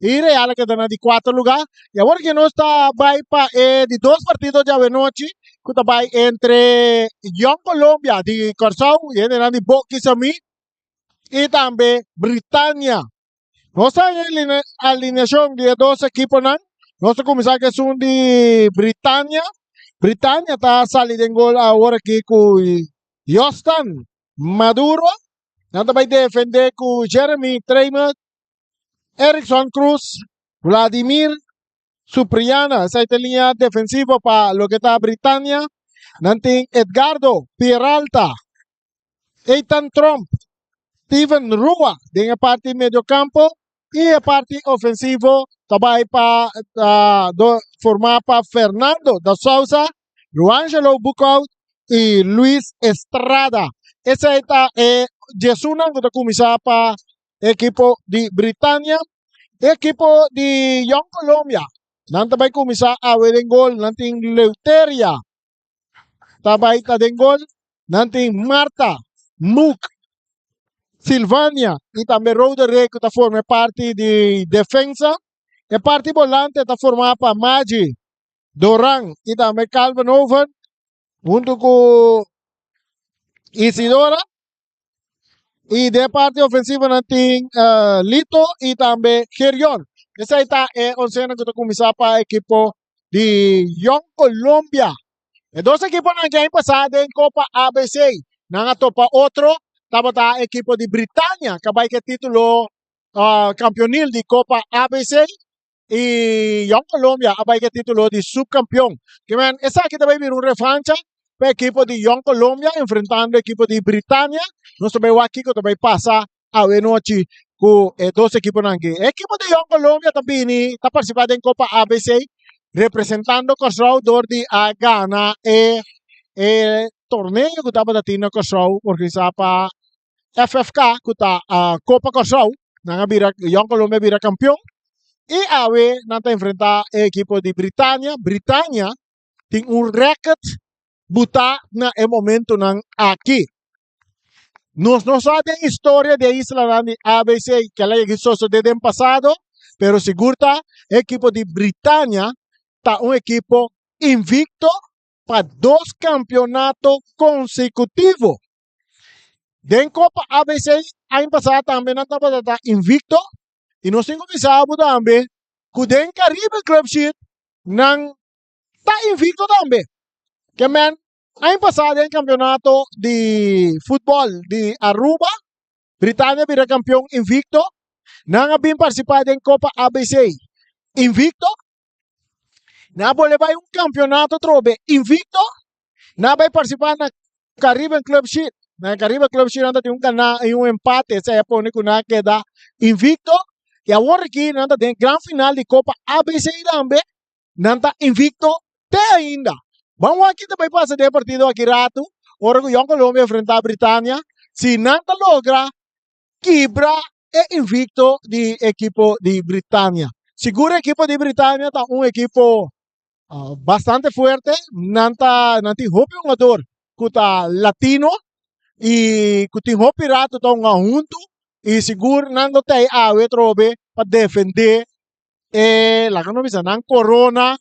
y Real queda de cuarto lugar. Y ahora que no está de dos partidos ya de noche, que está entre Young Colombia de Corsau y de Boquisami y también Britania. No está en la alineación de dos equipos, ¿no? No se comienza que son de Britania. Britania está saliendo en gol ahora aquí con Jostan Maduro. Nanti vai defender con Jeremy Tramer, Erickson Cruz, Vladimir Supriana. Esa es la línea defensiva para lo que está Britania. Nanti Edgardo Peralta, Ethan Trump, Steven Rua en la parte medio campo y la parte ofensivo também para formar para Fernando da Souza, Luangelo Bucaut y Luis Estrada. Esa es Jesuna que comienza para equipo de Britania, equipo de Young Colombia. Nanti vai começar a ver en gol, nanti en Leuteria. Também está en gol, nanti en Marta, Muk, Silvania y también Roderick que forma parte de defensa. El parte volante está formado por Maggi, Doran y también Calvin Oven, junto con Isidora. Y de parte ofensiva nanti Lito y también Gerion. Esa está oncena que comienza para el equipo de Young Colombia. Los dos equipos que han pasado en Copa ABC. Nang topa otro, estaba el equipo de Britania, que va a que título campeonil de Copa ABC. Y Young Colombia va a que título de subcampeón. Que man, esa que va a vivir un revancha para el equipo de Young Colombia enfrentando el equipo de Britania. No se ve aquí que va a pasar a ver noche con dos equipos aquí. El equipo de Young Colombia también está participando en Copa ABC, representando Cosrao de Ghana torneo que estaba datino Cosrao porque está para FFK que está Copa Cosrao, Young Colombia vira campeón. Y a ver, nanta enfrentar el equipo de Britania. Britania tiene un récord buta na el momento nan aquí. Nos sabe historia de Isla de ABC que la hizo desde el pasado, pero seguro el equipo de Britania está un equipo invicto para dos campeonatos consecutivos. En Copa ABC, año pasado también estaba invicto y no se comenzaba también que en Caribe Club Sheet está invicto también. Que man, año pasado en el campeonato de fútbol de Aruba, Britania era campeón invicto. Nang habían participado en Copa ABC invicto. Napoli vai un campeonato trobe invicto. Napoli participar na Caribbean Club Sheet. Na Caribbean Club Sheet anda tem um empate, essa é pone que na queda invicto. E agora aqui nanda tem grande final de Copa ABC também. Nanda invicto até ainda. Vamos aqui também passar de partido aqui rato. Ora que Young Colombia enfrentar a Britânia. Se nada logra quebra é invicto de equipo de Britânia. Seguro equipo de Britânia está um equipo bastante fuerte. Nanti hopi un ador kuta latino y kuti hopi rato ta un junto y seguro nando tay awe trobe para defender la que no bisa nan corona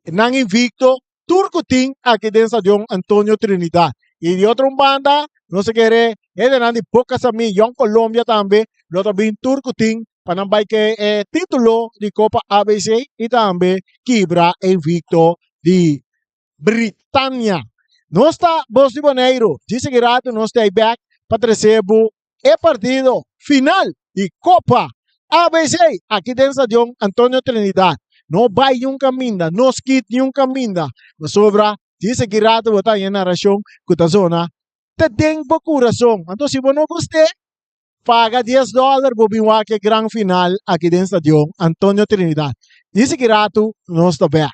nan invicto turcutin aquí den Stadion Antonio Trinidad y de otra banda no se quiere es de nandi pocas a mí Young Colombia también lo también turcutin panambay que título de Copa ABC y también quebra invicto de Britânia. No está Boston Boneiro, dice que rato no está back para recebo el partido final de Copa ABC aquí en Stadion Antonio Trinidad. No va ni un camino, no skit ni un camino. No sobra, dice que rato va a estar en narración que esta zona te tengo corazón. Entonces, si vos no guste, paga $10 por que gran final aquí en Stadion Antonio Trinidad. Dice que rato no está back.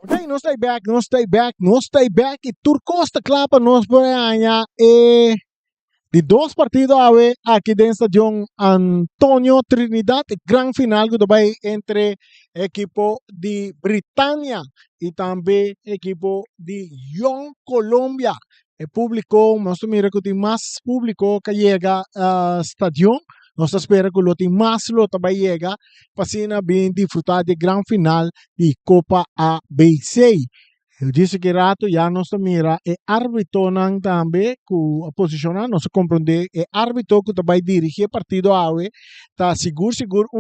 Ok, não stay back, não stay back, não stay back. E Turcosta Clapa nos ganha de dois partidos aqui dentro do estádio Antonio Trinidad, grande final que vai entre equipo de Britânia e também equipo de Young Colombia. O público, nós mira que tem mais público que chega ao estádio. Nós esperamos que o tem mais lota vai chegar para bem desfrutar de grande final de Copa ABC. Eu disse que rato já nós mira e árbitro não também que posicionar nós compreender e árbitro que vai dirigir partido awe tá seguro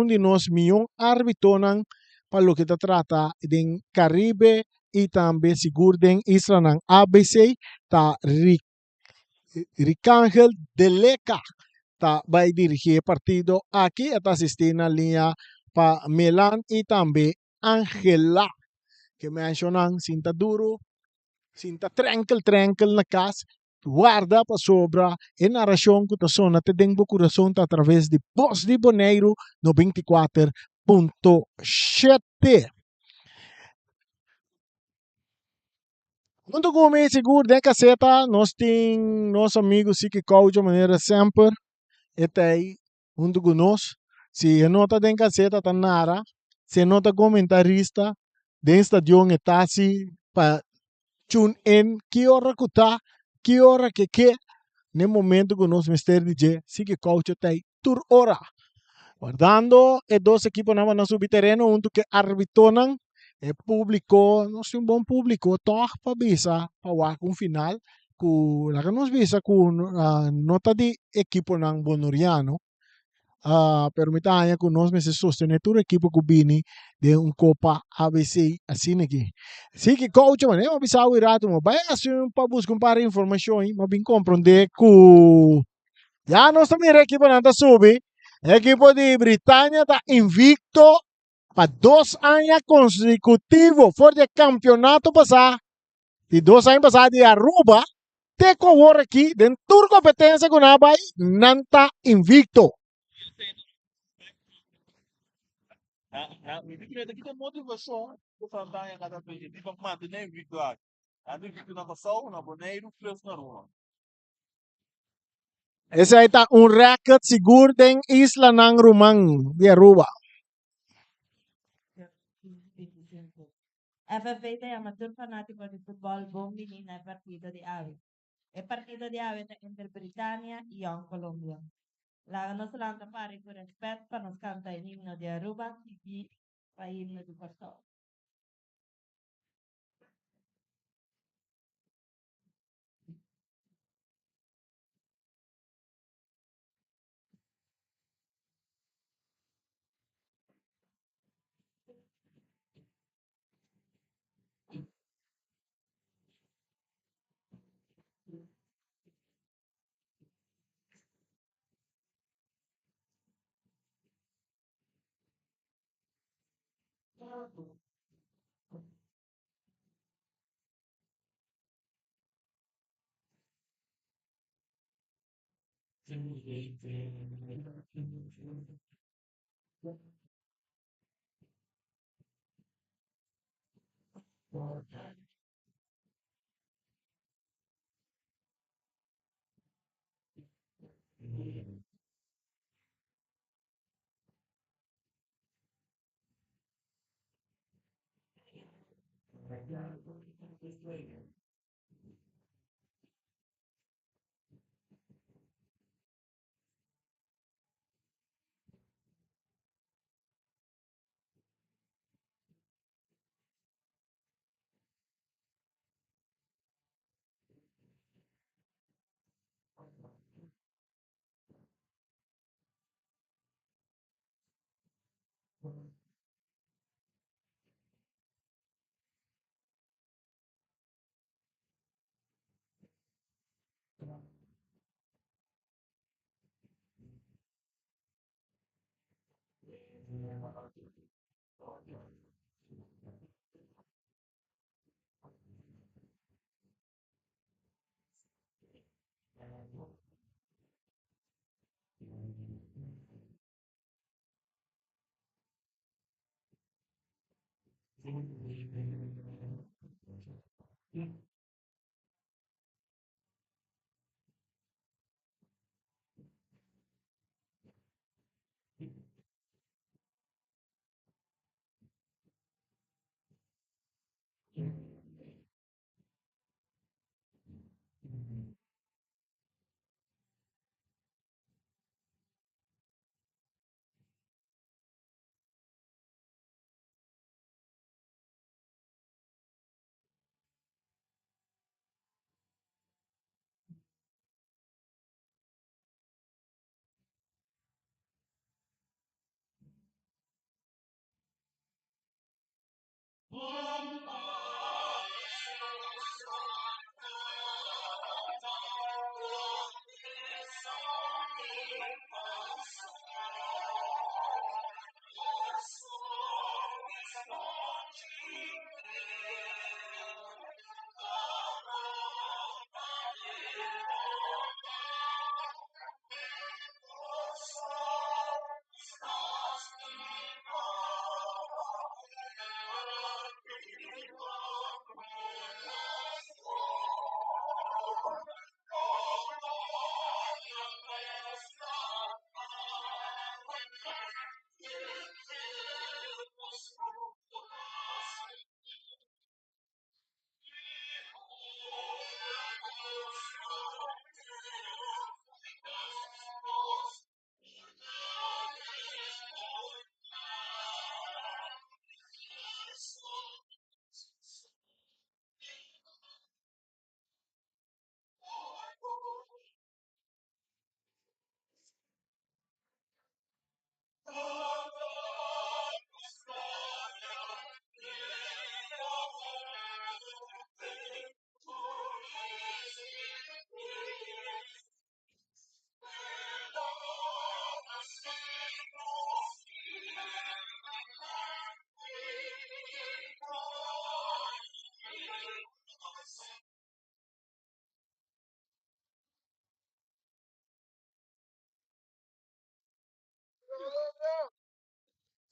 de nós milhão árbitro não para lo que te trata de Caribe e também seguro de Isla não ABC tá Ricángel de Leca tá vai dirigir partido aqui está assistindo na linha para Milan e também Angela que mencionam Sinta Duro sinta tranquil na casa, guarda para sobra, e narração que está sona, te dengo coração através de Voz de Boneiro no 24.7. Quando come seguro de caseta, nós temos nosso amigo que coach de maneira sempre, e aí, junto com nós, se nota de caseta, tá nara, se nota comentarista, de estação está assim, para tune in, que hora que tá, que hora que, no momento que nós Mr. DJ, sí que coach tem tur hora. Guardando e dos equipos na no subterreno, junto que arbitonan, e público, nós um bom público, toch para bisa, para com final, ku la que nos visa ku nota di equipo ng Bonoriano, permitaria que nós me sostener todo equipo que vini de um Copa ABC assim aqui. Sim que coach mano, eu avisar o irato, mas vai assim para buscar um par de informações, mas bem compreender que já nós também a equipe não está subir, a equipe de Britânia está invicto para 2 anos consecutivos, fora de campeonato passado, de 2 anos passados de Aruba, te cobra aqui, dentro da competência que não vai, não está invicto. Aqui tem motivação para falar em cada vez. Tipo, manter virtual. A vida na pessoa, na boneiro, preço na rua. Ese aí está um recorde seguro em Isla ng Rumang, de Aruba. FFA è amateur fanatico di football bombini nel partito di Avi. E partito di Avi è Inter Britannia e Young Colombia. La nostra pari con rispetto non canta l'inno di Aruba e l'inno di Porto.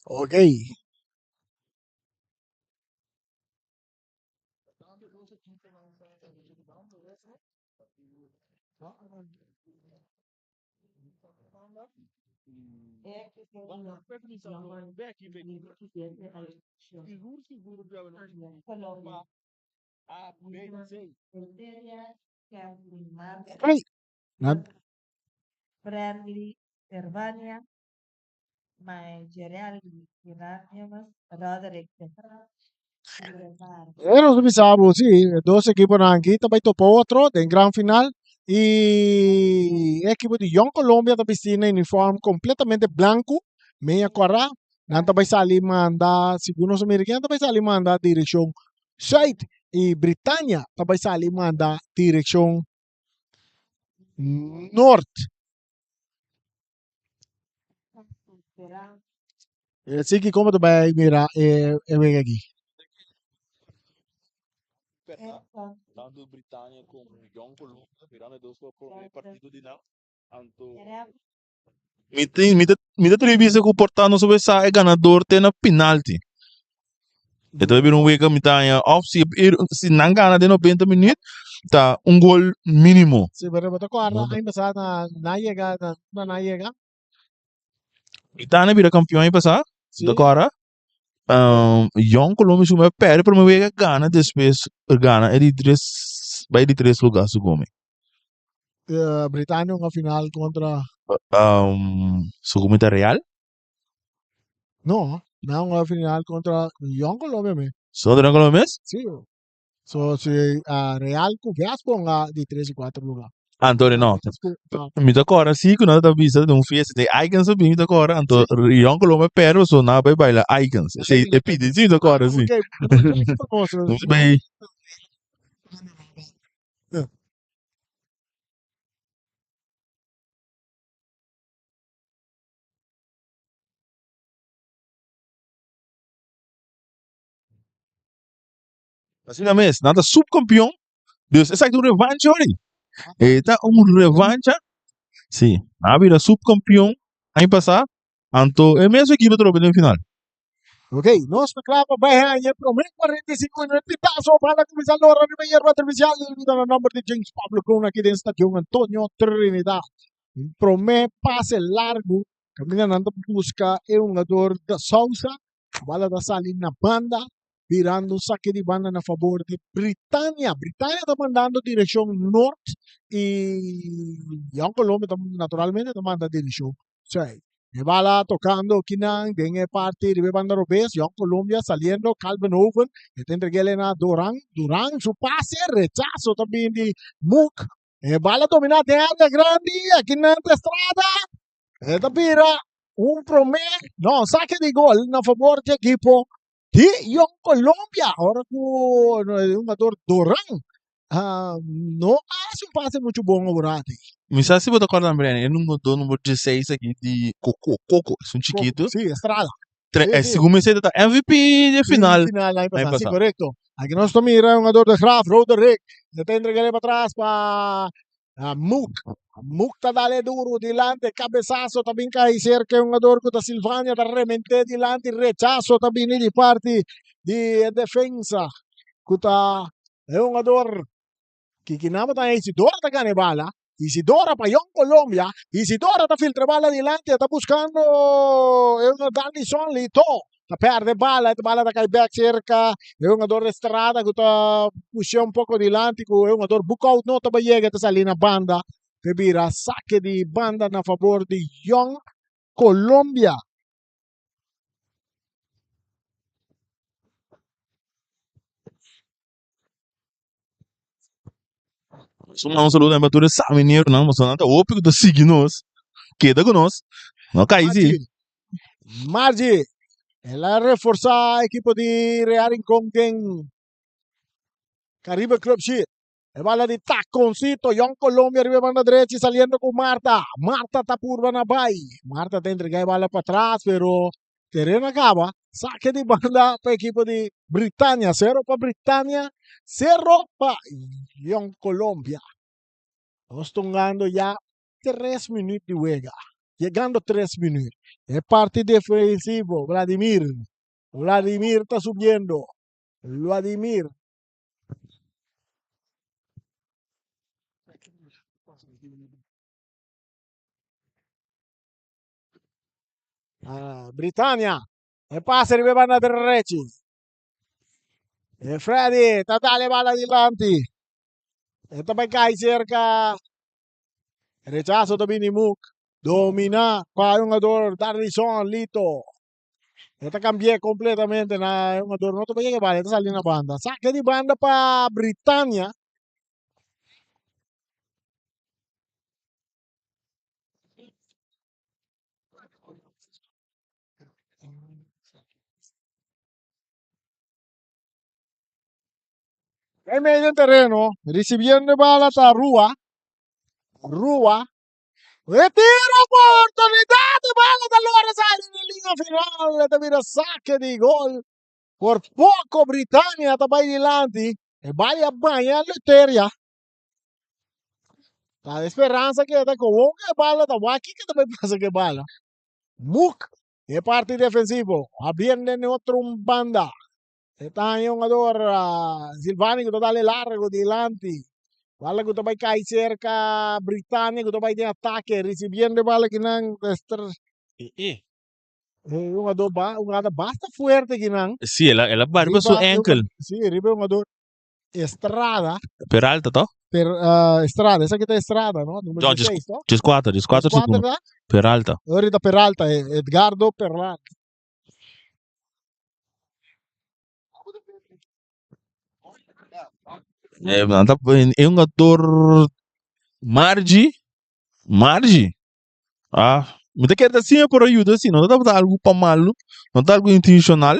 Ok. É que tem Guarda, aspetta di salto, vecchi, vecchi. Sicuro che avevano Colômbia, A, B, C. Algeria, Cameroon, Mar, Hey. Nad- Friendly, Albania, Nigeria, Iranians, Roderick, Gibraltar. Pero sabe, sí, dos equipos aquí, também topou outro, em gran final. E o equipo de Young Colombia também tem uniforme completamente branco, meia cora. Não também sair mandar, segundo os americanos, também sair mandar direção sul. E Britânia também sair mandar direção norte. Será? Assim que como também mira, vem aqui. Aspetta, tanto Britannia come Young Colombia, Irán dos por partido di now. Anto Será? mi televisa que portando sobre sa é ganador tem na penalti. Então vira weka mitanya off se não gana de 90 minutos, tá gol mínimo. Sí, pero me tocó ahí empezar na llega, na llega. Itana vira campeão aí passar. Sí. Agora, Young Colombia suma perde para me ver gana depois gana é de três lugares o gome. Britânia na final contra. Su comita real. No, não na final contra Young Colombia me. Só durante Colombia? Sí. So si Real com Gaspo de 3 e 4 lugar. Antônio não. Me dá agora sim que nós tá vista de festa de icons me dá agora então Young Colombia perde só na vai bailar icons. Se é pede sim dá agora sim. Não sei. Assim na mesa, nada subcampeão. Deus, essa é uma revanche ali. Eta revanche. Sim, a vida subcampeão aí passar. Anto é mesmo equipe troca no final. Ok, nos reclama Bahia, prometo 45 minutos, pitazo para comenzar la hora de hierba artificial, el nombre de James Pablo Cruz aquí del estadio Antonio Trinidad. Promete pase largo, caminando busca é um jogador da Sousa, a bola da Sali na banda, virando um saque de banda a favor de Britânia. Britânia está mandando direção norte e a Colômbia naturalmente está mandando direção sul. E bala tocando Kinang, dengue parte de banda Robes, y Colombia saliendo Calvin Owen, que te entreguele a Durán, Durán su pase, rechazo también de Mook, e bala dominada de área grande, aquí en la estrada, esta pira, un promedio, no, saque de gol a favor del equipo de Young Colombia, ahora con un jugador Durán, no hace un pase muito bom agora. Me sabe se botar corda na Brian, ele não botou número 16 aqui de Coco, é um chiquito. Sí, Estrada. Segundo me tá MVP de final. Final aí Aí passado, sim, passado. correto. Aqui nós estamos mirando um jogador de Graaf, Roderick. Já tem entregado para trás para Mook. Mook está dando duro delante, cabeçazo também cai cerca, um jogador que está Silvânia, está remente delante, rechazo também de parte de defesa. Que está, é um jogador que kinama está Isidora está ganhando bala. Isidora para Young Colombia. Isidora está filtra bala adelante, está buscando un Danison Lito. Está perde bala da cai back cerca. É um jogador Estrada que está puxando um pouco adelante, é um jogador bukout não está chega está ali na banda. Vira saque de banda na favor de Young Colombia. Sumamos saludo na abertura, sabe, mineiro, não, mas não tá óbvio que tá seguindo nós. Queda com nós. Não cai, sim. Margie, ela reforça a equipe de Real Incomben Caribe Club Sheet. E bala di taconcito, Young Colombia arriba banda derecha saliendo con Marta. Marta tapurba na bay. Marta te entrega bala para atrás, pero terreno acaba. Saque de banda para equipo de Britânia. 0 para Britânia, 0 para Young Colombia. Estamos tomando ya 3 minutos de juega. Llegando 3 minutos. Es parte defensivo. Vladimir. Vladimir está subiendo. Vladimir. Britânia. E passa e banda derecha. E Freddy. Tatale bala adelante. E também cai cerca. Rechazo também de Mook. Domina para un jugador Darlison Lito. Esta cambié completamente na un jugador. No te voy a llevar, esta salió en la banda. Saque de banda para Britânia. En medio del terreno, recibiendo bala está Rua. Rua. Retiro oportunidad de bala de Lora sale en línea final. Esta mira saque de gol. Por poco Britânia está para adelante. E vai a banhar a loteria. La esperanza que está con una bala está aquí que también pasa que bala. Mook. E parte defensivo. Abriendo en otro banda. Está ahí un jugador Silvani que está largo delante. Bala que vai cair cerca Britânia que vai de ataque, recibiendo bala que não um jogador basta fuerte que não. Sí, ela barba su ankle. Sí, arriba un jogador Estrada. Peralta, to? Estrada, essa aqui tá Estrada, não? Número 16, não? 14 segundos. Tá? Peralta. Ahorita Peralta, Edgardo Peralta. É um jogador Margie. Me quer assim por ajuda assim, não tá algo para malo, não tá algo intencional.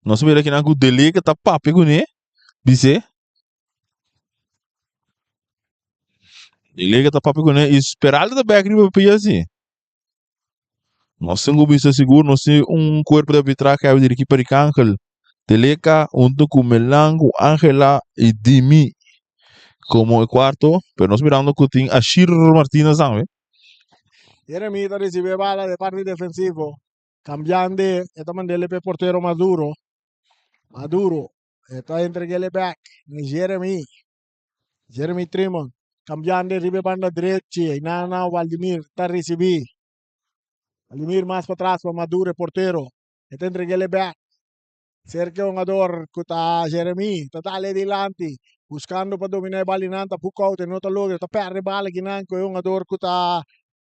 Não se vê que não dele que tá papo com ele, dice. Ele que tá papo com ele, esperar da back riba para assim. Não sei como isso seguro, não sei corpo de arbitragem que vai dirigir para o Ángel. Teleca, junto com Melango, Ángela e Dimi como el cuarto, pero nos mirando que tiene a Shir Martínez, ¿sabes? Jeremita recibe bala de parte defensivo. Cambiando, esta mandele pe portero Maduro. Maduro. Esta entreguele back. Ni Jeremy. Jeremy Tremont. Cambiando ribe banda derecha. Inana Valdimir. Está recibi. Valdimir más para atrás para Maduro, portero. Esta entreguele back. Cerca un ador kuta Jeremy. Tatale dilanti. Buscando para dominar bala inanta. Puka out. Nota logra. Ta perde bala ginanco. Un ador kuta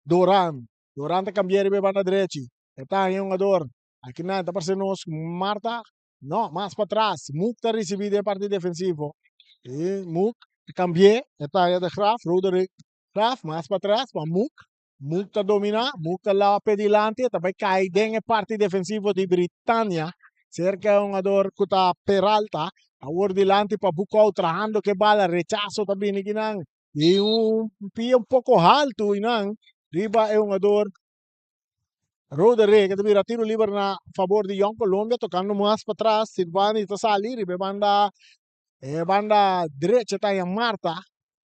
Doran. Doran ta cambiare ribe banda derecha. Esta un ador. Aqui não, está parecendo Marta. Não, mais para trás. Muk está recebido a parte defensivo. E Muk, cambié. Está aí de Graf, Roderick. Graf, mais para trás, para Muk. Muk está dominando. Muk está lá pedilante. Também cai dentro a parte defensiva de Britânia. Cerca um jogador que está Peralta. Agora dilante para Bucau, trajando que bala, rechazo também. E pia um pouco alto. Riba é um jogador Roderick, que também tiro livre na favor de Young Colombia, tocando mais para trás. Silvani está saindo, riba banda direita está em Marta.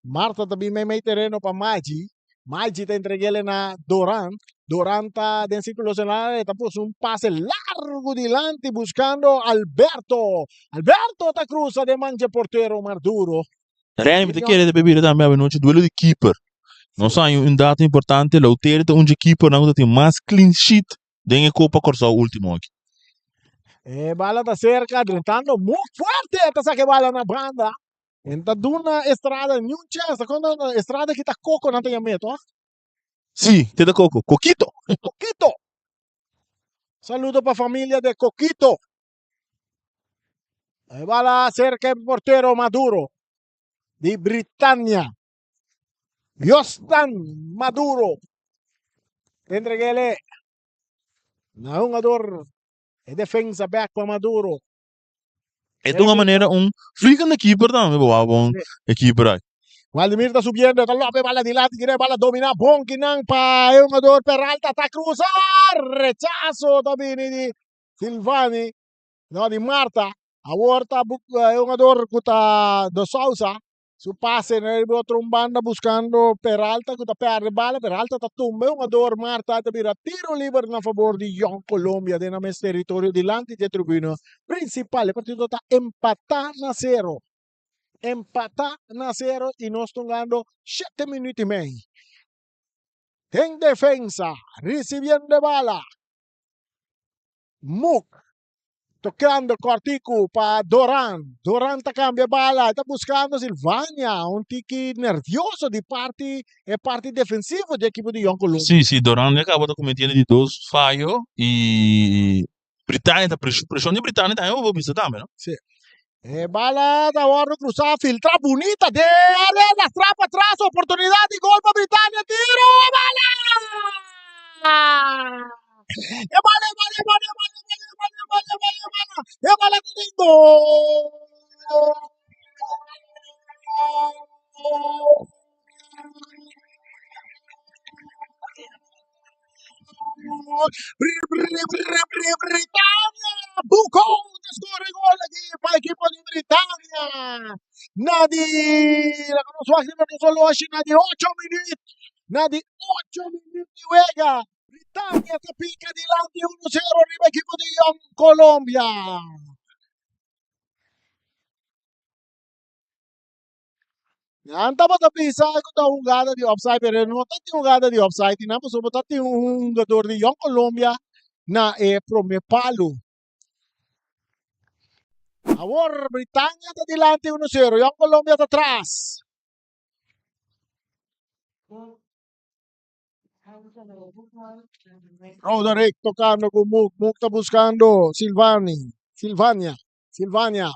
Marta também meio terreno para Maggi. Maggi está entregando na Doran. Doran está dentro do círculo nacional, está pôs passe largo dilante, buscando Alberto. Alberto está cruza de mancha portero Maduro. Remy te quiere de bebida também a noite duelo de keeper. Não sai dado importante, o ter um de keeper não tem mais clean sheet dentro Copa Corsão último aqui. Bala está cerca, gritando muito forte, está saque bala na banda. Então, duna estrada, nenhum chance, quando estrada que está coco não tem medo, ó. Sim, te da coco, Coquito. Coquito. Saludo para a família de Coquito. Bala cerca el portero Maduro de Britânia. Jostan Maduro. Entreguele. Na um jogador de defensa back para Maduro. É de uma maneira fliegende keeper também, bom keeper aí. Valdimir está subiendo, está lope, bala dilante, quiere bala domina, bon, kinang pa, un jogador Peralta, está cruzar, rechazo también de Silvani, no, de Marta, ahorita un jogador kuta de Sousa, su pase en el otro banda buscando Peralta, kuta perde bala, Peralta está tumba, un jogador Marta, también tiro libre a favor de Young Colombia, de nuestro territorio, delante de tribuna principal, el partido está empatar a 0. Empatar na 0 e nós estamos ganhando 7 minutos e meio. Em defesa, recebendo bala. Muk, tocando cortico para Doran. Doran está cambiando bala, está buscando Silvania. Tique nervioso de parte defensiva do equipe de Young Colombia. Sim, Doran acabou de cometer de 2 falhos e Britânia, a pressão de Britânia também eu vou ver também, não? Sim. Bala da hora cruzar, filtra bonita de arena, trapa atrás, oportunidad de gol para Britânia, tiro, bala! Bala de gol! Britânia! Bucou! Score gol aqui para a equipe de Britânia! Não solo hoje, na de 8 minutos! Na de 8 minutos de juega! Britânia se pica delante 1-0 arriba a equipe de Young Colombia! Andava da pensare con una jugada di offside, però non tanti jugada di offside, tinamo sono tanti un giocatore di Young Colombia na prome palo. Ahora Britânia está delante 1-0, Young Colombia está atrás. Roderick tocando con Muk está buscando Silvania,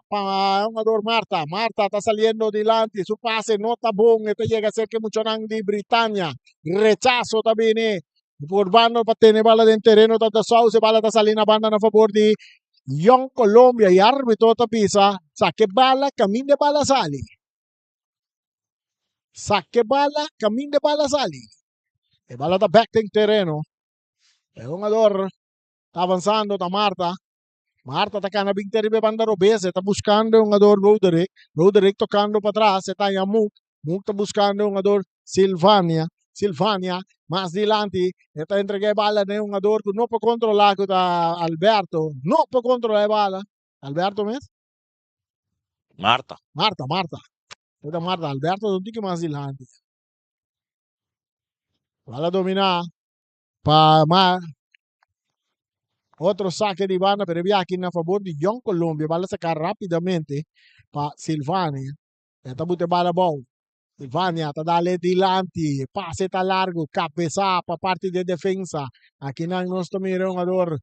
para un jugador Marta está saliendo delante, su pase no está bueno, este llega cerca mucho de Britânia, rechazo también, por banda para tener bala de terreno, está Sousa, bala está saliendo a banda a favor de Young Colombia y árbitro está pisa, saque bala, camino de bala sale. Saque bala, camino de bala sale. El bala está back en terreno. El jugador está avanzando, está Marta. Marta está cana big terrible banda robesa, está buscando un jugador Roderick. Roderick tocando para atrás, está en Muk. Muk está buscando un jugador Silvania. Silvania, más adelante, esta entrega bala de un jugador que no puede controlar con Alberto, no puede controlar la bala. Alberto mes? Marta. Marta. Esta Marta, Alberto non dico más adelante. Bala dominar para otro saque de banda, pero había aquí en favor de Young Colombia. Bala sacar rápidamente para Silvania. Esta bute bala bom. Silvania está dale adelante, pase está largo, cabeza para parte de defensa. Aqui nós também é um jogador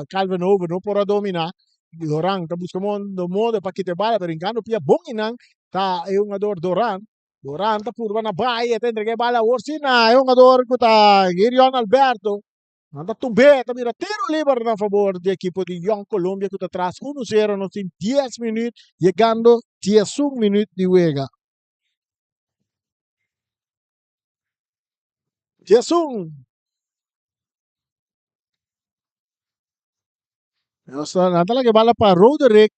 Calvin Over, não para dominar. Doran está buscando modo para que te bala, pero engano pia bom inang tá é um jogador Doran. Doran está por na baia, tem entregue bala Orsina, é um jogador que tá Girion Alberto. Anda tumbe, tá mira tiro livre na favor da equipe de Young Colombia que está atrás 1-0 nos 10 minutos, chegando 10 minutos de juego. Jesus. Natala que bala para Roderick.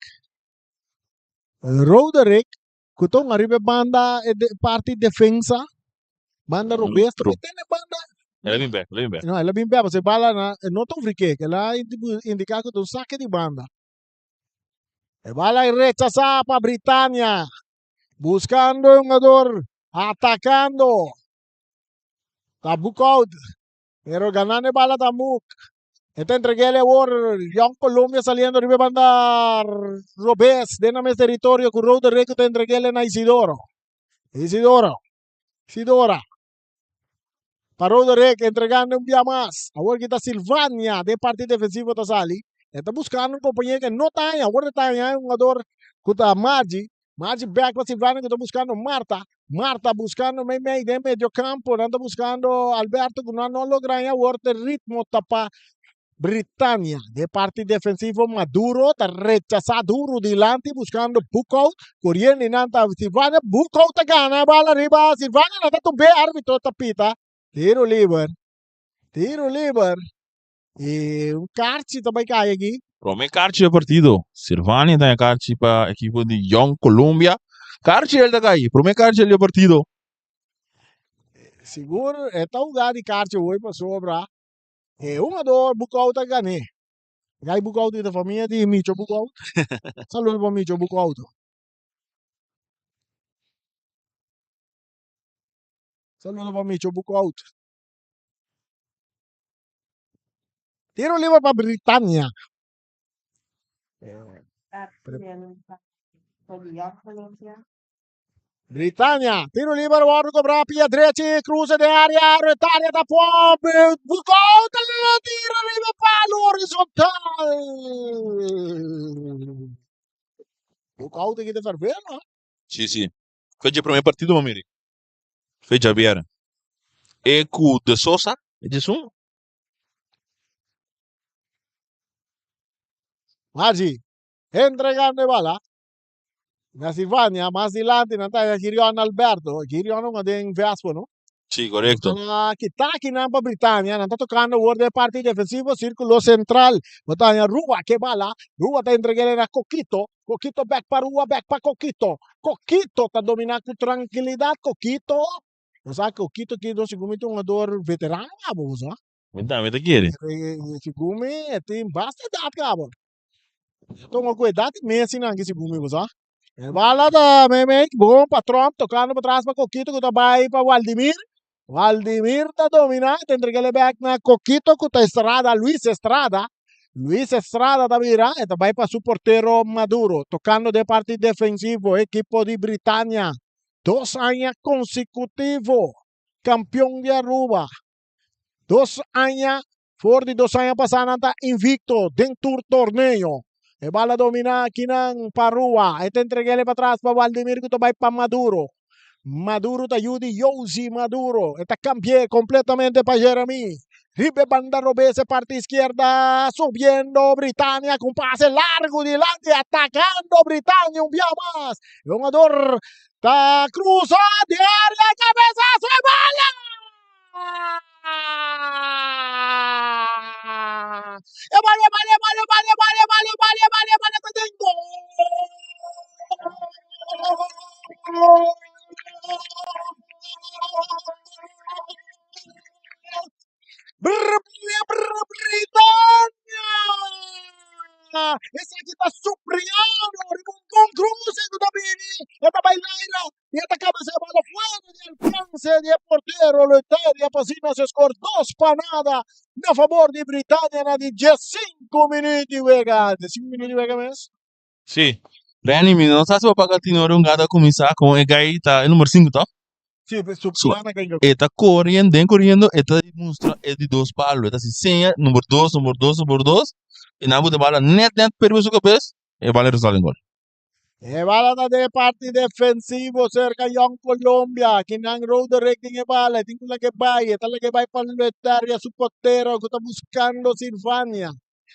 Roderick. Kutong arriba banda parte defensa. Banda Roberto. True. Tem banda. Let me back. Não, ela bem bem. Você bala na não tão frique. Que ela indica que tu saque de banda. E bala rechazada para Britânia. Buscando um jogador. Atacando. Tá book out. Pero ganando bala da Muk. Esta entreguele por Young Colombia saliendo arriba banda Robes, dename territorio con Road Reco te entreguele na Isidora. Para Road Reco entregando un día más. Ahora que está Silvania de parte defensivo está sali. Está buscando un compañero que no está ahí. Ahora está ahí un jugador que está Maggi back para Silvania que está buscando Marta. Marta buscando de medio campo. Anda buscando Alberto que no logra ahora el ritmo tapa. Britânia, de parte defensivo Maduro, está rechazado duro delante, buscando Bukout, corriendo en anta Silvania, Bukout gana, bala arriba, Silvania no está bem, árbitro tapita, tiro livre, e um kart também cai aqui. Rome Carchi partido. Silvania tem Carchi para equipo de Young Colombia. Carchi ele tá aí. Rome Carchi ele partido. Seguro, é tão lugar de kart hoje para sobrar. É um ador Bukout ganha. Gai Bukout da família de Micho Bukout. Saludo para Micho Bukout. Saludo para Micho Bukout. Tiro livre para Britânia. Britânia, tiro livre, o árbitro para Pia Dreci, cruza de área, retalha da Pompe, Bukout, tiro livre para o horizontal. Bukout aqui de ferver, não? Sì. Questo è il primo partito, Mamiri. Fai già vedere. E cu De Sosa, e Gesù? Maggi, entregando bala. Na Silvania, más adelante, nantay Girion Alberto. Girion nga din Vespo, no? Sì, corretto. Kitaki namba Britânia, nanta tocando o parte defensivo, círculo central. Botanya Rua, que bala. Rua tá entregando na Coquito. Coquito back para Rua, back para Coquito. Coquito tá dominando com tranquilidade. Coquito. Você sabe Coquito que não se comete um jogador veterano, cabo, você? Vedi chi eri? Se come tem bastante idade, cabo. Então, com idade mesmo, não que se come, você? Bala da Memek, bom patrão, tocando para trás para Coquito, que tá vai para Waldimir. Waldimir tá dominando, entrega back na Coquito, que tá Estrada, Luis Estrada tá vira, e tá vai para su portero Maduro, tocando de parte defensivo, equipo de Britânia, 2 años consecutivos, campeón de Aruba, 2 años, for de 2 años pasados, tá invicto dentro do torneio. E bala domina aqui ng Parua. Ito entregele para trás para Waldimir que vai para Maduro. Maduro te ayuda Yosi Maduro. Esta cambie completamente para Jeremy. Ribe banda Robese parte izquierda. Subiendo Britânia con pase largo delante. Atacando Britânia un día más. El jugador está cruzó de área. Cabezazo de bala. pase de portero, Letteria Pasina se score 2 pa nada na favor di Britannia na di 5 minuti wega. 5 minuti wega mes? Sim. Rani, mi non sa se paga tinoro un gada começar com e gai tá número 5, tá? Sì, su So, plana che eta correndo, eta demonstra é de dois palos. Eta se senha, número 2, número 2, número 2. E na boa bala net per su cabeça. E vale resolve gol. E bala da de parte defensivo cerca Young Colombia. Kinang road directing e bala. Tingko lagi bay. Talaga bay panletaria su portero. Kuta buscando Silvania.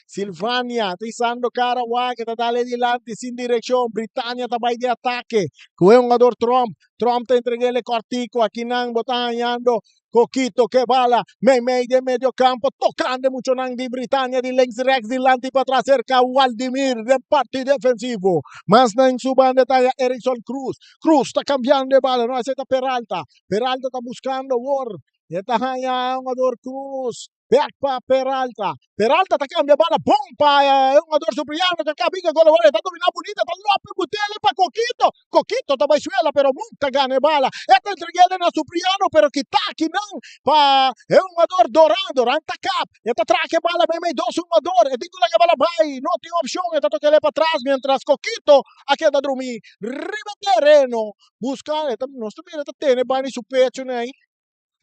Silvania, trisando Caraway, que está dale adelante sin dirección. Britannia está de ataque. Con un jugador Trump. Trump te entregué el cortico. Aquí Nang botando. Coquito que bala. May de medio campo. Tocando mucho Nang di Britannia. Di Lengs Rex. Di Lanti para atrás. Cerca Waldimir. De parte defensivo. Más Nang su banda está Erickson Cruz. Cruz está cambiando de bala. No acepta Peralta. Peralta está buscando War. Y está allá un jugador Cruz. Back pa Peralta. Peralta ta cambia bala. Pompa. É um jogador Supriano. Que cabiga agora. Está dominando bonita. Está Lopes. Butele para Coquito. Coquito está baixuela. Pero nunca gana bala. Esta entreguele na Supriano. Pero que tá aqui não. Pa. É um jogador Doran. Doran tá cap. Esta traque bala. Bem dois um jogador. E digo lá que bala vai. Não tem opção. Esta toca ele para trás. Mientras Coquito. Aqui da dormir. Riba terreno. Busca. Esta não está bem. Esta tem. Bani su pecho né.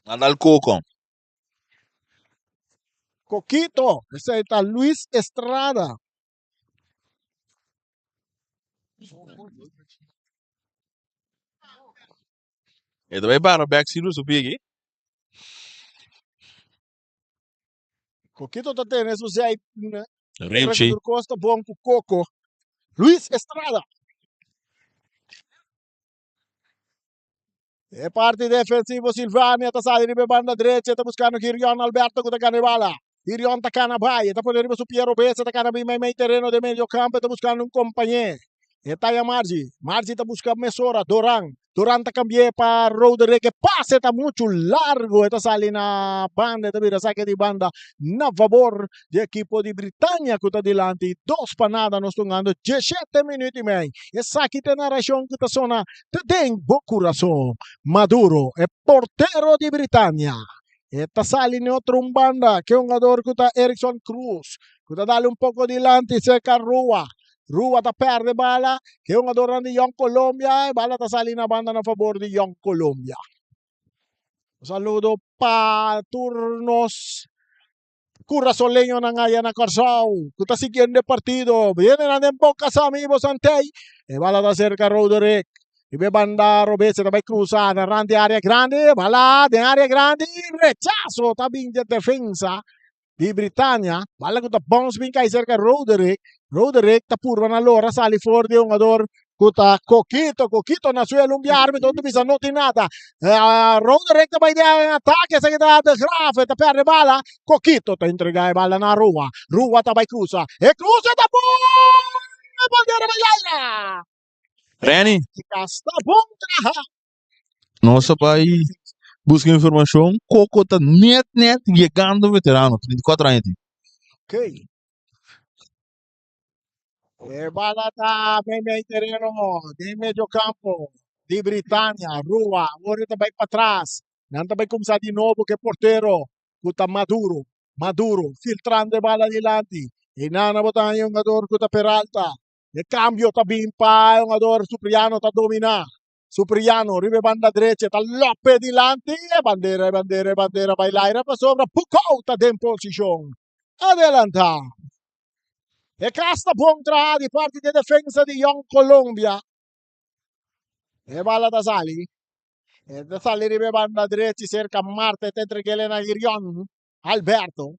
Anda al coco. Coquito, ese está Luis Estrada. Eta vai para back silu su pigi. Coquito está tendo isso aí. Remchi. Costa bom com Coco. Luis Estrada. É parte defensivo Silvania, está saindo de banda direita, está buscando Kirion Alberto com a canebala. Kirion está canabay, está por arriba su Piero Bessa, está canabay meio terreno de meio campo, está buscando um companheiro. Está aí a Margi está buscando Mesora, Doran está cambiando para Roderick, passa está muito largo, está saindo na banda, está vira saque de banda, na favor do equipo de Britannia, que está delante, 2 pa nada, nós estamos andando 17 minutos e meio. Essa aqui tem narração que está sona, tem bom coração, Maduro, é porteiro de Britannia. Está saliendo otro un banda, que es un jugador que está Erickson Cruz, que está dale un poco delante, cerca Rua. Rua está perde bala, que es un jugador de Young Colombia, bala está saliendo a banda a favor de Young Colombia. Un saludo para turnos Curazoleño na ngaya na Carzao, que está siguiendo el partido, vienen a Bocas amigos Antey, y bala está cerca Roderick. Ibe banda Robese também cruzar na rande área grande, bala de área grande, rechazo também de defesa de Britannia, bala que tá bounce bem cai cerca Roderick tá purva na lora, sali fuori de um jogador que Coquito na sua lumbiarme, todo bisa não tem nada, Roderick também de ataque, essa que tá de grave, tá perde bala, Coquito tá entregar a bala na Rua também cruza, e cruza tá bom, bandeira vermelha! Rani, Está bom, nossa pai busca informação. Coco tá net chegando veterano, 34 anos. Ok. E bala tá bem terreno de meio campo de Britannia, Rua, agora também para trás. Não também começar de novo que porteiro, que Maduro, filtrando a bala adiante. E não botar um jogador que tá Peralta. E cambio tá bem pa, um jogador Supriano tá dominar. Supriano, ribe banda direita, tá Lopes dilante, e bandeira, bailaira para sobra, Pucou tá em posição. Adelanta. E casta bom tra di parte di defesa di Young Colombia. E balla da Sali. E da Sali ribe banda direita, cerca Marte, tentre che Elena Irion. Alberto.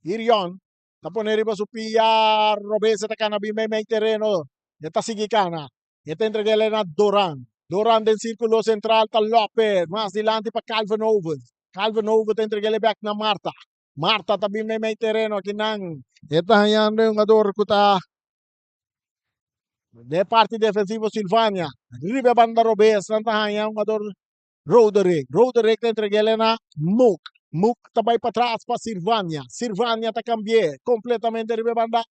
Irion. Tapos riba su Pia, Robese ta kana bimay may terreno. Yata sigikana. Yata entregele na Doran. Doran din círculo central ta Lopez. Mas dilante pa Calvin Owens. Calvin Owens ta entregele back na Marta. Marta ta bimay may terreno kinang. Yata hayan yung ador ko ta. De parte defensivo Silvania. Ribe banda Robes. Nanta hayan yung ador Roderick ta entregele na Mook também para trás para Silvania. Silvania está cambiando completamente de banda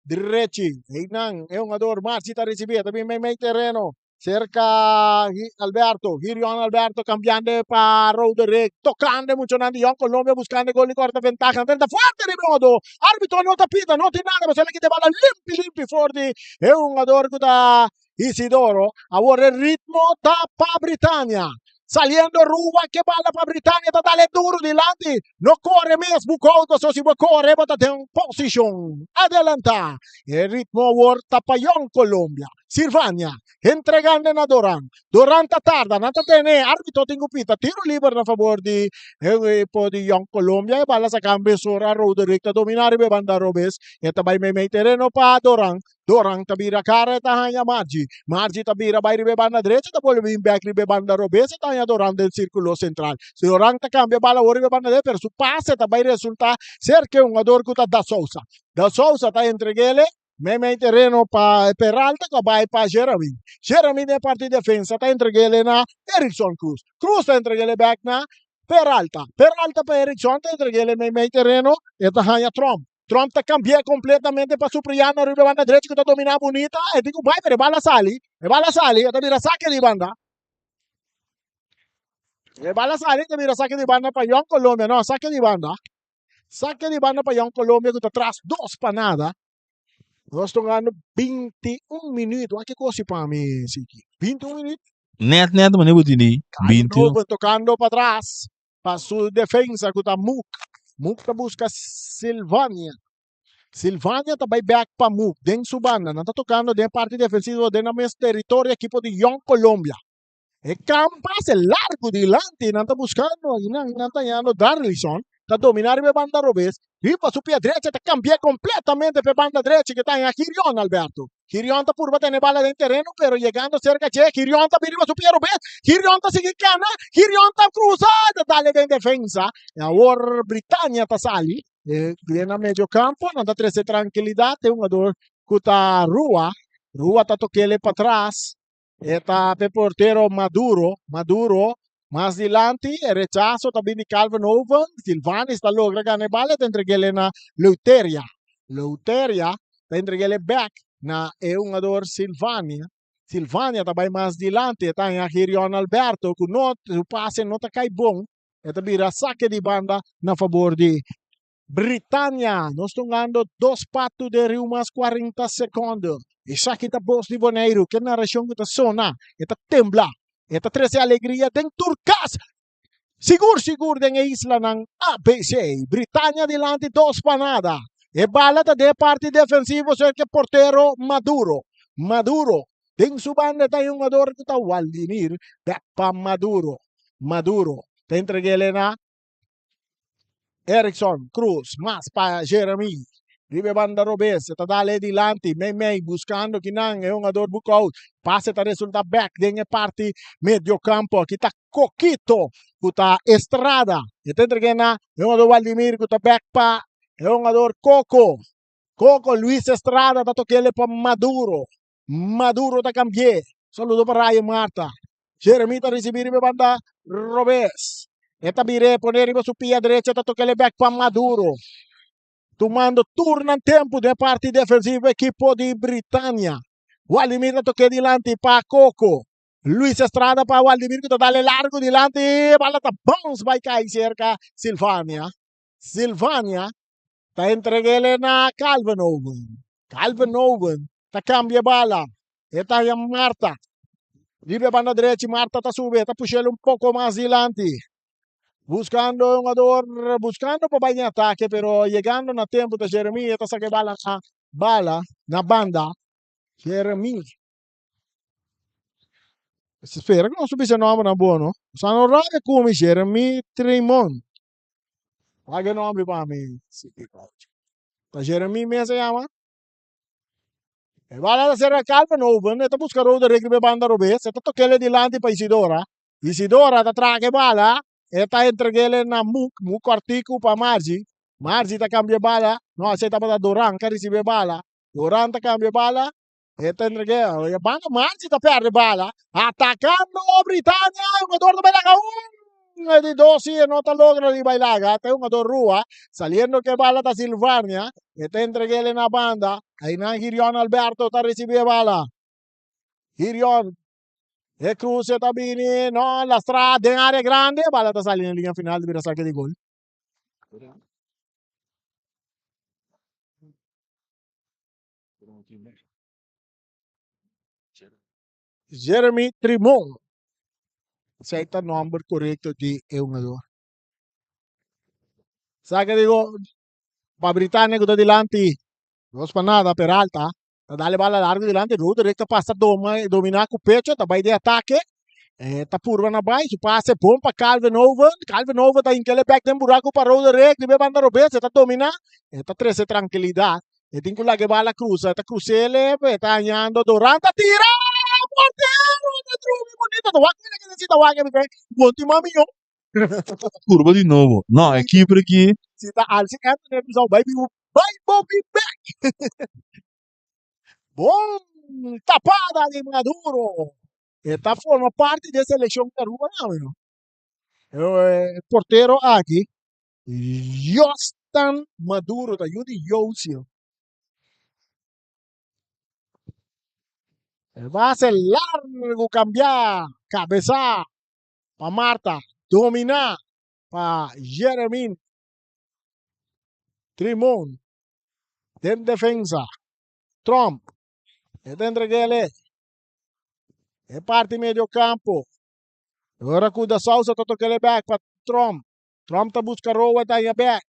direita. E não, é um jogador, Marci está recebendo também meio terreno. cerca Alberto, Girion Alberto cambiando para Roderick, tocando mucho Nandi Yon Colombia buscando gol y corta ventaja, tenta fuerte di modo, arbitro non tapita, non ti nada, ma se la che te balla limpi fuori, è un giocatore da Isidoro, a vuole il ritmo da pa Britannia. Saliendo Rua che balla per Britannia da dare duro di lati no corre mesmo Couto so si può correre ma da un position adelanta il ritmo war tapayón Colombia Silvania entregando a Doran tarda nata tene arbitro tingupita tiro libero a favore di Young Colombia e balla sa cambio sora Roderick da dominare be banda Robes e tabay may terreno pa Dorang tabira kare tahanya Margi tabira bay ribe banda derecha ta pole bin back ribe banda robesa tahanya Dorang del círculo central. Si Dorang ta cambia bala o ribe banda de per su pase ta bay resulta cerca un ador kuta da Sousa. Da Sousa ta entregele meme terreno pa Peralta ka bay pa Jeremy. Jeremy de parte defensa ta entregele na Erickson Cruz. Cruz ta entregele back na Peralta. Peralta pa Erickson ta entregele meme terreno e tahanya Trump te cambia completamente para Supriano, arriba banda derecha que está dominando bonita, e digo, vai, pero bala sali, te mira saque de banda. E bala sali, te mira saque de banda para Young Colombia, no, saque de banda. Saque de banda para Young Colombia que está atrás, dos panadas. Nós estamos ganhando 21 minutos. Que coisa para mim, Siki? 21 minutos. Net, mas não tem 21. Tocando para trás, para sua defesa que está Muk. Muk tá busca Silvania. Silvania tá back para Muk. Den Subana, não tá tocando de parte defensiva de nosso território equipo de Young Colombia. E pase largo dilante, não tá buscando, não tá ganhando Darlison. Tá dominar a banda Robes. E para su pia derecha te cambia completamente per banda derecha que está en Girion Alberto. Girion está por tener bala en terreno, pero llegando cerca che, Girion está viriva su pia Robes. Girion está sigue cana, Girion está cruzada, dale en defensa. E ahora Britannia está sali, viene a medio campo, non da trece tranquilidad, un jugador cuta Rua está toquele para atrás. Está pe portero Maduro, más adelante, el rechazo también de Calvin Owen. Silvani está logra ganar bala, te entreguele na Leuteria. Leuteria, te entreguele back na un jugador Silvania. Silvania também mais adelante, está em Girion Alberto, que o passe não está cai bom. E também a saque de banda na favor de Britannia. Nós estamos ganhando 2 patos de Rio mais 40 segundos. E saque da Bos de Boneiro, que na região que está zona, está tembla. Esta 13 alegria den Turcas. Sigur den isla ng ABC. Britannia dilante 2 panada. E bala de parte defensivo cerca portero Maduro. Den su banda tayong ador kita Waldimir. Back pa Maduro. Te entreguele na Erickson Cruz. Mas pa Jeremy. Ribe banda Robes, eta dale dilanti, May buscando kinang e un ador bukout, pase ta resulta back den parti medio campo, kita Coquito, kuta Estrada, et entregena e un ador Waldimir kuta back pa, e un ador Coco Luis Estrada ta tokele pa Maduro ta cambie, saludo para Ryan Marta, Jeremy ta recibir ribe banda Robes, eta bire poner ribe su pia derecha ta tokele back pa Maduro. Tomando turno en tempo de parte defensiva equipo de Britannia. Waldimir toque dilante para Coco. Luis Estrada para Waldimir que dale largo dilante. Bala ta bounce by cair cerca Silvania ta entreguele na Calvin Owen ta cambia bala. Eta yung Marta. Libre banda derecha Marta ta sube. Ta puxele un poco más dilante. Buscando un jugador, buscando para bañar ataque, pero llegando a tiempo de Jeremy, esta saque bala na banda. Jeremy. Spero che non subisse il nome buono. Sono rare come Jeremy Tremont. Ma che nome per me? Da Jeremy me si chiama? E bala da sera Calvin Owen, e ta busca Roderick ribe banda Robes, e ta toccele di lanti pa Isidora ta traque bala. Eta entregele na Muk artico pa Margi ta cambia bala, no aceita para Doran, que recibe bala, Doran ta cambia bala, eta entregele, e banda Margi ta perde bala, atacando Britannia, un jugador de Bailaga, de 12 e no ta logra di Bailaga, te un jugador Rua, saliendo que bala ta Silvania, eta entregele na banda, ahí na Girion Alberto ta recibe bala, Girion E cruce Tabini, no, la strada in area grande, balla da sali in linea finale di saque di gol. Jeremy Trimon. Aceita o número correto de jogador. Saque di gol. Pa Britannia da dilanti. Non spannata per alta. Dalle balla larga dilanti, Rude diretta passa domina con pecho, da vai di attacche. Ta purva na bai, su passe bom pa Calvin Owen ta inkele back den buraco pa Rude direct, di banda Robert, ta domina. Ta 13 tranquilidad. E tin quella che va alla cruza, ta cruzele, ta agnando Durant, tira! Portero! Ta truvi bonito, ta wakina che si ta wakina che monti mamio. Curva di nuovo. No, è keeper aqui. Si ta alzi canto ne bisogno, vai Bobby back. Bom tapada de Maduro. Esta forma parte de selección peruana. El portero aquí, Jostan Maduro, da Yudi Yosio. Va a ser largo cambiar, cabeza, pa Marta, dominar, pa Jeremy Trimon, en defensa, Trump, dentro que ele, é parte medio campo. Agora com o da Sousa, tá tocando back para Trump. Trump tá buscando Roa, tá em back.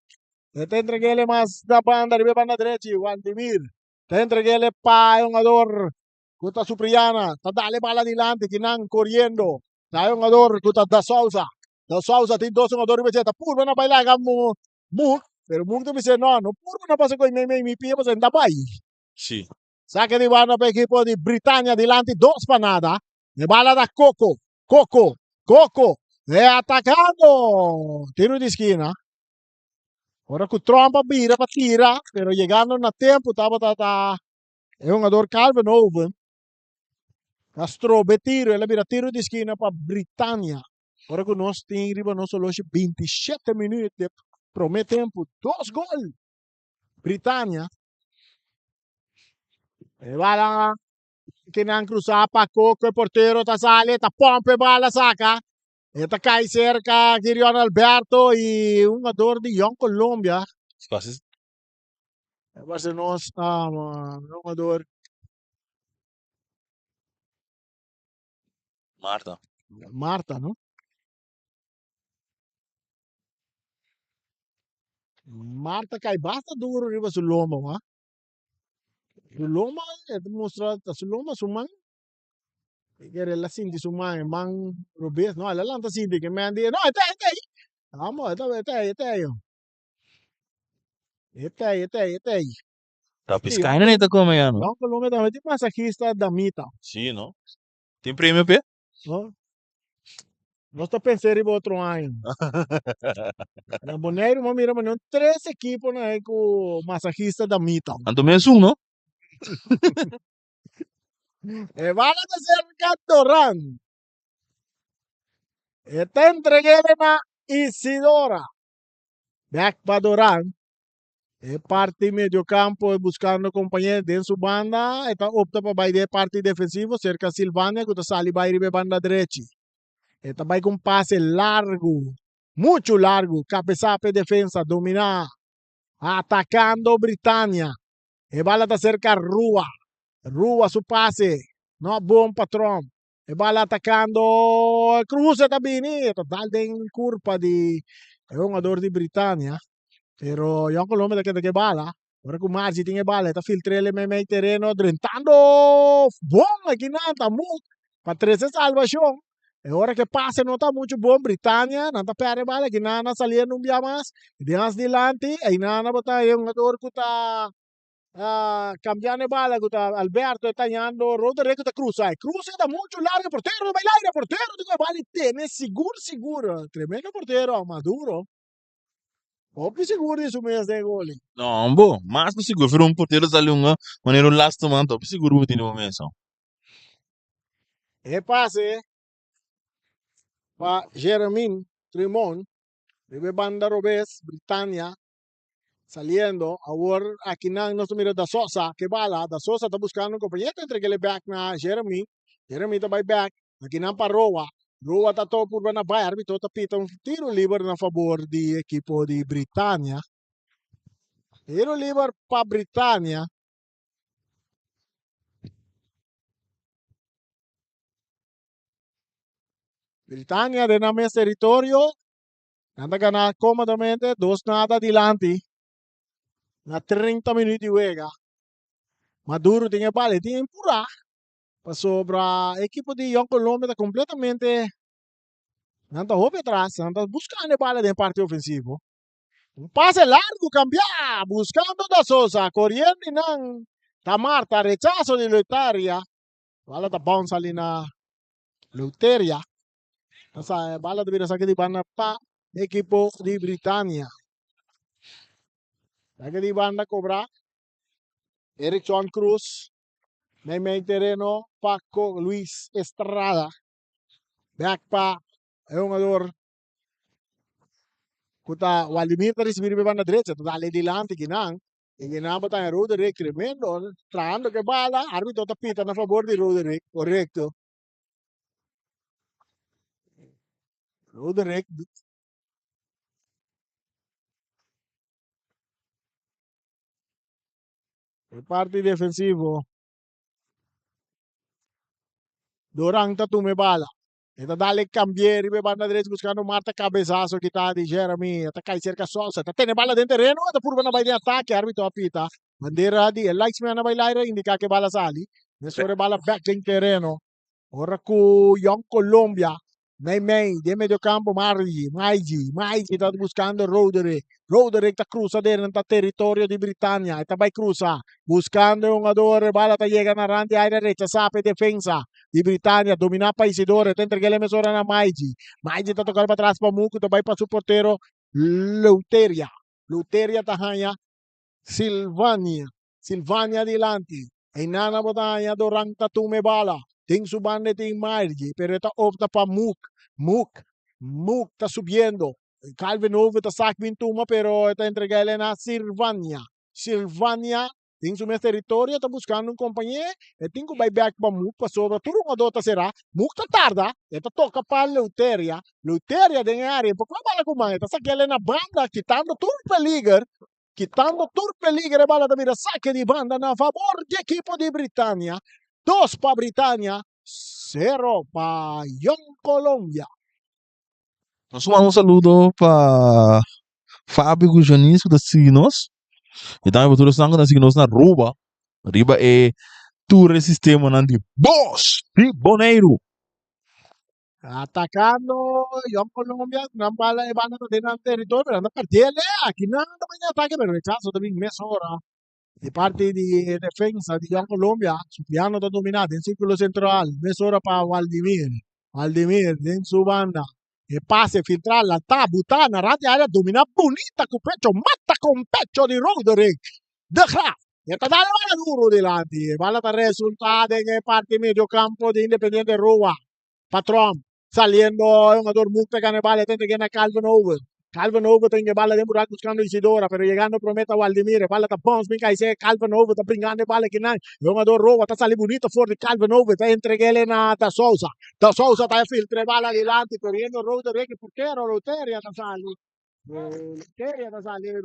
Tá entregando mais da banda, de banda direita, Wandimir. Tá entregando para um jogador, Kuta Supriana, tá dale bala adiante, Kinan correndo. Tá um jogador, Kuta da Sousa. Da Sousa tem dois jogadores, mas tá puro na baila, como Muk. Pero Muk também diz, não, puro não passa com me pia, mas ainda vai. Sim. Saque di mano per l'equipo di Britannia dilanti, dos panada. Ne bala da Coco. E atacando. Tiro di squina. Ora con Trump bira para tira, pero llegando a tempo, è un jogador Calvin Owen. Castrobe tiro, e la bira tiro di squina para Britannia. Ora con nos tem riba non solo 27 minuti, promete tempo, dos gol. Britannia. E bala que não cruzar para Coco, o porteiro tá sale, tá pompe bala saca. Eta cai cerca Kirion Alberto e um jogador de Young Colômbia. Quase. Vai ser nós, um jogador Marta, não? Marta cai basta duro riba sul lomba, ma. Sul lomba è dimostrato sul lomba sumang. Che la sinti sumang mang Robes, no, la lanta sinti che mandi, no, è te. Amo, è te io. È te. Tá piscando, né? Tá como é, não? Young Colômbia também tem massagista da Mita. Sim, não? Tem prêmio, P? No? Nós estamos pensando em outro ano. Na Boneiro, mas mira, mas 3 equipos né, com massagista da Mita. Anto mesmo, não? E van a ser Cantorán. Está entreguele na Isidora. Back para Doran. É parte medio campo buscando companhia dentro sua banda. Está opta para baile parte defensivo cerca Silvania que está sali baile banda direita. Está vai com passe largo. Muito largo. Cabeça para defesa. Dominar. Atacando Britannia. E bala está cerca Rua. Rua su passe. No buon patrón. E bala atacando Cruz está bene. Total in curva di è un jogador di Britannia. Pero Young Colômbia que bala. Ora com Margi tinha bala. Está filtrele meio terreno. Drentando. Bom aqui nada. Muito. Para 13 salvação. E ora que passe não está muito bom. Britannia. Não está perde bala. Que nada salia não via mais. E diante dilante. E nada botar. É um jogador que está cambiando bala con Alberto tagliando Roderick da Cruz da molto largo portero vai l'aire portero di vale tiene sicuro tremendo portero Maduro più sicuro di su mese dei gol Não, bom, mas não seguro. Foi porteiro ali maneiro last month, tô seguro que tem no momento. e passe pa Jeremy Trimon deve banda Robes Britannia saliendo, ahora aquí no mira da Sosa, que bala, da Sosa está buscando un compañero entre que le back na Jeremy está by back, Nakinampa Roa. Roa tato purba na bay. Arbitro tapita un tiro liber na favor di equipo di Britannia. Tiro liber pa Britannia. Britannia de na mes territorio. Anda ganar cómodamente 2-0 adelante. Na 30 minuti juega. Maduro tinha bala, tinha empurrar. Sobra a equipe de Young Colômbia está completamente. Não está roupa atrás, não está buscando a bala de parte ofensivo. Um passe largo, cambiar, buscando da Souza, correndo e não. Tá Marta, rechazo de Luteria. Bala tá bounce ali na Luteria. Essa bala de vira saque de banda para equipe de Britannia. Saque de banda cobrar. Eric John Cruz. May terreno, Paco Luis Estrada. Back pa, é um jogador. Kuta Waldimir tadi sibiri banda direita, tu dale di lanti ginang. E ginang batang Roderick tremendo, trando che bala, arbitro tapita a favor di Roderick, corretto. Roderick. Il parte defensivo. Dorang tatu me bala. Eta dale cambieri be banda direita buscando Marta cabezazo que tá de Jeremy, tá cai cerca Sousa, tá tendo bala dentro terreno, tá purba na vai de ataque, árbitro apita. Bandeira di likes me na bailaira indica que bala sali. Nesore bala back dentro terreno. Ora cu Young Colombia. May, de medio campo Maigi está buscando Roderick. Roderick está cruzando dentro del territorio di Britannia. Está vai cruza, buscando un jugador, bala está llegando a rande área derecha, sabe defensa di Britannia, domina pa Isidore, está entregue la mesura na Maigi está tocando para atrás para Muco, está vai para su portero Luteria está hanya Silvania adelante. E nana botanya dorang tatume bala. Ting subande ting Margie, pero está opta pa Mook está subiendo. Calvin Ove está sac vintuma, pero está entregando a Silvania, ting su mes territorio, está buscando un compañero, e ting vai back pa Mook, pa sobra, turo nga dota será, Mook está tarda, está toca pa Luteria den área, porque a bala kumang, está saquele na banda, quitando turpe liga, bala da mira, saque de banda na favor de equipo de Britannia. 2 para Britannia, 0 para Young Colombia. Nós mandamos um saludo para Fábio Gujanisco da Signos. E também para todos os da Signos na Ruba. Riba é todo sistema de Boss e Boneiro. Atacando Young Colombia, gran bala de banda dentro del territorio, pero anda partiendo, aquí no anda mañana ataque, pero rechazo también mesora. De parte di defensa di Young Colombia, su piano da dominato in círculo central, mesora para Waldimir en su banda, e pase filtrar la tabutana, radio área, domina bonita con pecho, mata con pecho di Roderick, de Graaf, e sta dando bala duro delante, bala da resultado en parte medio campo di Independiente Roa, Patrón, saliendo un jugador muy pegado bala, tende que na Calvin Over tiene bala de Murat buscando Isidora, pero llegando promete a Waldimir, bala está Pons, venga y se Calvin Over está brincando bala que nada, un jugador Roa, está saliendo bonito fuera de Calvin Over, está entreguele na da Souza está filtre bala adelante, corriendo Roderick, portero, Luteria está saliendo,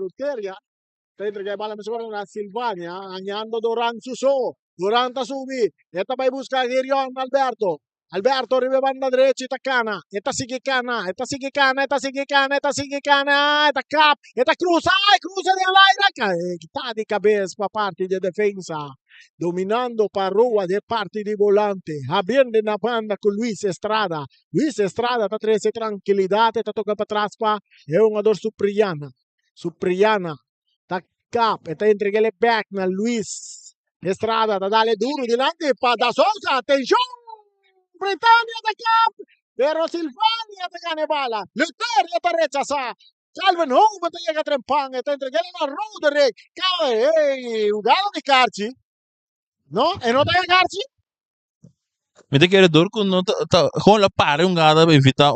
está entregando bala a Silvania, añando Doran Suso, Doran está subi, esta va a buscar Girion Alberto arriba banda derecha, esta cana, esta sigue cana, esta cap, esta cruza de aire, está de cabeza para parte de defensa, dominando para Rua de parte de volante, abriendo la banda con Luis Estrada está trece tranquilidad, está tocando para atrás, es un jugador Supriana, está cap, está entregando back na Luis Estrada, está dale duro delante para da Souza, atención! Britannia da cap, pero Silvania te gana bala. Luteria te rechaza. Calvin Hove te llega a trempang, te entregale a Roderick. Jugado de Carchi. No, e non te Carchi? Me te quer dor com não com la pare gada para evitar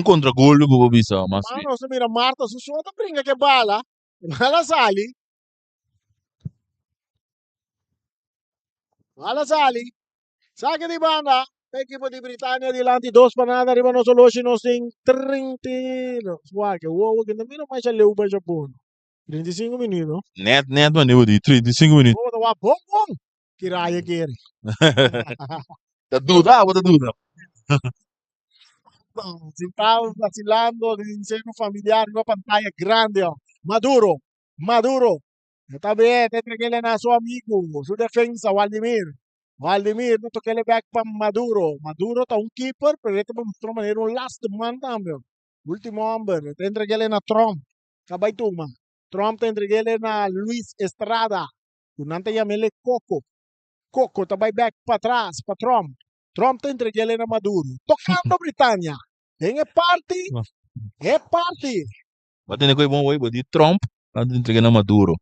contragol do Gubo Bisa, mas Mano, se mira Marta su suota brinca che bala. Bala sali. Saque di banda, equipo di Britannia dilanti, 2 panada, arrivano solo nos em 30. Suave, wow, que não mais já leu para Japão. 35 minutos. Net man, die die 35 minuten. Oh, tá bom, bom. Kiraya kere. Dat doet dat, wat dat doet dat. Si estaba vacilando en seno familiar, una pantalla grande. Oh. Maduro, Maduro. Está bien, te entregué a su amigo, su defensa, Waldemir. Waldemir, no toque back para Maduro. Maduro está un keeper, pero este mostró manera un last man también. Último hombre, te entregué a Trump. Cabay tuma. Trump te entregué a Luis Estrada. Unante llamele Coco. Coco, está back para atrás, para Trump. Trump te entregué a Maduro. Tocando Britannia. En el party, é party. Wat in ik bom way, die Trump, dat entrega na Maduro.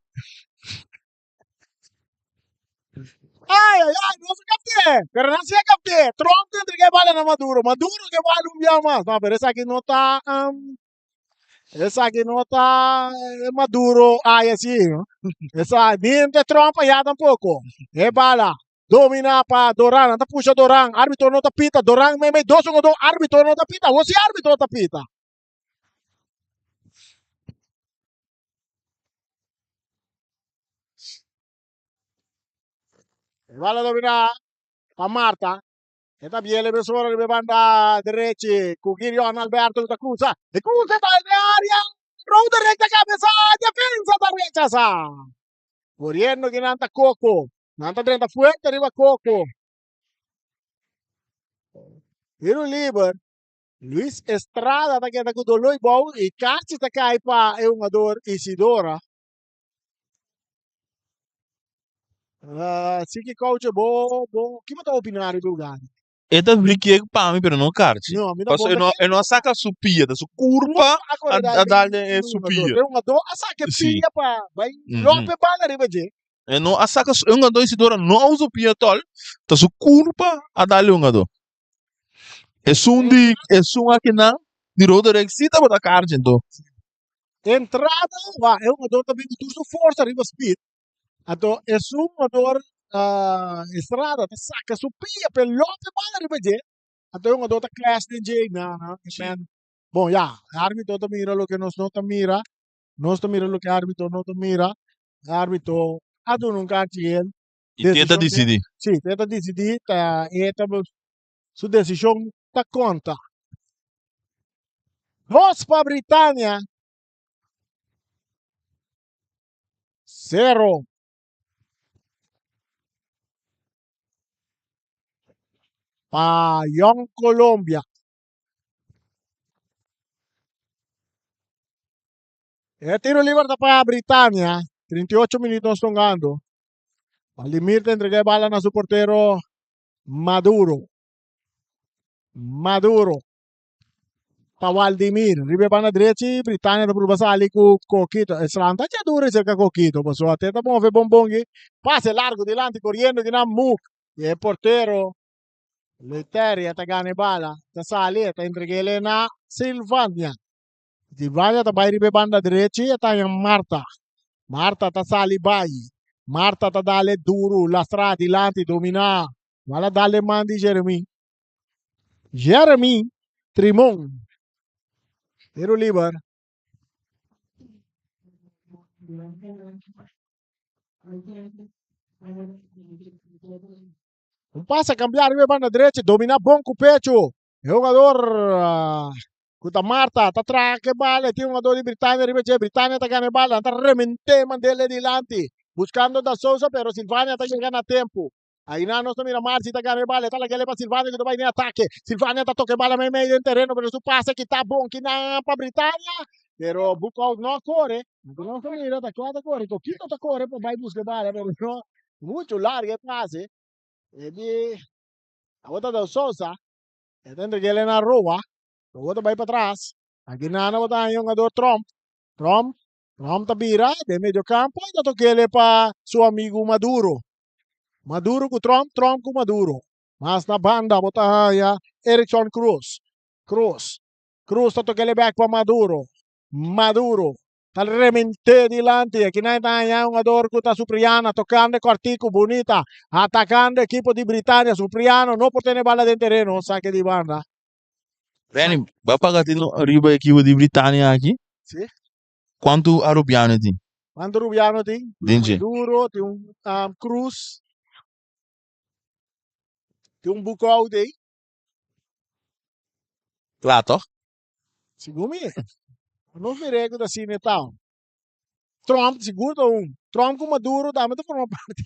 Ay, no se capté. Pero no se capté. Trump te entregué bala a Maduro. Maduro que vale un día más. No, pero esa aquí no está. Esa aquí no está Maduro. Ay, así, ¿no? Esa, ni de Trump allá tampoco. Es bala. Domina para Doran. Anda puxa Doran. Árbitro no tapita. Doran me 2-1-2. Árbitro no tapita. Você árbitro no tapita. Bala domina para Marta. Esta viene persona de banda derecha. Cuquirion Alberto da Cruza. E Cruza está en área. Roda recta cabeza. Defensa da rechaza. Corriendo que nanta Coco. Nanta 30 fuerte arriba Coco. Tiro livre. Luis Estrada está quedando com dolor bom. E Cássio está cai para o jogador Isidora. Sim que coach bom. Que você opina do lugar? Eta briquei para mim, pero não carte. Não, a mim Passo eu não saca supia, da su curva a darle supia. Tem um jogador, a saca Sim. pia para vai. Lope bala arriba de. Eu não a saca eu não dou Isidora não uso pia tol, da su curva a darle um gado. É um aqui na de roda rexita para carte então. Entrada, va, é um jogador também que tudo força arriba speed. Então, é um jogador Estrada, te saca supia per lope bala arriba de. Então, é um jogador class de J, não. Bom, já, árbitro te mira lo que nós não te mira. Nós te mira lo que árbitro não te mira. Árbitro, a tu nunca ele. E tenta decidir. Sim, tenta decidir, sua decisão tá conta. Nós para Britânia, 0. Para Young Colombia. Tiro libre para Britânia. 38 minutos jogando. Valdemir te entregué bala a su portero Maduro. Para Valdemir. Ribe para direita, Britânia está por passar ali com Coquito. Estranta já dura cerca Coquito. Passou até tá bom ver bombongue. Passe largo delante, correndo que não Muk. E o portero Letteria está ganhando bala. Está sali, está entregué na Silvania. Silvania está vai ribe banda direita e está em Marta. Marta está sali vai. Marta está dale duro, lastra dilanti, domina. Wala dale man di Jeremy. Jeremy Trimon. Tiro liber. Un pase a cambiar, arriba banda derecha, domina bom com o pecho. É o jogador Kuta Marta, está atrás que vale, tem um jogador de Britânia, arriba de Britânia está ganhando bala, está remente, mandele dilante. Buscando da Souza, pero Silvania está chegando a tempo. Aí não nós mira Marci está ganhando bala, está lá que para Silvania que vai em ataque. Silvania está tocando bala meio em terreno, pero su passa que está bom, que não para Britânia. Pero Bucau não corre. Não se mira, está claro, corre. Coquito está corre, vai buscar bala, pero não. Muito largo é passe. E a outra da Souza, entende que ele na rua. O outro vai para trás. Aqui não botar yung jogador Trump. Trump tabira de meio campo e toque ele para seu amigo Maduro. Maduro com Trump com Maduro. Mas na banda botar Erickson Cruz. Cruz toque ele back para Maduro. Tal remente dilante. Aqui na Itanha, um ador kuta Supriana, tocando Cortico, bonita. Atacando equipo di Britannia, Supriano, não por ter bala dentro terreno, saque de banda. Reni, vai pagar tino riba equipe de Britânia aqui? Sim. Quanto Arubiano tem? Quando Rubiano tem, Dinge. Duro, tem Cruz, tem Bucau tem. Claro, toch? Segumi, não me rego da cine tal. Trump, seguro Trump com Maduro, dá-me de forma parte.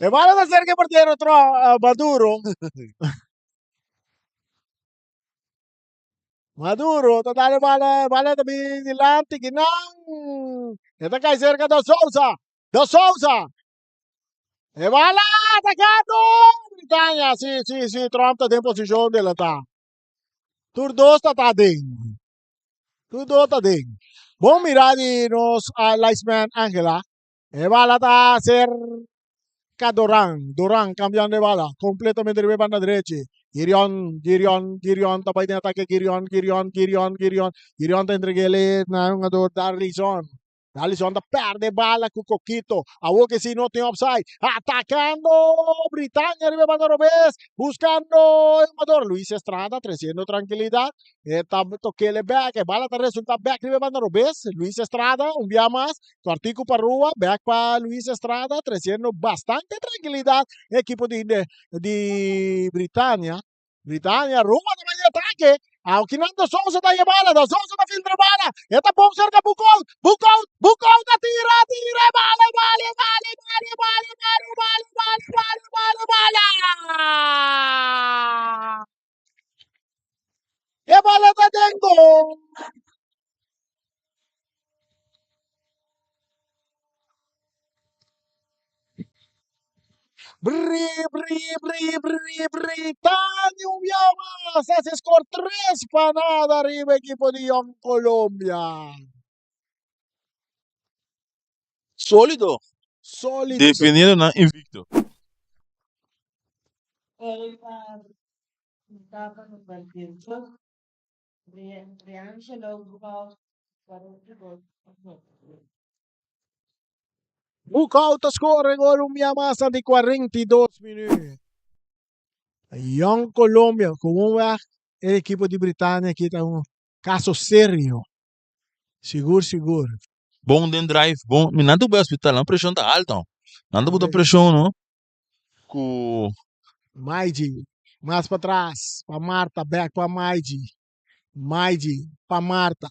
E vale da ser que porteiro Maduro. Maduro, totale vale também dilante que não. Está cai cerca da Souza. Da Souza. E vai lá, atacado! Britânia, sim, Trump está em posição dele, tá. Tudo está dentro. Tudo está dentro. Bom mirar de nos Lightman Angela. E vai lá, tá ser Duran cambiando de bala. Completamente de banda derecha. Girion, tapay na ataque Girion, te entreguele na un ador Darlison perde bala com Coquito. A que si no tiene offside. Atacando Britannia, arriba banda Robes. Buscando el jugador Luis Estrada, creciendo tranquilidad. Toquele back. Bala te resulta back, arriba banda Robes. Luis Estrada, un día más. Cuartico para Rua, back para Luis Estrada, creciendo bastante tranquilidad. Equipo de Britannia. Rua também de ataque. Ao que Nando Souza da bala, da Souza da filtra bala. Eta bom cerca Bucol da tira, bala. E bala da dentro. Britannia, un más. Hace score 3 para nada arriba equipo de Young Colombia. Sólido. Sólido. Definido na invicto. Ele estava no partido. Riangelo Bucau, 42. Bucau score gol un massa di 42 minuti. Young Colombia, como va el equipo de Britannia que está un caso serio. Seguro. Bom den drive, bom. Mas nada do hospital, a pressão tá alta. Nada botar pressão, não? Com Maidi, mais para trás, para Marta, back para Maidi, para Marta.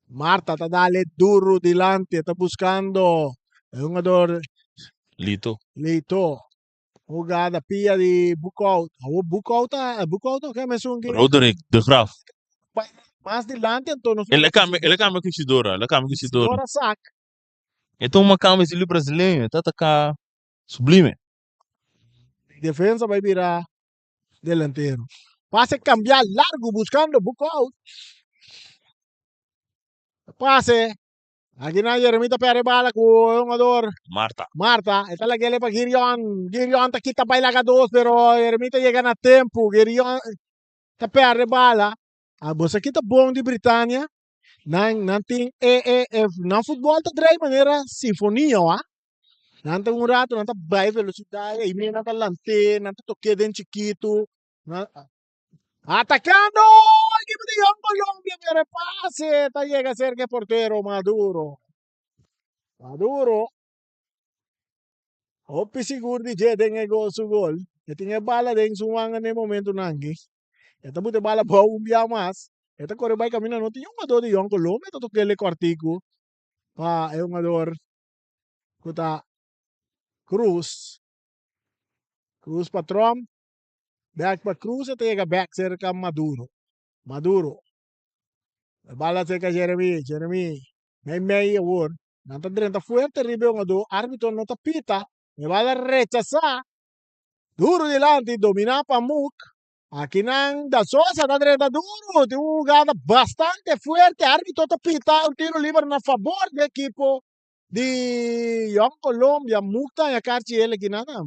Marta tá dando duro delante, está buscando un jugador Lito. Jogada pia de Bucau. O Bucau tá que me sungue. Roderick, de Graaf. Mais delante, então não. Ele é câmera conquistadora. Agora saca. Então uma câmera de brasileiro, tá cá sublime. Defensa vai virar delantero. Pase cambiar largo buscando Bucau. Pase. Aqui na Jeremita perde bala com o jogador Marta. Esta la quiere para Girion tá quita baila dos, pero Jeremita chega na tempo. Girion tá perde bala. A bolsa aqui tá bom de Britannia. Não tem não futebol tá de maneira sinfonia, ó. Não tem rato, não tá bem velocidade, e nem não tá lante, não tá toque dentro chiquito. Atacando! Equipo de Young Colombia, pero pase, tá llega cerca el portero Maduro. Hopi siguro di Jeden su gol. E tinha bala dentro su wanga no momento nangi. Esta bute bala pa un día más. Esta corre vai camino no tinha un jogador de Young Colombia, esta toque le quartico. É um jogador que tá Cruz para Trump. Back para Cruz, esta chega back cerca Maduro. Bala cerca Jeremy. May award. Nanta direnta fuerte arriba do árbitro no tapita. Me va a rechazar. Duro delante, domina para Muk. Aquí nan da Sosa está direnta duro. Tiene una jugada bastante fuerte. Árbitro tapita. Un tiro libre a favor del equipo de Young Colombia. Muk está en la carchi ele que nada.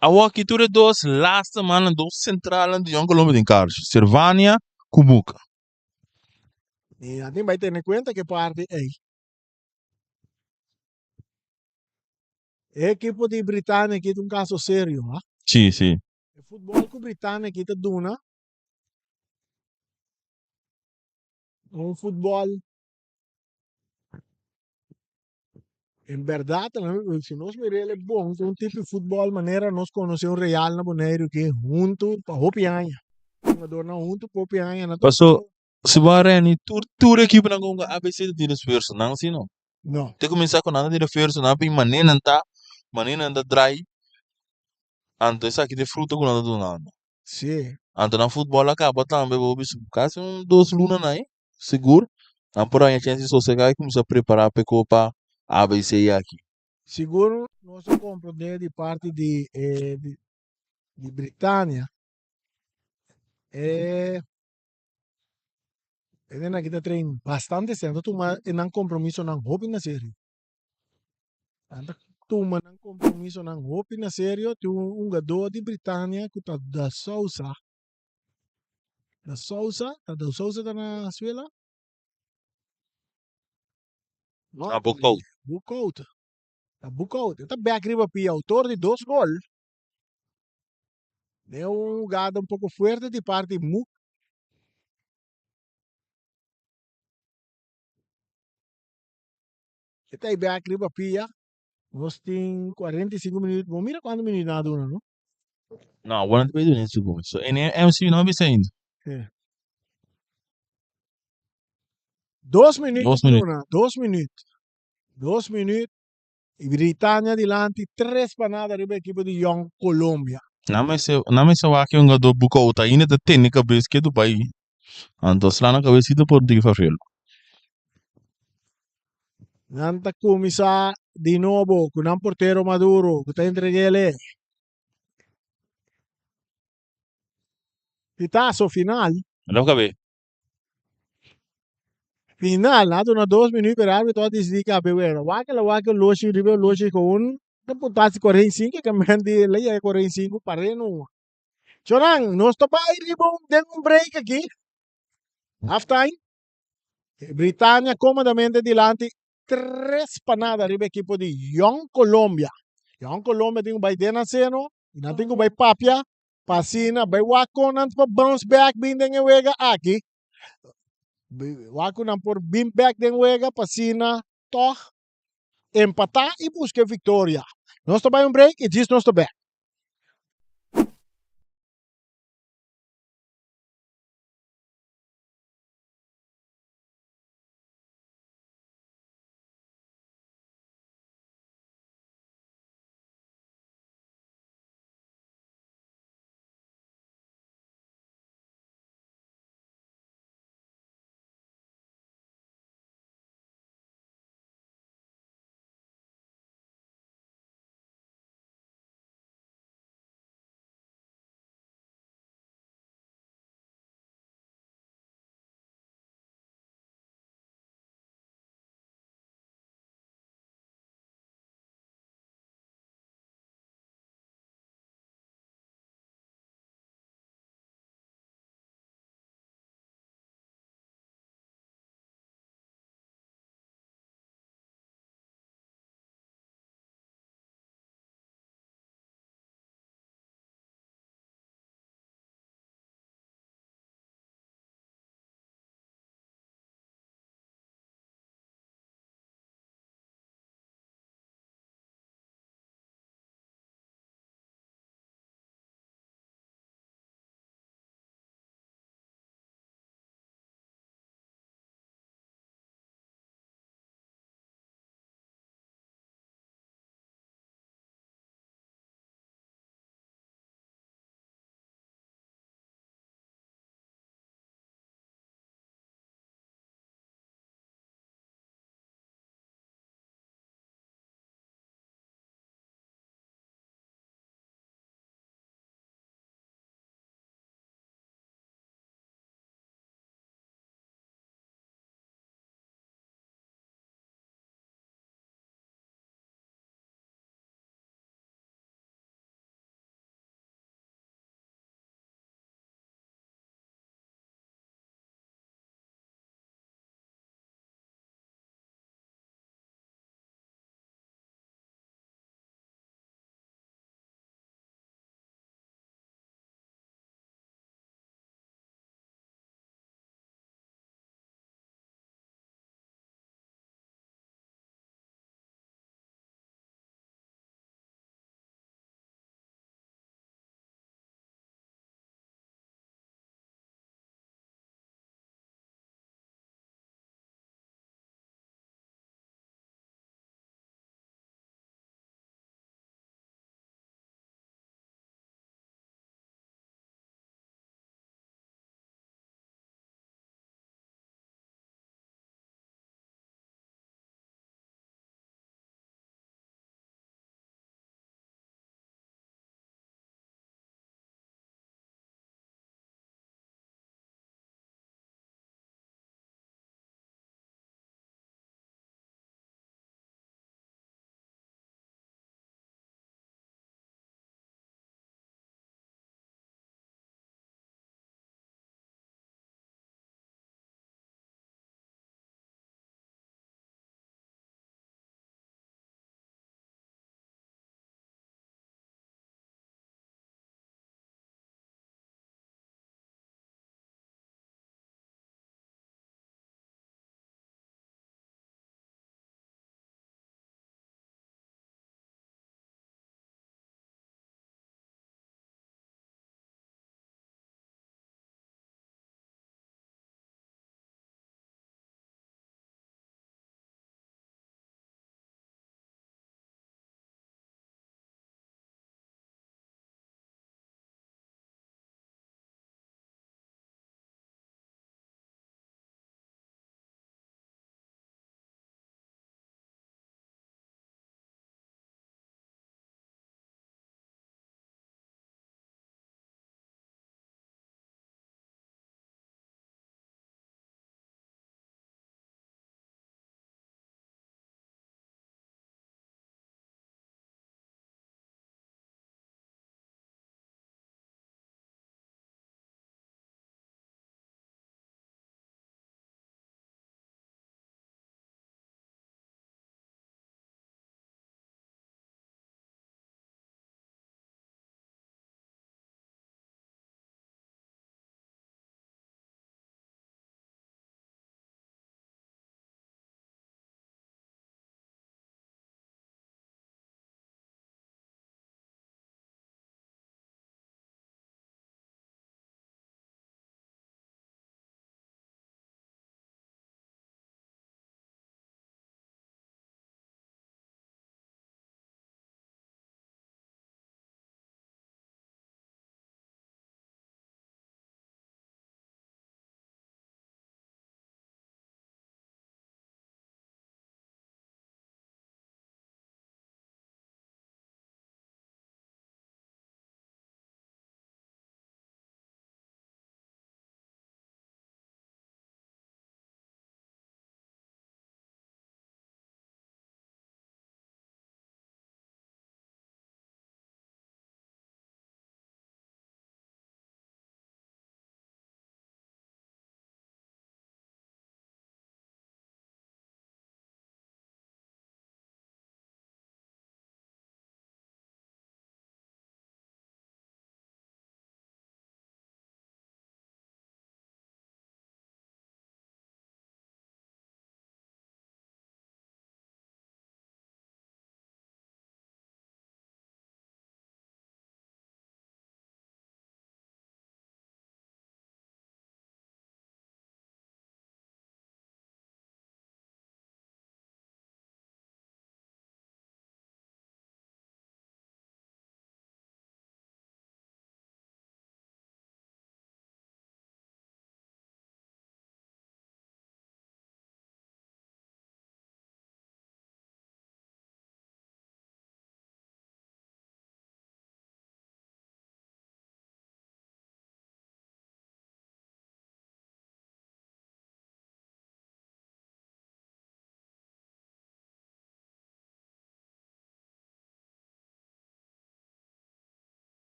Aqui tu é dois last man, dois central de Young Colombo de Carlos. Servania, Kubuka. E a gente vai ter em conta que parte é a equipe de Britânia que é um caso sério, ah? Sim, sim. O futebol que Britânia que está dando, um futebol em verdade, se nós miramos é bom, um tipo de futebol maneira nós conhecemos real na maneira que junto para hopianha. Jogador não junto para hopianha, na Passou, se varene, tu equipe na gonga ABC de esforço, não sim não. não. Te começar com nada de esforço, não tem maneira anda dry, anta isso aqui de fruta com nada do nada. Sim. Anta na futebol acaba também, vou ver quase dois lunas aí, seguro. Não por aí a chance de sossegar e começar a preparar para a Copa ABC aqui. Seguro, nós compreendemos de parte de Britânia, é, ele na kita trein bastante certo, tu mas não compromisso não hobby na sério. Anda tu mas não compromisso não hobby na sério, tu jogador de Britânia que tá da Sousa tá na Suela, não, Ah, pouco. Bukout, tá Bukout, tá back riba pi autor de 2 gols, é jogada pouco forte de parte Mu, que tá back riba pia, nós tem 45 minutos, bom, mira quantos minutos na duna, não? Não, agora não tem isso como isso. E nem MC não vai saindo. É. 2 minutos, 2 minutos. Bruna, 2 minutos. 2 minutos. E Britânia adiante, 3 para nada arriba a equipe de Young Colômbia. Não me se vai que um jogador buca outra ainda da técnica vez que do país. Então, se lá na cabeça por de fazer. Nanta começar de novo com um porteiro maduro, que está entregue. Pitazo final. Não cabe. Final, nato na 2 minutos per árbitro a desliga a bewera. Waka loshi com um. Deputado 45, que me de lei é 45 para não. Chorang, nós estamos aí, tem break aqui. Half time. Britânia comodamente dilante 3 para nada arriba a equipe de Young Colômbia. Young Colômbia tem um baita na seno, e não tem um baita papia, pasina, vai wakonan para bounce back, bem den wega aqui. Wakonan por bim back den wega, pasina, toh, empatar e buscar vitória. Nós estamos um break e diz nós estamos back.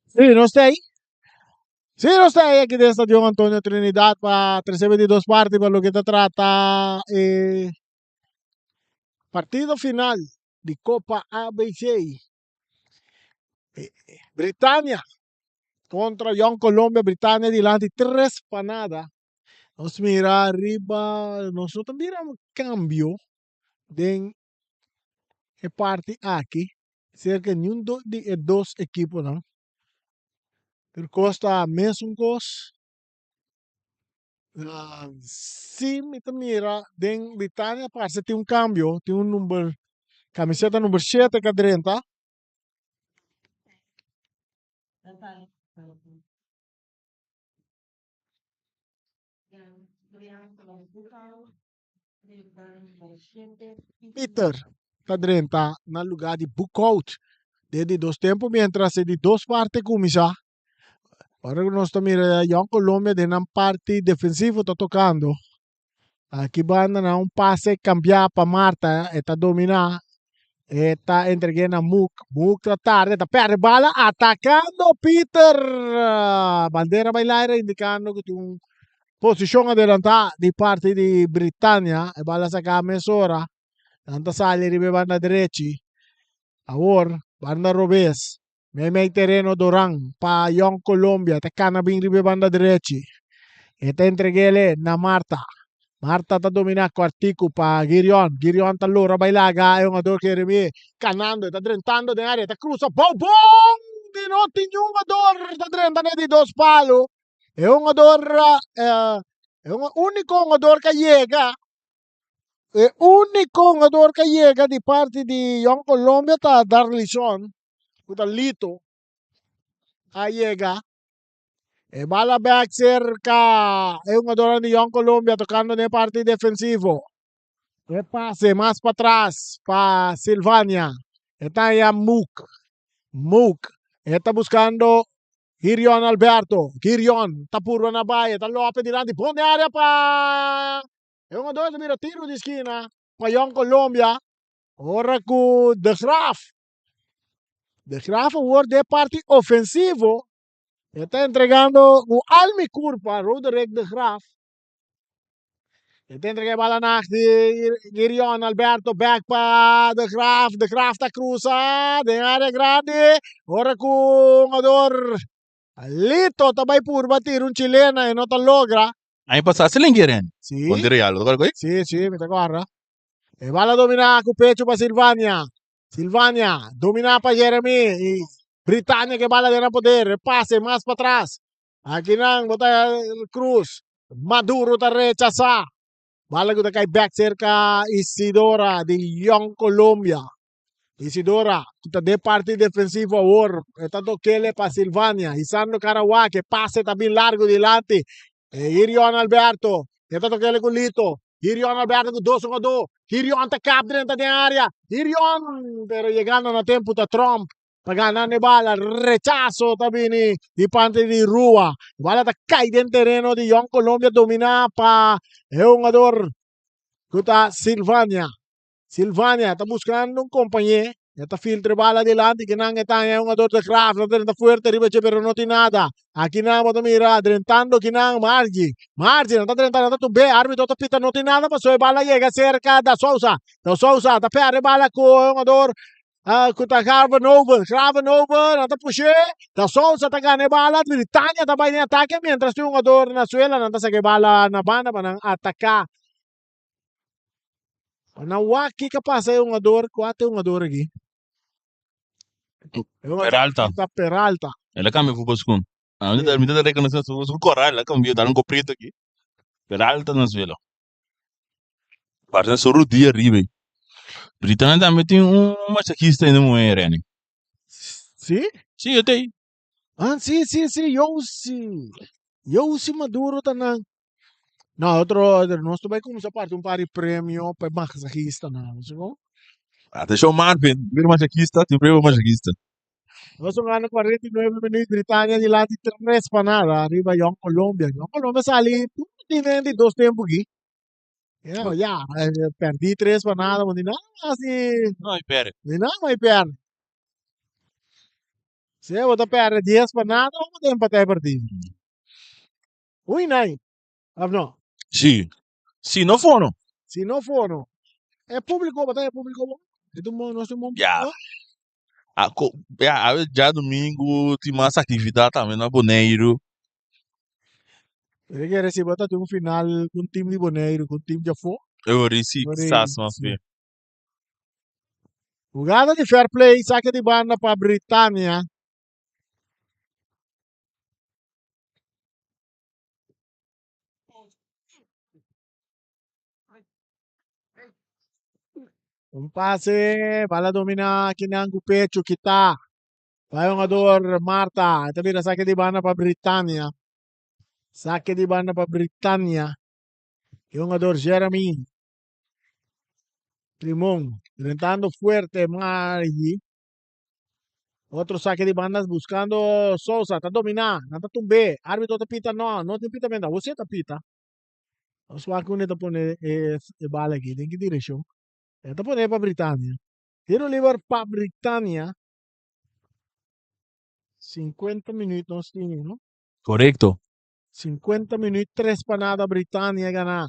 Sì, non stai? Sì, non stai aqui dentro Stadio Antonio Trinidad para 322 parti per lo che tratta partido final di Coppa ABC. Britannia contra Young Colombia, Britannia dilanti 3 panada. Nos mira arriba, nosotros miramos cambio de parte aqui, cerca de de dos equipos, não? Per costa mesmo cos, sim, mira, den Britannia parece tem cambio, tem número, camiseta número 7 cadrenta, Natale. Dobbiamo bucao, Peter cadrenta na lugar de Bukout. Desde dos tempos, mientras de dos partes começar. Agora nós estamos mirando Colômbia de uma parte defensiva está tocando. Aqui banda na um passe cambiar para Marta, está dominar, está entregando a Muk. Muk está tarde, está perde bala, atacando Peter. Bandeira bailaira indicando que tem uma posição adelantada de parte de Britânia. E bala sa camesora. Tanta sali ribe banda diretti. Agora, banda Robes. May terreno Dorang pa Young Colombia. Te canabing ribe banda diretti. Eta entregele na Marta. Marta ta domina quartico pa Girion. Girion talora bailaga e un ador che remi canando eta drentando de área. Ta cruza. Bom bom! Di notte un ador ta drentando di dos palo. E un ador è un unico ador che llega. E unico ador che llega di parte di Young Colombia ta Darlison. Lito. A llega. E bala back cerca. Es un jugador de Young Colombia tocando de parte defensivo. E pase más para atrás para Silvania. Está ya Muk. Muk. Está buscando Girion Alberto. Girion. Está puro na baia. Está Lopes delante. Pone área para. Es un jugador de mira tiro de esquina. Para Young Colombia. Ora com De Graaf. De Graaf wordt de parte ofensivo. Está entregando o Almi Curpa, Roderick de Graaf. Está entregando a bola na Girion Alberto, back para de Graaf. De Graaf está cruza, de área grande. Ora com o jogador Lito, também por bater um chileno e não logra. Aí passasse lingueren. Sim, Con Real, ¿lo cual? sim, me guarda. E bola domina com o pecho para Silvania. Silvania, domina para Jeremy. E Britannia que bala de no poder. Pase más para atrás. Aquí nang bota Cruz. Maduro ta rechaza. Bala ko kay back cerca Isidora de Young Colombia. Isidora, kita de parte defensivo ahora. Tanto Kele para Silvania. Isando Caraguá que pase también largo delante. Irion Alberto. Tanto Kele con Lito. Irion Alberto con 2-1-2. Irion ta cap dentro de área. Irion, pero llegando a tiempo ta Trump. Paganan ni bala, rechazo también di parte di Rua. Bala ta cai dentro terreno di Young Colombia domina pa è un jugador kuta Silvania. Silvania está buscando un compañero. Está filtre bala adelante que nang está un jugador de Graaf, no está fuerte arriba pero no tiene nada. Aquí nang mo mira drentando que nang Margi. Margi está drentando tu be árbitro está pita no tiene nada, pasó de bala llega cerca da Sousa. Da Sousa está perde bala con un jugador kuta Gravenover, nata pushe, da Sousa ta gane bala, Britania ta vai in attacco mentre un jugador Venezuela nata sa che bala na banda para atacar. Nawaki ka pa sa yung ador, kuwate yung ador aqui. Peralta. Tá Peralta. Ela cambia fútbol school. A mí me da reconocer su corral, la cambió, dar un coprito aquí. Peralta no suelo. Parece solo dia arriba. Britânia também tem machista ainda mulher, né? Sim? Sim, eu tenho. Ah, sim. Eu si Maduro tanang. No, outro, nós também começamos a parte pari prêmio para massagista, não, sabe? Até show Marvin, vira machista, tem prêmio machista. Nós ganhamos 49 minutos, Britânia de lá de 3 para nada, arriba Young Colombia. Young Colombia sali, tu tivendo 2 tempos aqui. Já, perdi 3 para nada, mas não, assim, Não, pera. não, mas perdi. Se você perde 10 para nada, vamos empatar a partida. Ui, não. Ah, não. Sì, sì, non fono. Se não for, não. É público, batalha público. Então, nós temos Yeah. Já domingo tem mais atividade também na Boneiro. ele quer receber até um final com o time de Boneiro, com o time de Afô. Eu recebi Boneiro, essas, mas sim. Jogada de fair play, saque de banda para Britânia. Um passe, bala domina Kinango Pecho, kita. Vai um jogador, Marta. Ito vira saque de banda para Britânia. Saque de banda para Britânia. Yung jogador Jeremy. Limón. Enfrentando fuerte Margie. Otro saque de bandas buscando Sousa. Está dominando. Não está tumbe. Árbitro te pita. Não te pita mesmo. Você te pita. O swakune te pone bala aqui. Tem que direção. Te pone para Britânia. Tiro livre para Britânia. 50 minutos tiene, ¿no? Correcto. 50 minutos, 3 para nada, Britânia ganar.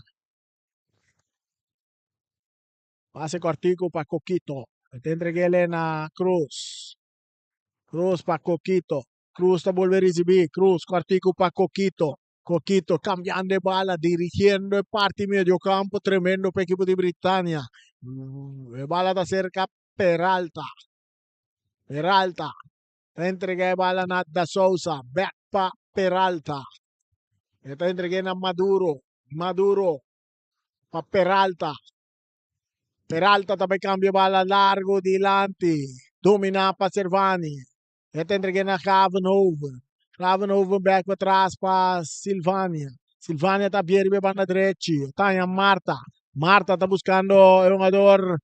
Pase cortico para Coquito. Te entregué na Cruz. Cruz para Coquito. Cruz te vuelve a recibir. Cruz, cortico para Coquito. Coquito cambiando de bala, dirigiendo el parte medio campo, tremendo para el equipo de Britânia. Bala da cerca, Peralta. Peralta. Te entregué bala da Sousa. Back pa Peralta. Te entregué na Maduro. Maduro pa Peralta. Peralta também cambia bala largo dilante. Domina para Servani. Te entregué na Ravenhoven. Ravenhoven back para trás para Silvânia. Silvânia está bem na banda direita. Está em Marta. Marta está buscando um jogador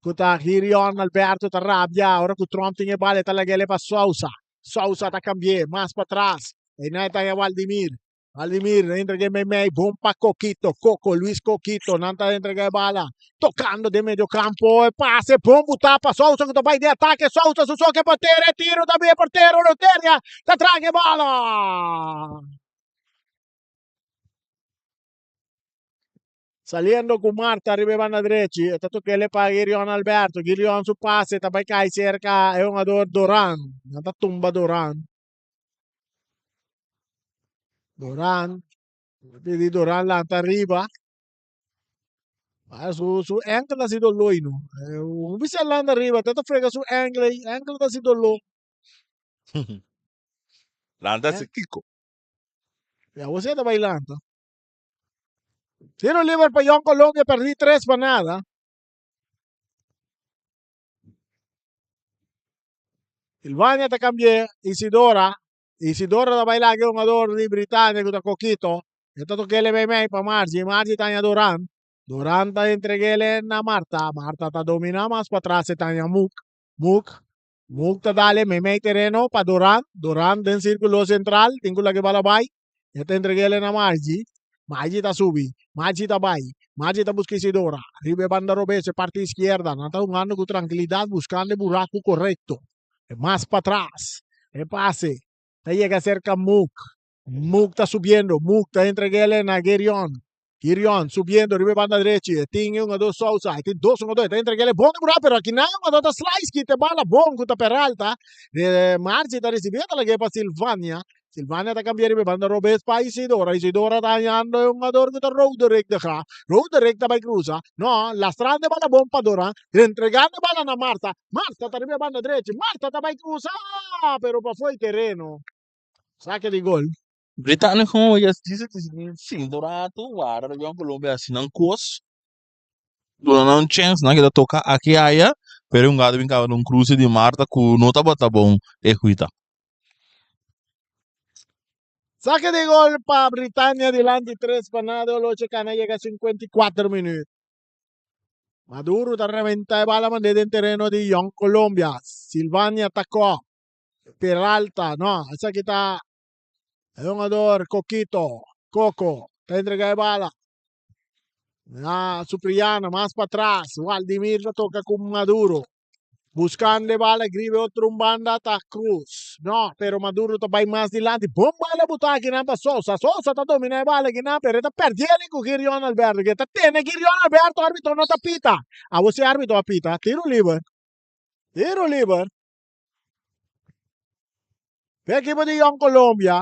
que está Girion Alberto está rabia. Agora que o Trump tem bala, está lá para Sousa. Sousa está cambiando. Mais para trás. E não está em Valdimir. Valdimir, entrega Memei, bom para Coquito, Coco, Luis Coquito, não está entrega bala, tocando de meio campo, passe, bom, botar para Sousa, que vai de ataque, Sousa, Sousa, que porteiro, tiro também, porteiro, Rotéria, tá traga bala. Saliendo con Marta, arriba a derecha, tanto que le para Girion Alberto, Girion su passe, também cai cerca, é um jogador Doran, não está tumba Doran. Doran, di Doran lá arriba. Su ankle ha sido loino. Un bisa lang arriba, tanto frega su ankle ha sido lo. Landa se Kiko. Ya você está bailando. Tiro libre para John Colombia, perdí 3 para nada. Silvania te cambié, Isidora. Isidora da bailar que un jugador de Britânia que está coquito. Tanto que ele vem bem para Margie, Margie está em Doran. Doran está entreguele na Marta. Marta está dominando mais para trás, está em Muk. Muk te dale, me terreno para Doran. Doran den círculo central, tengo la que balabay. Ya te entregué na Margie. Margie está subi. Margie está bay. Margie está buscando Isidora. Arriba banda robese, parte izquierda. No está jugando con tranquilidad, buscando el buraco correcto. Más para atrás. El pase. Te llega cerca Muk. Muk está subiendo. Muk te entregué na Girion. Girion subiendo, arriba banda derecha. Tem um, dois Sousa. Tem dois, dois. Te entregué bom de pero aqui não, uma dota slice que te bala bom com a Peralta. Marci está recebendo la que para Silvania. Silvania está cambiando arriba banda Robes para Isidora. Isidora está ganhando um jogador que está road direct de cá. Road direct vai cruza. No, la strada bala bom para Dora. Entregando bala na Marta. Marta está arriba banda derecha. Marta está vai cruza. Pero para fora terreno. Saque de gol. Britânia como já disse sim, Dorato, guarda, John Colombia assim não cos. Não chance, não que tocar aqui aí, pero um gado brincava num cruze de Marta com nota bota bom, é cuita. Saque de gol para Britânia delante 3 para nada. Loche Cana llega a 54 minutos. Maduro está reventando bala mandada en terreno de Young Colombia. Silvania atacó. Peralta, no, esa que está. El jugador Coquito. Coco. Te entrega de bala. Supriano, más para atrás. Valdimir la toca con Maduro. Buscando bala, gribe outro banda, tá Cruz. Não, pero Maduro tá bem mais dilante. Bom bala botar aqui na Sousa. Sousa tá dominando a bala aqui na pera. Tá perdendo com o Girion Alberto. Que tá tendo Girion Alberto, árbitro não tá pita. A você árbitro apita. Tiro livre. Tiro livre. Pega equipo de Young Colombia.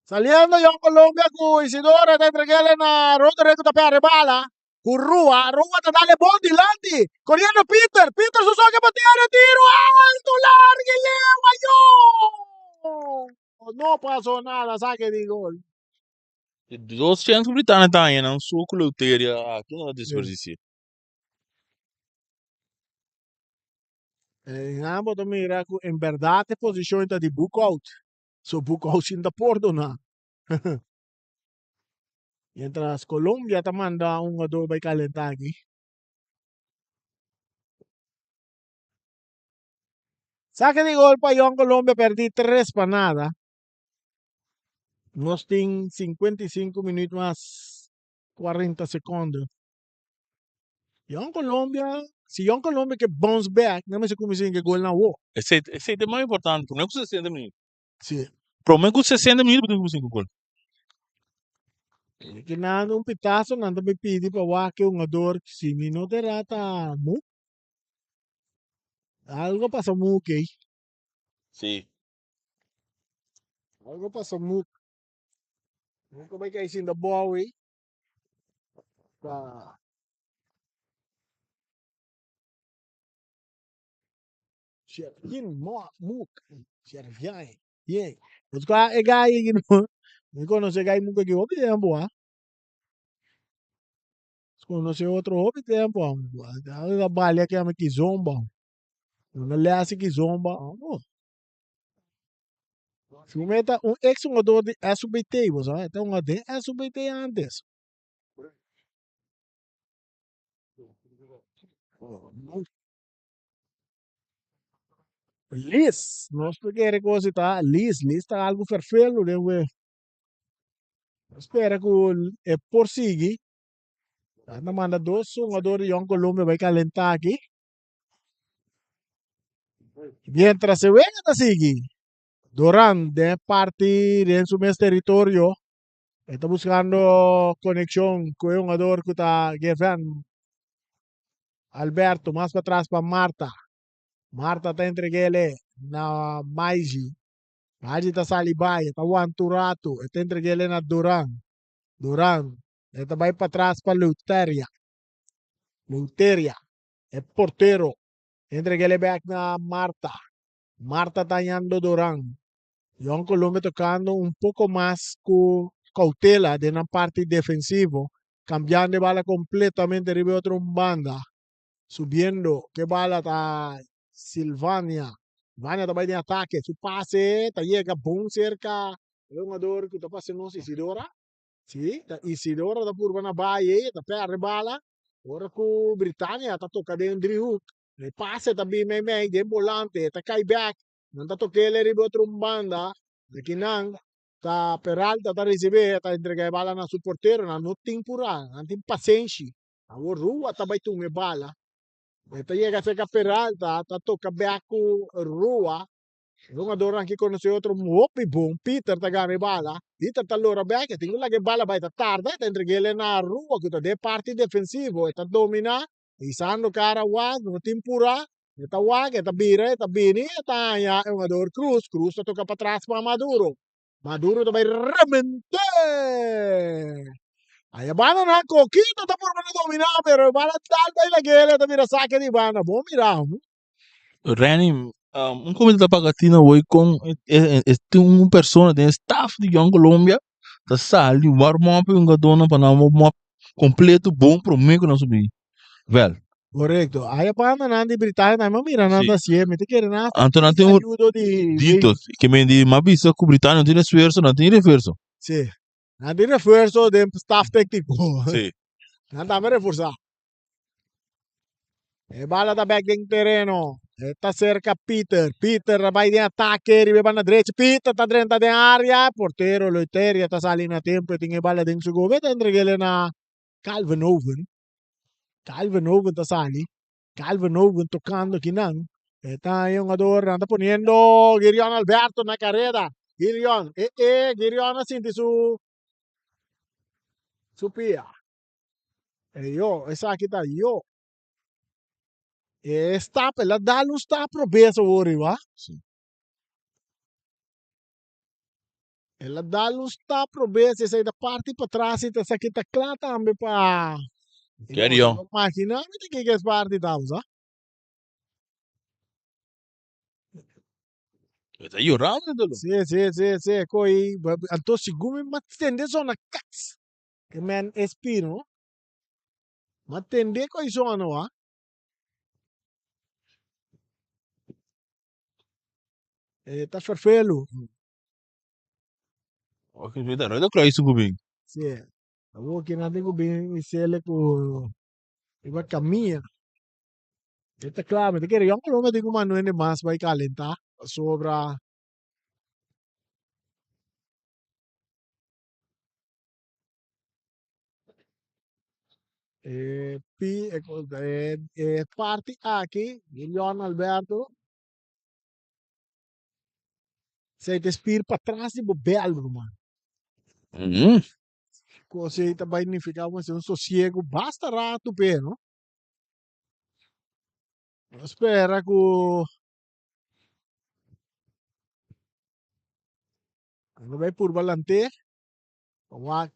Saliendo Young Colombia con Isidora te entreguele na Rodrigo da per bala. Con Rua te dale bom dilante. Corriendo Peter su soga battere tiro alto, larghi Leo, no pasó nada, saque de gol. Dos chances Britânia tá aí, não sou coleuteria aqui não desperdício. Ambos mira, en verdad te posición de book out. So book out sin da perdona. Mientras Colombia te manda un jugador para calentar aquí. Saque de gol para Young Colombia, perdí 3 para nada. Nos tienen 55 minutos más 40 segundos. Young Colombia, se Young Colombia que bounce back, não me sei como que gol na wall. Esse é mais importante, por menos 60 minutos. Sim. Por menos 60 minutos porque você gol. Que nada um pitaço, nada me pedi para o que um ador se me não terá tá mu. Algo passa mu ok. Sim. Algo passa mu. Nunca vai cair da boa aí. Tá. Cerquinho, mu. Cerviai. Yeah. Os caras é gai aqui não. Me conhece gai mu que hobby tempo, ah. Conhece outro hobby tempo, ah. Da balha que é que zomba. Não lhe hace que zomba. Se meta um ex-jogador de SBT, você vai ter um de SBT antes. Liz, não espera que você tá Liz tá algo perfeito, né, ué. Espera que é por seguir. Tá manda dois jogadores de Young Colombia vai calentar aqui. Mientras se venga a seguir, Durán de partir en su mes territorio, está buscando conexión con un jugador que está Geffen. Alberto, más para atrás para Marta. Marta está entreguele na Maiji. Maiji está Salibay, está Juan Turato, está entreguele na Durán. Durán, está vai para trás para Luteria. Luteria, é portero. Entreguele back na Marta. Marta está yendo Durán. Young Colombia tocando un poco más con cautela de una parte defensiva, cambiando de bala completamente arriba de otra banda, subiendo, que bala está Silvania. Silvania está de ataque, su pase, está llega, boom, cerca, el jugador que está pasando Isidora, sí, Isidora está por una valle, está per bala, ahora con Britânia está tocando en Drew, el pase también de volante, está cae back, non tanto che le ribotre un banda, perché non sta Peralta sta ricevere, sta entregare bala na sul portiere, non tin pura, non tin pazienza. A Rua sta bai tu me bala. E te llega cerca Peralta, sta tocca beacu Rua. Non adoro anche conosce altro muopi boom, Peter sta game bala. Peter sta allora beacu, tingo la che bala bai sta tarda, sta entregare na Rua, che sta de parti defensivo, e sta domina, e sanno cara wa, non tin pura. Eta wag, eta bira, eta bini, eta ya, un ador Cruz toca para atrás para Maduro. Maduro também remente. Aí a bana na coquita tá por dominar, pero bala tal daí la guerra, tá mira saque de bana, bom mirar. Rani, como da pagatina hoje com este persona de staff de Young Colombia, tá sali, warm up um gadona para não completo bom pro mim que não subir. Vel. Correcto. Aí a bana na de Britânia, mas mira nada assim, me te quer nada. Então tem um dito que me diz, mas isso que Britânia não tem esforço, não tem reforço. Sim. Não tem reforço de staff técnico. Sim. Não dá me reforçar. Bala da back em terreno. Está cerca Peter. Peter vai de ataque, arriba na direita. Peter está dentro da área. Porteiro, Loiteria, está saindo a tempo. Tem bala dentro do gol. Vete entre ele na Calvin Owen. Calvin Owen está saindo. Calvin Owen tocando aqui não. Está yung ador, anda poniendo Girion Alberto na carrera. Girion, Girion senti su pia. Yo, essa aqui tá yo. Sta la dalu sta probeso ori va. Ela dalu sta probeso sai da parte para trás e essa aqui tá clara também para Carry on. máquina, me tem que parte tá usa. Está llorando, dalo. Sì, coi anto sigumi ma tende sono cazzo. Che man espino. Ma tende coi sono va. Tá ferfelo. Ok, vida, não é do que isso comigo. Sì. Avevo che non tengo bene sele con iba cammina. Esta claro, te quiere yo no me tengo mano en más vai calentar sobra parti aqui, Guilherme Alberto, sei te spir para trás de belo, mano. Você também significa mas um sossego, basta rato pé, não? Espera que não vai por balante, wak.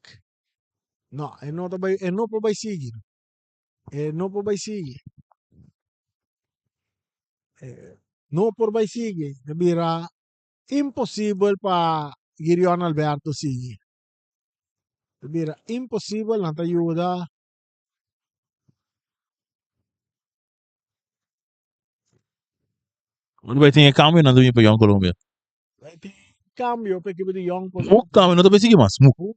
Não, é não vai seguir. É não vai seguir. Não por vai seguir. Vira impossível para Guilherme Alberto seguir. Vira impossível, não te ajuda. Onde vai ter câmbio na do para Colômbia? Vai ter cambio porque o Young Muk câmbio não vai seguir mais. Muk.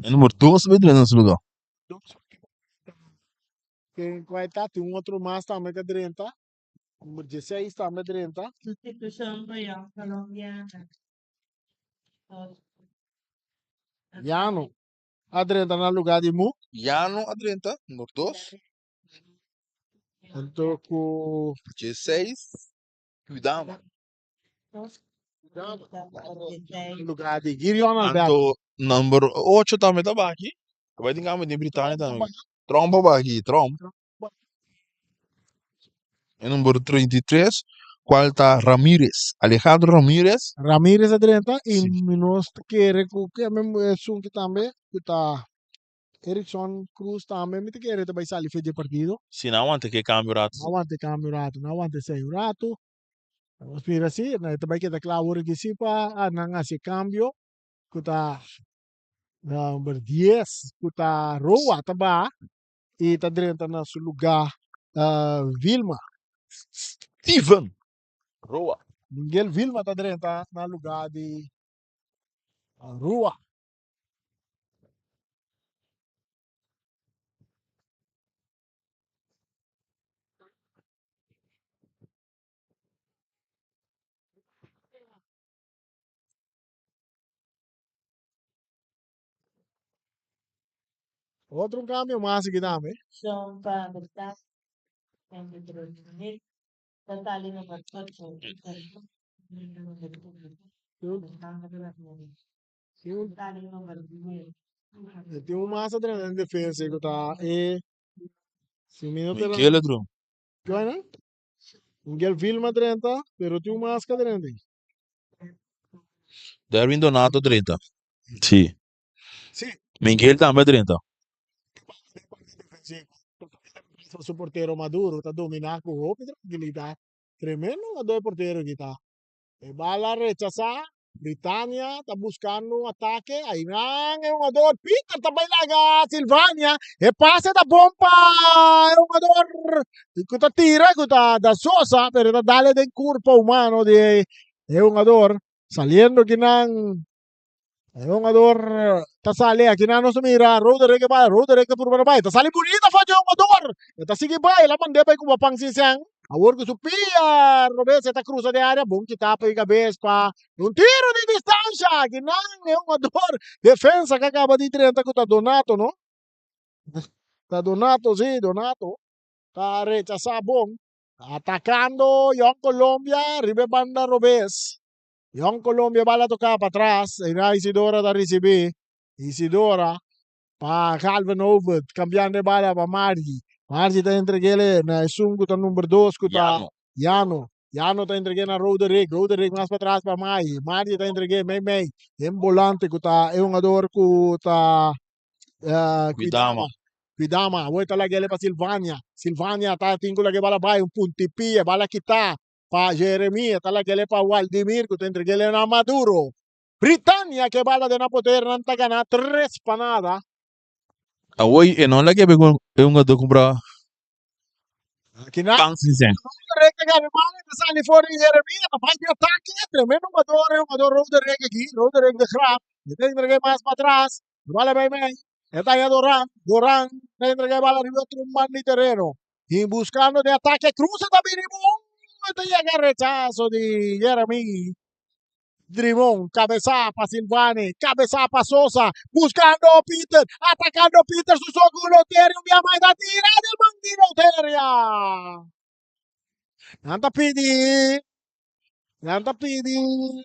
É número 2 vai ter nesse lugar. que vai estar tem outro mais também que 30. Número 16 também 30. Sustitución para Young Colombiana. Já não. A 30 no lugar de Mu. Jano a 30, número 2. Então com 16. Cuidado. no lugar de Guilherme Alberto. Anto número 8 também tá aqui. Vai ter câmbio de Britânia também. Tromba aqui, tromba. E número 33, qual tá Ramírez. Alejandro Ramírez. Ramírez a 30 e Sim. nós quer que mesmo é que também que tá Erickson Cruz também me quer também sair fazer partido. Se não, ante que câmbio rato. Não aguante campeonato, não aguante sem rato. Aspira assim, né? Também que tá claro que se pa não hace cambio, que tá number 10, que tá Roa também e tá dentro no seu lugar Vilma. Steven. Roa. Miguel Vilma tá dentro no lugar de Rua. Outro cambio mais que também. Son para verdad. En el total y número 8. Total y número 10. Tem mais dentro na defesa que tá e se minuto Miguel Edro. que vai não? Miguel Vilma 30, pero tem mais que dentro. Darwin Donato 30. Sim. Sim. Miguel também 30. Su portero Maduro está dominando con golpe de tranquilidad. Tremendo los dos porteros que está. Bala rechazar. Britania está buscando un ataque. Ahí van, es un jugador. Peter también la Silvania. El pase da bomba. Es un jugador. Que está tira, que está da Sosa. Pero está dale de curva humano. Es un jugador. Saliendo que nan. Jogador tasali aqui na nossa mira, Roderick ba, Roderick por barabay, tasali bonita fa jogador. Eta sige ba, ela mande ba com pang sinsang. Awor ko supia, Robes eta cruza de área, bom que tapa e cabeça pa um tiro de distância, que não é um jogador defensa que acaba de 30 com tá Donato, no? Tá Donato, sim, Donato. Tá rechaza bom. Atacando Young Colombia, Ribe Banda Robes. Young Colombia bala tocar para atrás. Era Isidora da recibir. Isidora para Calvin Over. Cambiando de bala para Margi. Margi está entreguele na Sungo tá número 2 que tá Yano. Yano. Yano está entreguele na Roderick. Roderick mais para trás para Margi. Margi está entreguele Mei. Em volante que tá é um jogador que tá Cuidama. Cuidama. Voy talaga ele para Silvania. Silvania tá tingo lagi bala bay um puntipia bala kita pa Jeremia talaga ele para Waldimir que tá entreguele na Maduro. Britania que bala de na poder nanta gana 3 panada. Awoy, não lagi ba kung yung nga do kumbra Kina pang sinseng. Recta que bala de sali for Jeremia pa de ataque tremendo jogador Roderick aqui, Roderick de Graaf. Ele entregue mais para trás. Bala bay may. Está ya Durán le entrega bala arriba otro man de terreno. Y buscando de ataque, cruza también y boom. Este llega el rechazo de Jeremy. Drimón, cabeza para Silvani, cabeza para Sosa, buscando a Peter, atacando a Peter, su segundo Loterio, via mai da tira del man di Loteria. Nanta pidi.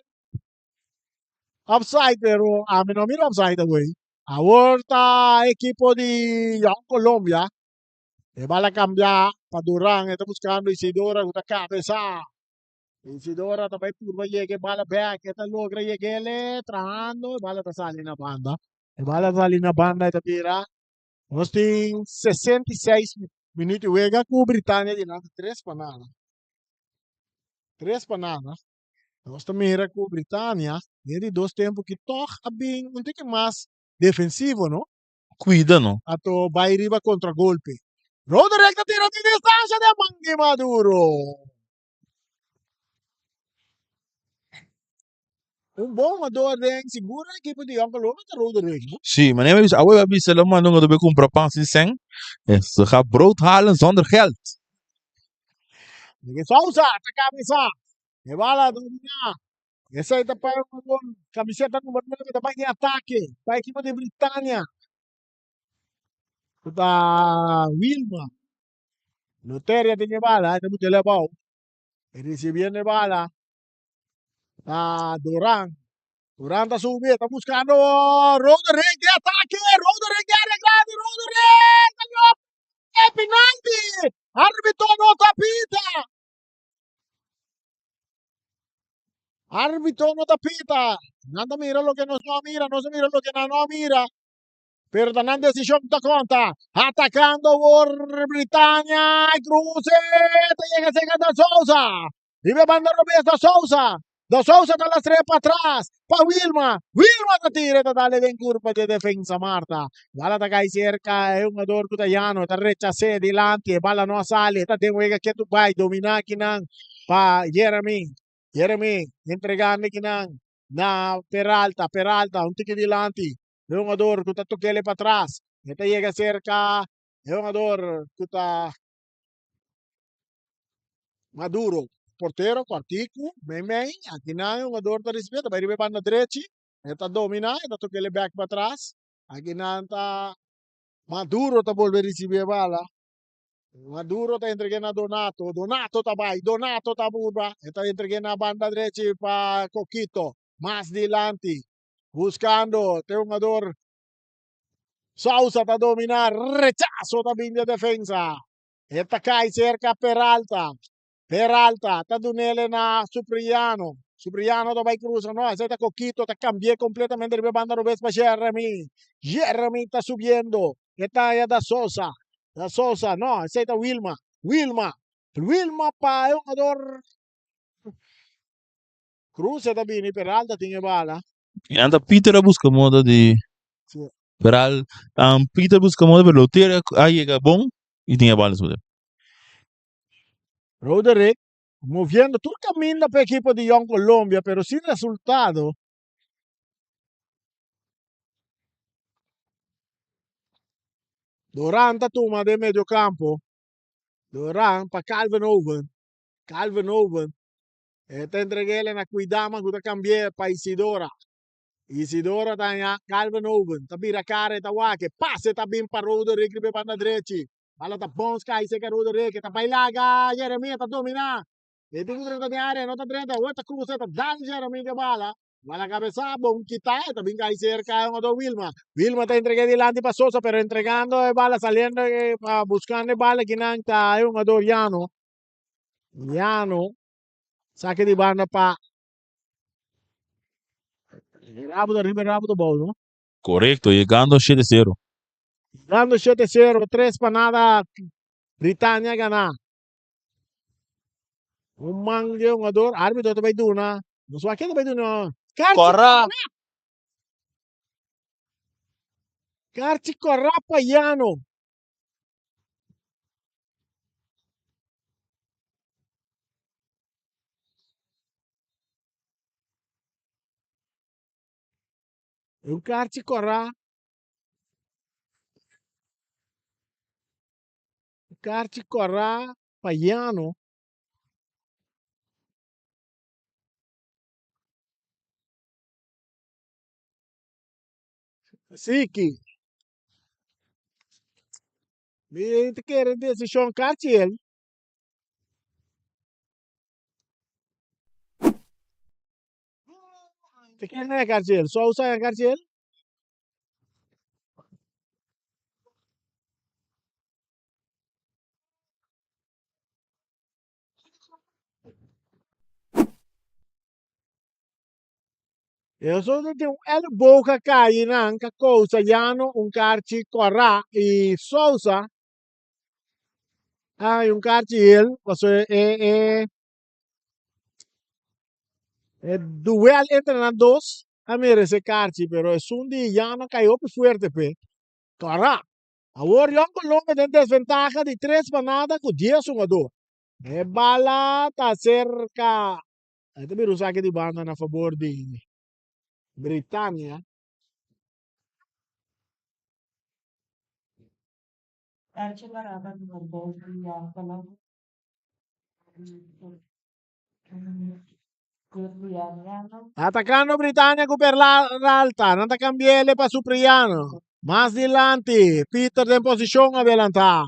Offside pero amin no mira offside away. Ahorita equipo de Colombia. E bala cambia para Durán, está buscando Isidora con la cabeza. Isidora também turma llega bala back, está logra lleguele, trabajando, bala está saliendo na banda. E bala saliendo na banda ita tira. Nós tem 66 minutos juega com Britânia de nada 3 panadas. 3 panadas. Nós mira com Britânia, de 2 tempos que toca bem, um pouco mais defensivo, não? Cuida, no? Ato vai riba contra golpe. Roderick na tira de distância de Mangi Maduro. Um bom jogador de segura a equipe de Young Colombia é Roderick. No? Sim, maar neem eens, awoy abi sila man nga do ba kumbra pang sinseng. Ze gaan brood halen zonder geld. Miguel Sousa, esta cabeza. Que bala domina. Essa aí tá para o camiseta número 9 também de ataque. Para a equipe de Britânia. Da Wilma. Loteria tem bala, tem muito legal. Ele recebendo bala. Durán. Durán está subindo, está buscando Roderick de ataque. Roderick de área grande. Roderick. É penalti. Árbitro não tapita. Árbitro no tapita. Nada mira lo que no mira, no se mira lo que no mira. Pero dan decisión de conta. Atacando por Britania. Cruce. Te llega cerca de Sousa. Y me manda Robes da Sousa. Da Sousa da las 3 para atrás. Pa Wilma. Wilma te tira. Te dale ben curva de defensa, Marta. Bala ta cai cerca. È un ador cutaiano. Te rechace delante. Bala no sale. Te tengo que tu vai. Domina kinang. Pa Jeremy. Jeremy. Entregando kinang. Na Peralta. Peralta. Un tiki delante. Es un jugador que está tocando para atrás. Este llega cerca. Es un jugador que está Maduro. Portero, Quartico, Mei. Aqui não é um jogador de respeito. Vai ir para a direita. Está dominando. Está tocando back para trás. Aqui não está Maduro. Está volvendo a receber a bala. Maduro está entregando a Donato. Donato está vai. Donato está burba. Está entregando a banda direita para Coquito. Mais delante. Buscando, tem um jogador. Sousa para dominar, rechazo también de defensa. Esta cae cerca Peralta. Peralta, está dunele na Supriano. Supriano da vai cruza, no, ese está Coquito, está cambié completamente de banda no ves para Jeremy. Jeremy está subiendo. Esta es da Sosa. Da Sosa, no, ese está Wilma. Wilma. Wilma pa é um jogador. Cruza também, Peralta tinha bala. E anda Peter a busca moda de Sí. Peral. Peter busca moda pero Loteria aí chega bom e tinha balas moda. Roderick moviendo todo camino para el equipo de Young Colombia, pero sin resultado. Duran tatuma de medio campo. Duran para Calvin Owen. Calvin Owen. Te entregué na Kuidama kuda cambie para Isidora. Isidora tanya Calvin Owen. Tabira kare tawake. Passe tabim para Roderick ribe para direita. Bala ta bons kai se Roderick. Ta bailaga. Jeremia ta domina. E tu kuda ta área. Nota 30. Wata cruza ta dan Jeremia de bala. Bala cabeza, bom kita, también hay cerca de Wilma. Wilma te entregué delante para Sosa, pero entregando bala, saliendo buscando bala, que nanta hay un ador Llano. Llano, saque de banda para Rápido, arriba, rápido, bolo. Correcto, llegando 7-0. Dando 7-0, 3 para nada, Britânia ganar. Un mangue, un ador, árbitro também duna. Não só aqui também duna. Corra! Carti Corrapa Llano. O Carti Corrá. Carti Corrá Paiano. Siki. Me quer dizer Sean Cartier. Te quer né Cartier? Só usa Cartier? Eu só tenho um boca cair na anca coisa Llano, um Carti Corrá e Sousa. Ah, un Cartier, duel entre las dos. A mí ese Carti, pero es un día ya no cayó fuerte, pe. Corra. Ahora yo Colombia tiene desventaja de 3 manadas con 10 jugadores. Bala está cerca. Este mira un saque de banda a favor de Britânia. Calcio parata numero 12 di Ancona. Giuliano. Atacando Britânia con per l'alta. Non cambiare para Supriano. Más adelante. Peter en posición adelantada.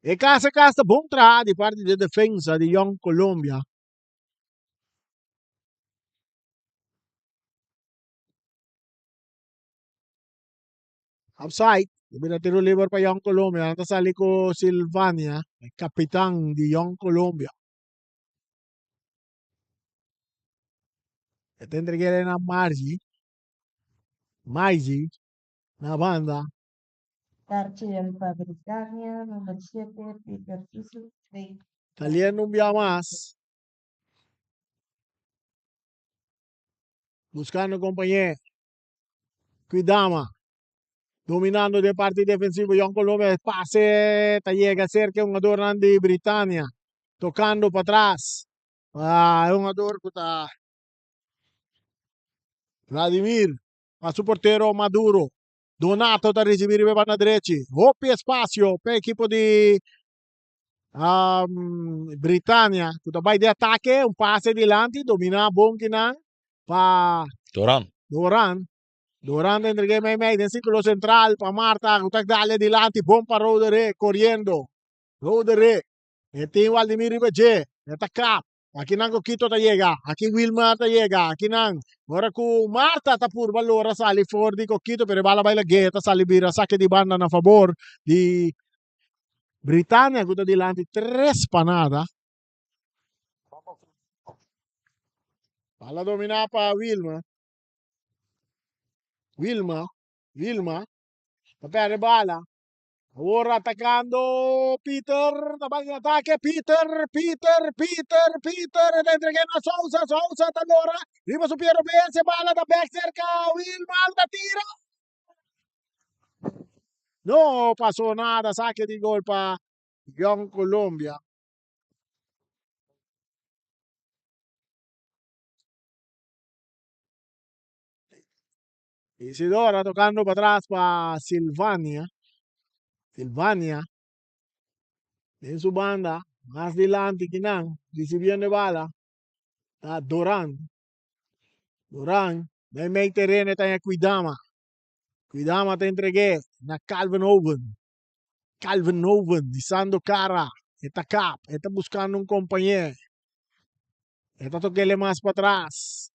E casa bom tra di parte di difesa di Young Colombia. Offside. Bila tiro liber pa Young Colombia. Natasali ko Silvania, kapitang di Young Colombia. E tendré na Margi, na banda. Carciel Fabricania, numero 7, Peter Isu, 3. Talien un día más. Buscando compañero. Cuidama. Dominando de parte defensivo Young Colombia. Pase. Llega cerca un jugador de Britânia. Tocando para atrás. É um jogador que está Vladimir, a su portero Maduro. Donato da ricevere per la direita. Oppi spazio per l'equipo di Britânia. Tutto vai di attacco, un passe di avanti, domina Bonkinan. Pa Doran. Doran. Doran entrega mai nel ciclo central pa Marta, tutto dalle di avanti, buon pa Rodere, corriendo. Rodere. E ti Vladimir Ribeje, attacca. Aquí nango Quito ta llega, aquí Wilmar ta llega, aquí nang. Ora ku Marta ta pur allora sali fuori di Quito per bala baila gheta, sali bira sacche di banda a favor di Britânia, che di lanti 3 spanada. Palla dominata Wilma. Wilma. Per bala. Ora attaccando Peter, davanti all'attacco, Peter, ed entrega a Sousa, allora, prima su Piero Benzi, palla da back cerca, Wilman da tiro. No pasó nada, saque di gol para Young Colombia. Isidora tocando para atrás para Silvania. Silvania. En su banda. Más adelante, Kinan. Recibiendo bala. Está Doran. Doran. May terreno está en Cuidama. Cuidama te entregué. Na Calvin Owen. Calvin Owen. Disando cara. Está cap. Está buscando un compañero. Está toquele más para atrás.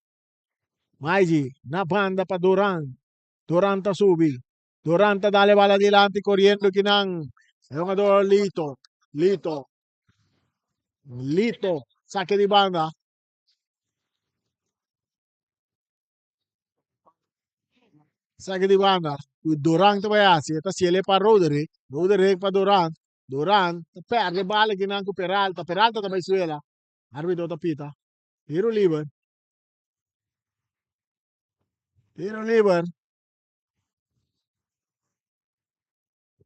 Maiji. Na banda para Doran. Doran ta subi. Doran ta dale bala adelante corriendo Kinan. Es un jugador Lito. Lito. Lito. Saque de banda. Saque de banda. Durant te vai assim. Esta se ele para Roderick. Roderick para Durant. Durant. Perde bala Kinan com Peralta. Peralta também suela. Árbitro tapita. Tiro livre. Tiro livre.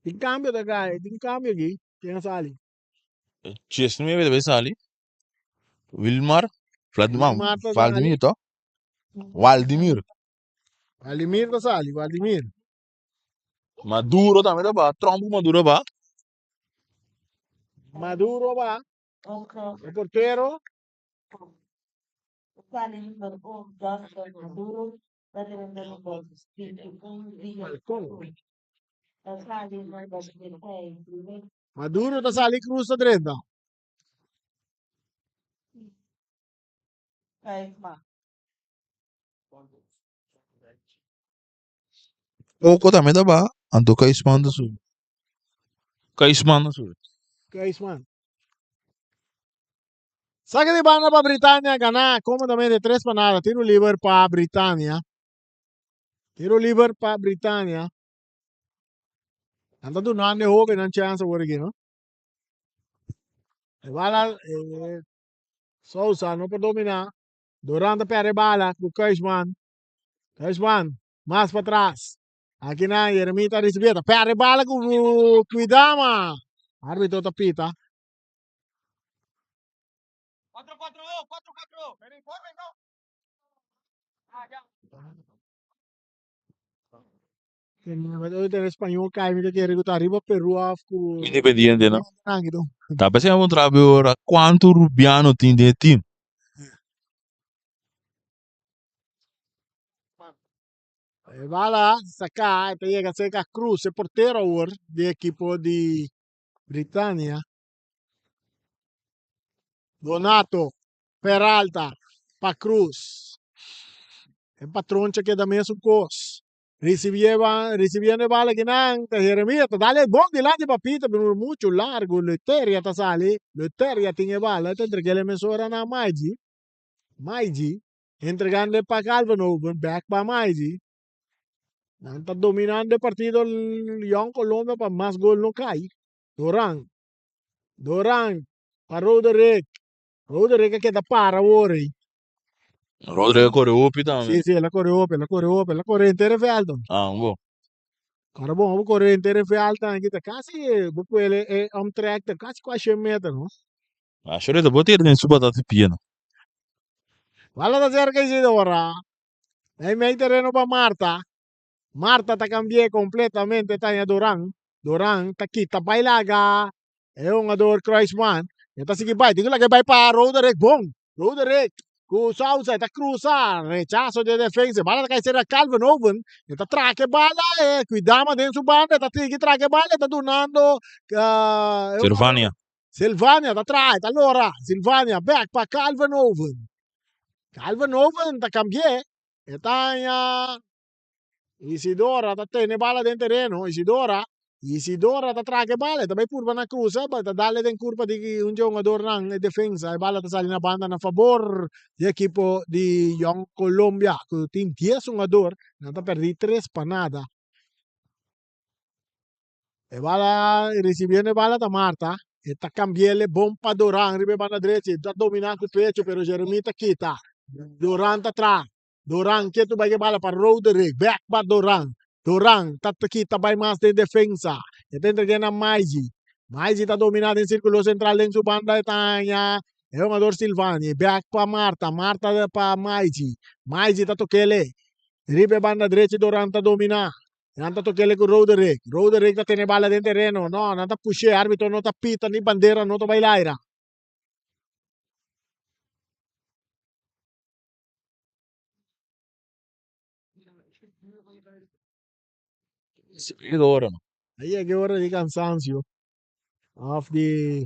Tem cambio da guy. Tem cambio aqui. Quem sali? Chesney में भी साली Wilmar Wilmar tá Vladimir तो Vladimir Vladimir tá sali. Vladimir. Maduro também tá ba Trump Maduro ba Maduro va. Okay. El portero. Sali number 1, Johnson Maduro. Presidente ng Boses. Falcón. Sali number 6. Maduro tá sali cruz da direita. Kaisma. Oko também tá ba Anto Kaisman do Sul Kaisman do Sul Kaisman. Saque de banda para Britânia ganar cómodamente 3 para nada. Tiro libre para Britânia. Tiro libre para Britânia. Anda tu não joven, não chance por aqui, não? Bala Sousa não pode dominar. Durante perde bala com Kaisman. Kaisman, mais para trás. Aqui na Ermita recebida. Perde bala com Cuidama. Árbitro tapita. 4-4. Pero informe, no. Hoy en español cae, mira que reguta arriba Perú afco. Independiente não Águido. tá pensando um trabalho ora quanto Rubiano tem de time Bala sacar, te llega cerca Cruz, el portero ahora de equipo de Britania. Donato, Peralta, pa Cruz. El patrón che queda meio su cos. Recibiendo bala que nan, te Jeremia, te dale bom delante papita, pero mucho largo, Leteria ta sale, Leteria tiene bala, te entregué le mesora na Maiji. Maiji, entregando pa Calvin Owen, back pa Maiji. Está dominando el partido el Young Colombia para más gol no cae. Doran para Roderick. Roderick queda para ahora. Rodrigo Coreupi também Sí, la corre entera fe alto. bom Cara bom, corre entera fe alta, aqui tá quase, ele é track, tá quase 4 metros, não? acho que devo ter nem suba tá piano Vale da cerca de ora. Aí meio terreno para Marta. Marta te cambié completamente tanya Doran. Doran ta kita bailaga. É um ador Kreisman. Eta sige bay. Tingnan lagi bay pa Roderick bom. Roderick. Cruza ta cruza. Rechazo de defensa. Bala kay sira Calvin Owen. Eta traque bala. Cuidama dentro su banda. Eta tigi traque bala. Eta donando. Silvania Silvania ta trae. Allora Silvania back pa Calvin Owen. Calvin Owen ta cambié. Eta Isidora ta tiene bala dentro terreno, Isidora ta traga bala, também curva na cruz, ta dale den curva di un jogador nang defensa, e bala ta sali na banda na favor di equipo di Young Colombia, que tem 10 jogador, não ta perdi 3 para nada. E bala recibiendo bala ta Marta, e ta cambiele bom pa Doran, ribe banda direita, ta dominando o pecho, pero Jeremy ta quita. Doran ta tra. Doran, que tu vai bala para Roderick, back para Doran. Doran, kita vai mais de defensa. E tem entregando a Maiji. Maiji está dominado em círculo central em sua banda de Tanya. É um jogador Silvani. Back para Marta. Marta para Maiji. Maiji está toquele. Ribe banda direita durante dominar. Nanta toquele com Roderick. Roderick tá tendo bala dentro do terreno. Não, nanta puxe, árbitro não tá pita, nem bandeira não tá bailaira. Seguidora, mano. Aí é que hora de cansancio. Of the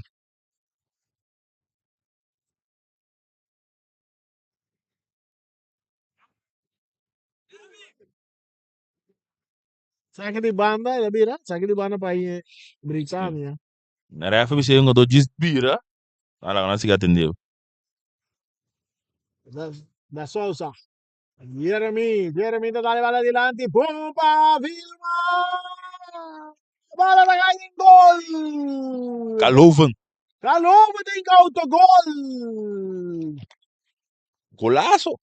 saque de banda, ya bira, saque de banda para Britânia. Na refa, você ainda do desbira. Olha lá, não se atendeu. Da Sousa. Jeremy tá dando bala adiante. Pumpa, Vilma! Bala da ganha em gol! Calovan. Calou, tem autogol! Golaço.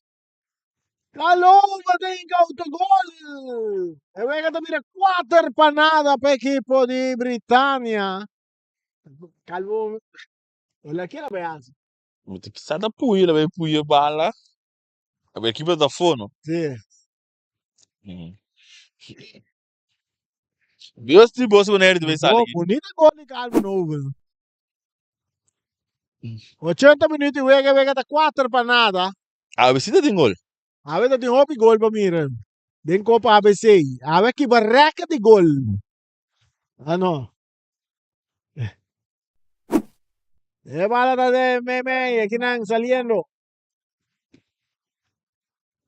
Calou, tem autogol! E vem que mira 4 para nada para a equipe de Britânia. Calvo, olha aqui a beança. Muito que sada puia, vai puia bala. A equipe da fono. Sim. Viu se você não de vez ali. Bonito gol de Calvo novo. 80 minutos e vega tá 4 para nada. A visita tem gol. A ver tem hobby gol para mira. Den Copa ABC. A ver que barraca de gol. Ano? Bala de meme, aquí nang saliendo.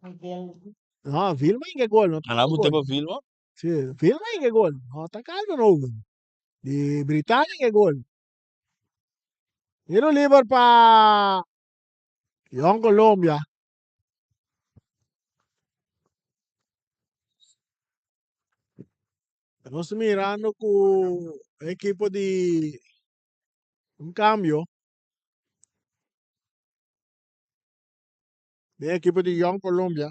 Miguel. No, filma y que gol, no Ana muito tempo filma. Sí, filma y que gol. No, está calmo no. De Britânia que gol. Tiro libre para Colombia. Estamos mirando con el equipo de un cambio. De equipo de Colombia.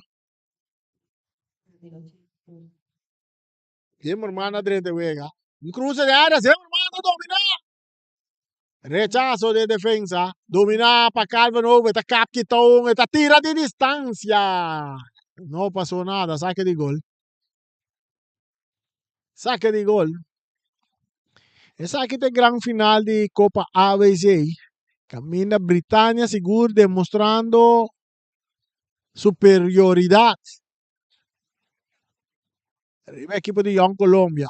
Siempre hermana de Vega. Un cruce de área, siempre hermano dominar. Rechazo de defensa. Dominar para Calvin Over. Está capquitón. Está tira de distancia. No pasó nada. Saque de gol. Saque de gol. Esa aquí es el gran final de Copa ABC. Camina Britânia seguro demostrando superioridad. Arriba equipo de Colombia.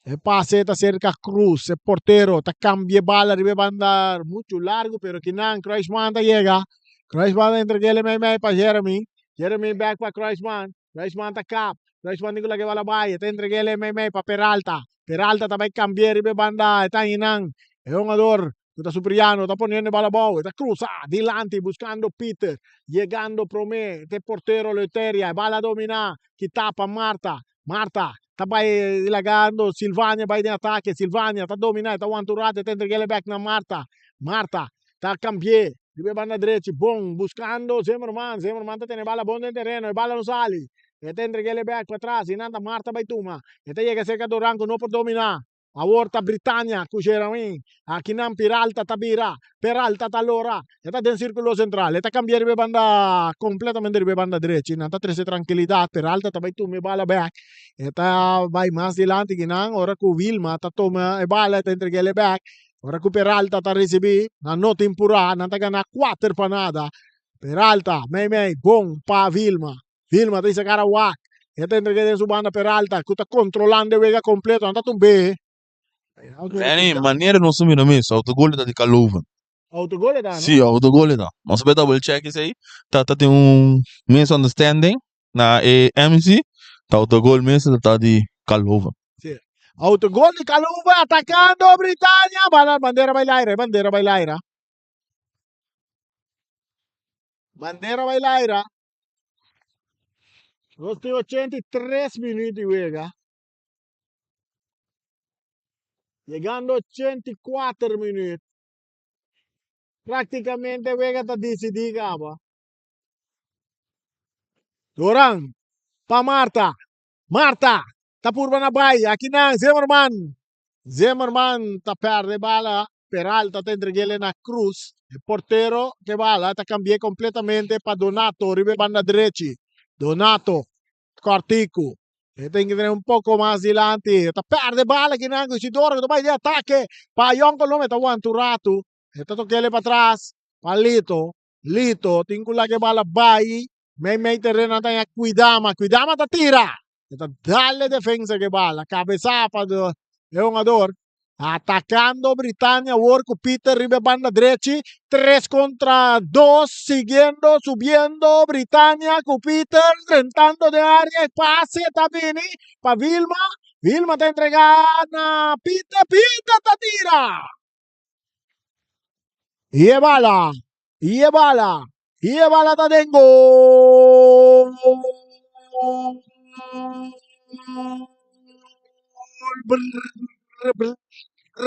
El pase está cerca a Cruz, el portero, está cambia bala, arriba va a andar mucho largo, pero que nada, Kreisman llega. Kreisman entrega el MMA para Jeremy. Jeremy back para Kreisman. Kreisman está cap. Kreisman digo la que va a la valla, te entrega el MMA para Peralta. Peralta también cambia, arriba va a andar, está Inán. Es un jugador, está Supriano, está poniendo bala bow, está cruzado, adelante, buscando Peter, llegando Promé, este portero Leteria, bala dominar, que tapa Marta. Marta, está dilagando, Silvânia vai de ataque, Silvânia está dominando, está aventurado, está entregando back na Marta. Marta, está cambié, ribe banda direita, bom, buscando Zimmerman está tendo bala bom no terreno, e bala não sale. Está entregando back para trás, e nada Marta vai tuma. Está chega cerca do rango, não por dominar. A volta Britânia, Cuxeramin, aqui não Peralta Tabira, Peralta Talora, está dentro do círculo central, está cambiando de banda completamente de banda direita, não está trazendo tranquilidade, Peralta está vai tomar bala back, está vai mais adiante que não, ora que o Vilma está tomando bala, está entregando back, ora que o Peralta está recebendo, não tempura, não está ganhando 4 para nada, Peralta, mei, bom para Vilma, Vilma está sacar a WAC, está entregando sua banda Peralta, que está controlando o vega completo, não está tumbando. Any maneira não sumi no mês, autogol da de Calovan. Autogol da, no? Sim, autogol da. Mas você double check isso aí. Tá tem misunderstanding na MC. Tá autogol mesmo tá de Calovan. Sim. Autogol de Calovan atacando Britânia. Bandeira bailaira, bandeira bailaira. Bandeira bailaira. Nós temos 83 minutos de juega. Llegando 84 minutos. Prácticamente juega está decidida. Dorang, pa Marta. Marta, tá por Banabay. Aqui não, Zimmerman. Zimmerman tá perde bala. Peralta tá entregando na Cruz. O portero que bala tá cambiando completamente para Donato. Ribe banda direita. Donato. cortico. Tem que tener un poco más adelante. Esta perde bala que nango Isidoro que vai de ataque. Pa Yon Colomia está aguantando un rato. Esta toquele para atrás. Pa Lito. Lito. Tingo la que bala vai. Me terreno está cuidama. Cuidama ta tira. Esta dale defensa que bala. Cabeçada do jogador. Atacando Britannia, Work, Peter, Ribe banda derecha, 3 contra 2, siguiendo, subiendo, Britannia, con Peter, tentando de área, pase, también, para Vilma, Vilma te entregando, Peter, Peter, te tira. Y bala, y bala, te tengo.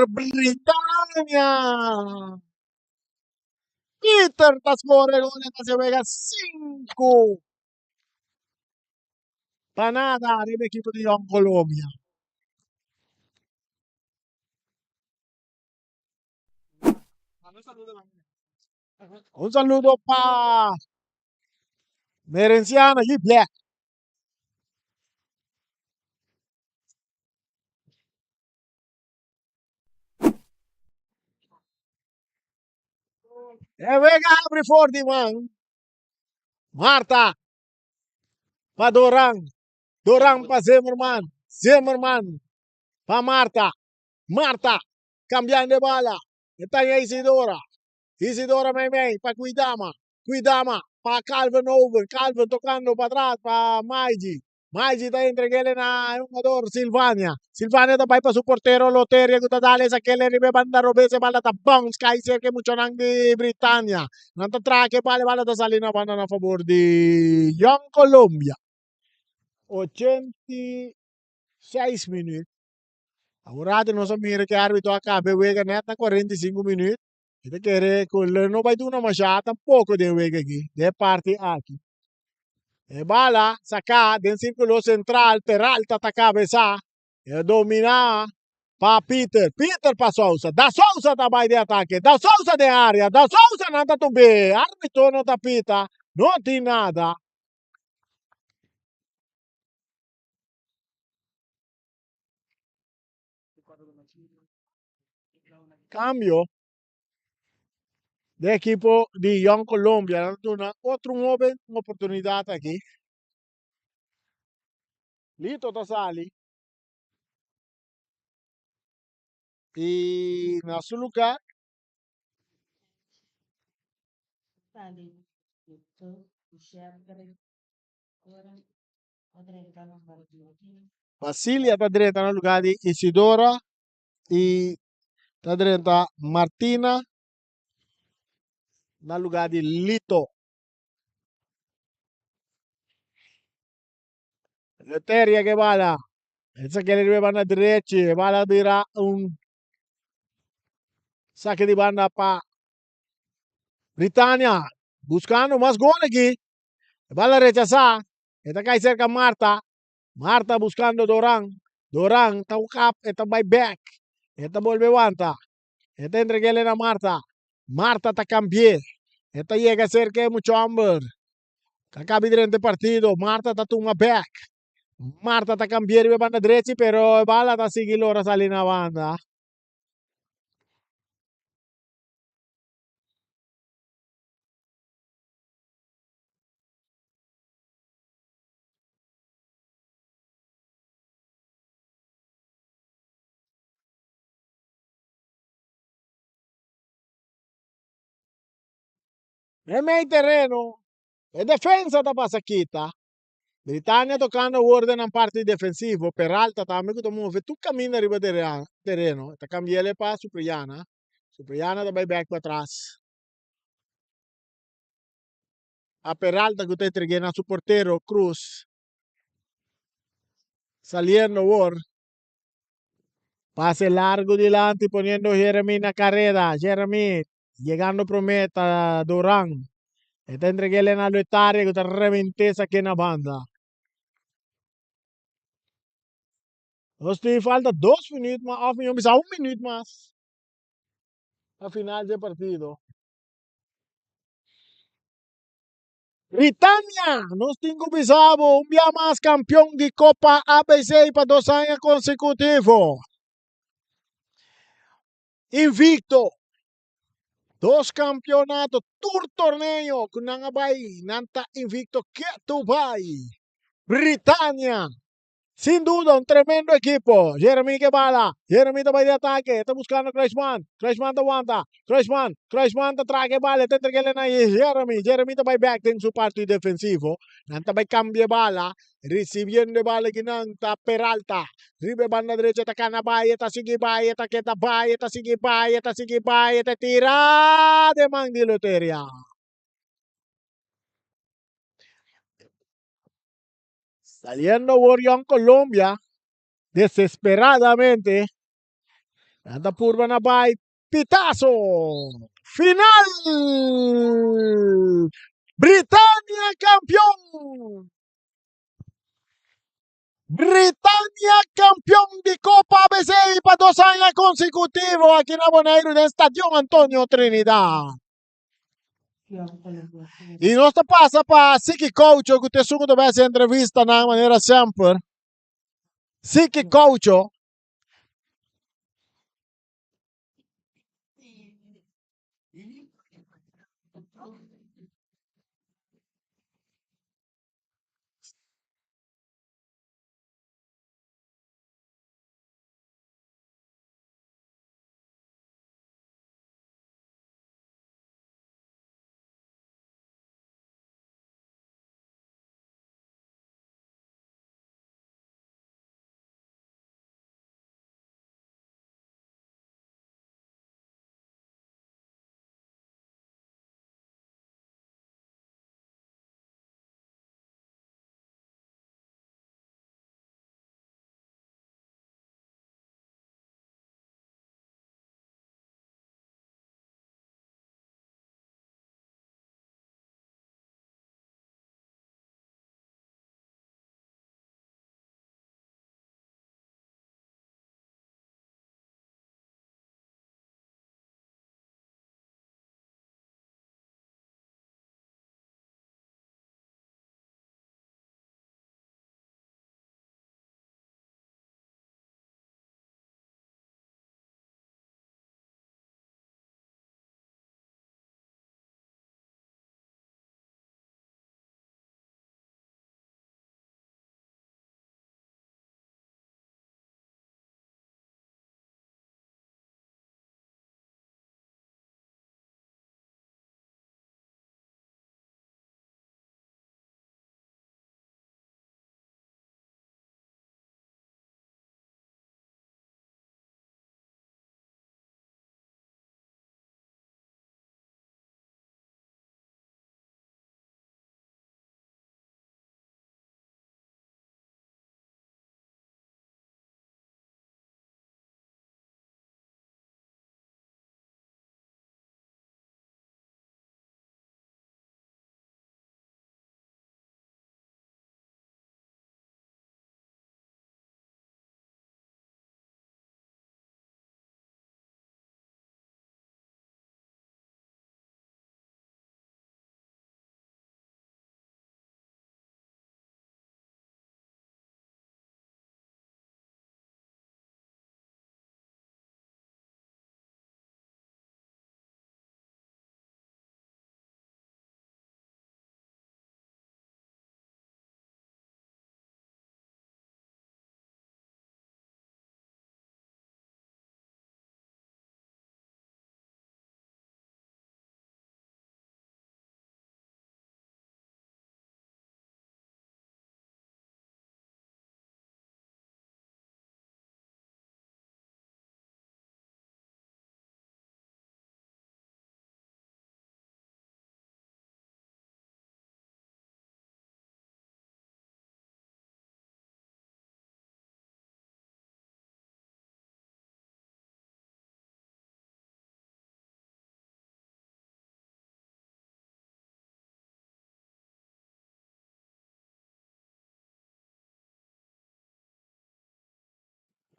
Britannia. Peter Tasmore se Vega 5. Panada arriba equipo di Colombia. Un saludo para Merenciana y Black. E Vega abre forte, man. Marta. Pa Doran. Doran pa Zimmerman. Zimmerman. Pa Marta. Marta. Cambiando de bala. Está ahí Isidora. Isidora Meimei pa Cuidama. Cuidama pa Calvin Over. Calvin tocando para atrás pa Maigi. Maigi está entregando na jugador Silvania. Silvania também para su portero Loteria que dale sa kele ribe banda robese bala ta bounce kai cerca mucho nang di Britannia. Nanta traque bala ta salina banda a favor di Young Colombia. 86 minutos. Agora não se mira que o árbitro acaba de net na 45 minutos. Kita quer que não vai ter uma machada pouco de wega aqui, de parte aqui. E bala, saca, del círculo central, Peralta ta cabeza, e domina pa Peter, Peter pa Sousa, da Sousa também de ataque, da Sousa de área, da Sousa nada também, árbitro não tapita, não tem nada. Cambio de equipo de Young Colombia, outro joven, uma oportunidade aqui. Lito Tasali. E na seu lugar, Sali, ito, siyempre, ora, odrega ng barbuti. Vasilia está direita no lugar de Isidora e está direita Martina no lugar de Lito. Leteria que bala. Essa que ele vai na direita, bala vira saque de banda para Britannia. Buscando mais gol aqui. Bala rechazar. Está cai cerca Marta. Marta buscando Doran. Doran está o cap, está by back. Está volve levanta. Está entreguele na Marta. Marta está cambié. Esta llega cerca de mucho hambre. Acaba durante partido. Marta está toma back. Marta está cambiando de banda derecha, pero bala está siguiendo ahora salir na banda. É meio terreno. É defesa da Pasaquita. Britannia tocando orden na parte defensivo. Peralta também que tomou. Tu caminha arriba terreno. Está cambiando para Supriana. Supriana também back para trás. A Peralta que está entregando a su portero Cruz. Saliendo por. Pase largo delante poniendo Jeremy en la carrera. Jeremy llegando prometa Durán. Está entregando a Lotaria que está reventeza aquí en la banda. Hostia, falta 2 minutos más. Bisa 1 minuto más. A final del partido. Britania, nos tengo pisado un día más campeón de Copa ABC para 2 años consecutivos. Invicto. 2 campeonatos, torneo, con Nangabay, Nanta invicto, que tu Britania, sin duda, un tremendo equipo. Jeremy que bala. Jeremy te va de ataque. Está buscando Crashman. Crashman te aguanta. Crashman te trae bala. Te entrega ahí. Jeremy te va back en su partido defensivo. Nanta va cambia bala. Recibiendo bala que nanta Peralta. Ribe banda derecha ta kana Baye. Ta sigue Baye. Ta queta Baye. Ta sigue Baye. Ta sigue Baye. Ta tira de man di loteria. Saliendo Warrior Colombia. Desesperadamente. Anda Purba na bay. Pitazo. Final. Britania campeón. Britania campeón de Copa ABC para 2 años consecutivos aquí en Aboneiro en el Estadio Antonio Trinidad. Young Colombia. E nós passa para Siki Coach, que te sugo deve essa entrevista na maneira sempre. Siki Coach,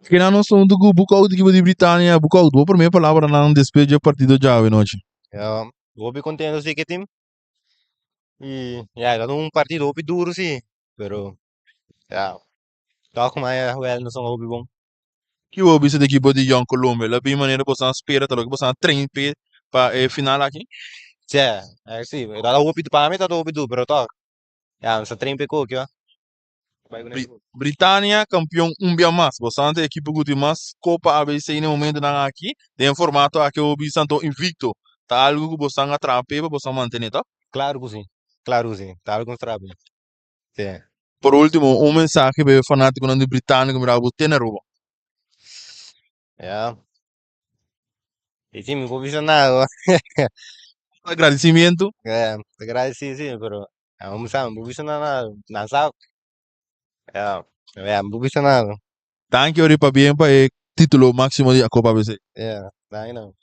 Que na noção do Bucaut equipe de Britânia, Bucaut, vou por minha palavra na despejo do partido já hoje noite. Vou be contento sa team. Y ya, era un partido muy duro, sí, pero ya, tal como é jugar no São Paulo bom. Que o vice da equipe de Young Colômbia, la bem maneira que você espera, tá que você treina para final aqui. Cioè, sì, era un po' para mí era un po' duro, pero tal. Ya, se trem pecou aqui, ó. Vai com esse. Britânia, campeão um dia mais. Você a equipe que mais Copa ABC no momento na aqui, tem formato aqui o Bisanto invicto. Tá algo que você atrapalha para você manter, tá? Claro que sim, tá algo contrário. Sim. Por último, um mensagem para o fanático de Britânia que me tem na rua. Ja. E sim, me condicionado. Agradecimento. Te agradeci, sim, pero vamos a, me condicionado, não sabe? Me condicionado. Thank you, Ripa, bien para el título máximo de la Copa ABC. Daí não.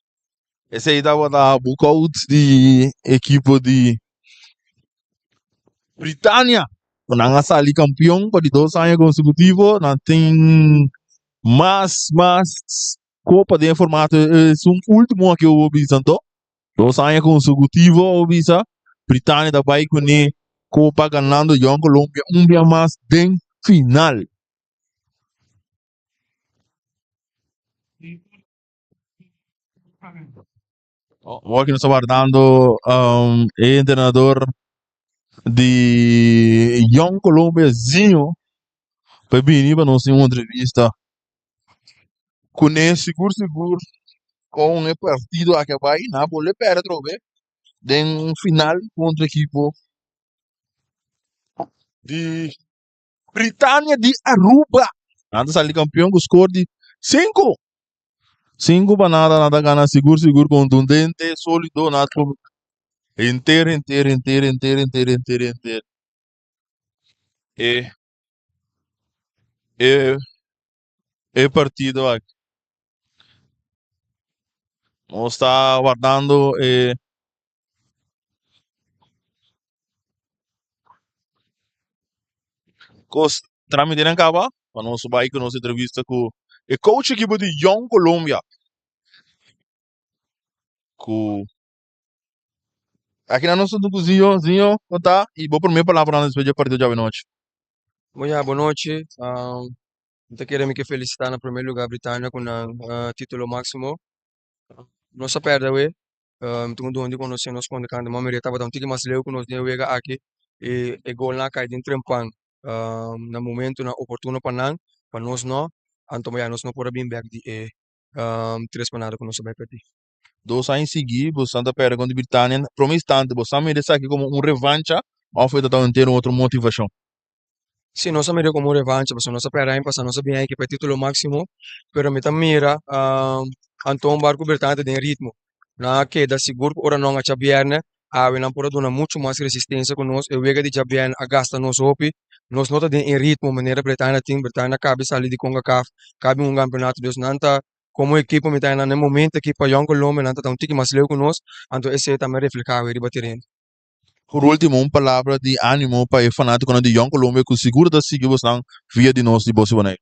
Esse aí dava da Bucout de equipe de Britânia. Nang sali campeão para 2 anos consecutivos, não tem mais Copa de formato. É um último aqui o Bisanto. 2 anos consecutivos o Bisa. Britânia da vai com a Copa ganhando Young Colômbia dia mais de final. Agora que nós estamos aguardando o treinador de Young Colômbia, Zinho, para vir para nós em uma entrevista com ele, seguro, com o partido a que vai, Napoli perde outra vez, de final contra a equipe de Britânia de Aruba. Antes ali campeão com score de 5. 5 para nada gana, seguro, contundente, sólido, nada inteiro. E partido aqui. Nós está aguardando cos tramite ng kaba, para subay ko sa entrevista ko coach equipo de Young Colombia. Aqui na nossa do Zinho, tá? E vou por minha palavra na despedida partido de noite. Boa noite. Eu quero me felicitar no primeiro lugar Britânia com o título máximo. Nossa perda, tungo doon ko nós nos quando kanda mamere tava tão tigi mas leu que nós deu aqui e gol na cai dentro trempang na momento na oportuno panang para nós não anto nós não por bem back de três panado que nós vai perder. 2 anos seguidos, Santa Pera contra Britânia, para um instante, você me disse aqui como revanche, ou foi totalmente outra motivação? Sim, nós mira como revanche, mas nós pera em passar nós bem aqui para título máximo, pero me mira anto barco Britânia tem ritmo. Na queda seguro ora não a chabierne, a não por dona muito mais resistência com nós, eu vega de chabierne a gasta nos hopi, nós nota em ritmo maneira Britânia cabe sair de CONCACAF, cabe campeonato dos nanta como equipe me tá no momento que para Young Colômbia nanta tão tique mais leu com nós, anto esse também reflecar e bater. Por último, uma palavra de ânimo para o fanático de Young Colômbia, que seguro da seguir você via de nós de Bossibonai.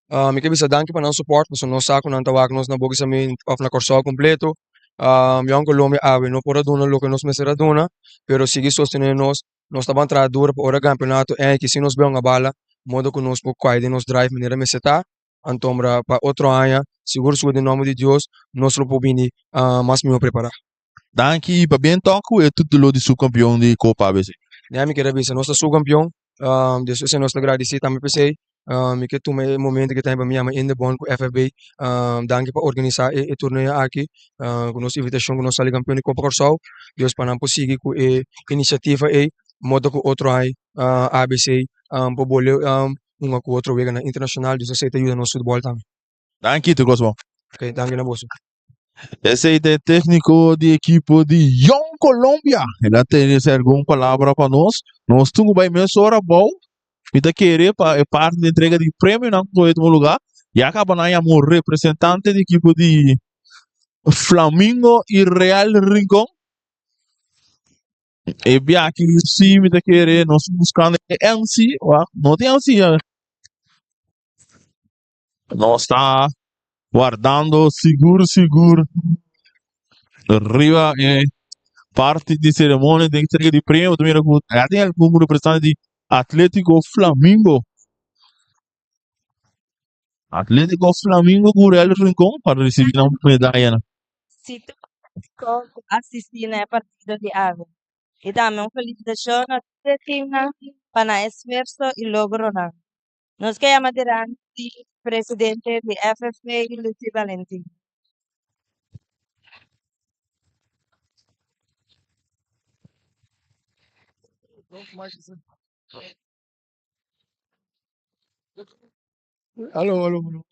Me quero bisa danke para não suporte, mas nós saco não tawag nós na bogi sa min of na corso completo. Young Colômbia ave no por aduna lo que nos mesera duna, pero sigue sostener nós taban tra dura por ora campeonato que se nos bem a bala, modo que nos por quai de nos drive maneira meseta, antombra para outro ano, seguro su de nome de Deus, nós lo pobini mas me preparar. Danke, para bem toco é título de subcampeão de Copa ABC. Me quero bisa nós su campeão, depois nós agradecer também pensei, me que tume momento que tem para mim in the bond com FFB, danke para organizar e torneio aqui, com nossa invitação com nossa liga campeão de Copa Corsal, Deus para não conseguir com iniciativa e modo com outro aí ABC, para bolher uma com outro vega na internacional, Deus aceita ajuda no futebol também. Danke, tu gosto. Ok, danke na bolsa. Esse aí é técnico de equipe de Young Colômbia. Ele tem alguma palavra para nós. Nós temos bem menos hora bom. E tá querer para parte da entrega de prêmio no último lugar. E acaba na amor representante da equipe de Flamengo e Real Rincón. E bem aqui sim, me tá querer nós buscando MC, não tem MC. Nós está guardando seguro. Arriba parte de cerimônia tem que ser de prêmio também tem algum representante de Atlético Flamengo. Atlético Flamengo Gurel Rincón para receber uma medalha, né? Si tu assistir na partida de ave. E dá-me uma felicitação a todo o time para o esforço e logro. Nos que llama de presidente de FFP, Lucy Valentin. Alô, alô, alô.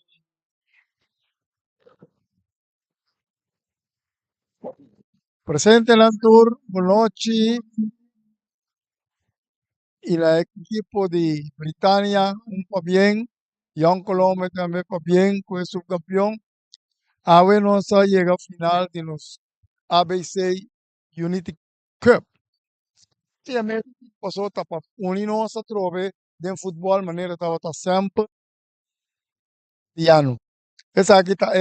Presente Lantur, Bonochi y la equipo de Britania, un pa bien, Young Colombia también pa bien, fue subcampeón. Ave nossa llega a final de los ABC Unity Cup. Tiene pasó tapa uninosa trove de fútbol maneira estava sempre diano. Essa aqui tá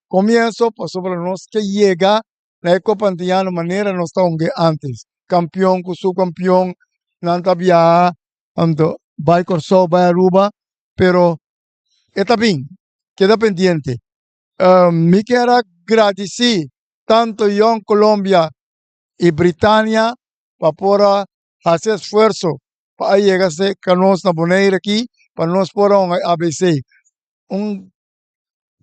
começo passou para nós que llega na Copa Antiano maneira nós estamos antes. Campeão com subcampeão, Nantabia, ando vai Corsol, vai Aruba, pero está bem, queda pendiente. Me quero agradecer tanto Young Colombia y Britania para hacer esfuerzo para llegarse a nos na poner aquí para nos por un ABC. Un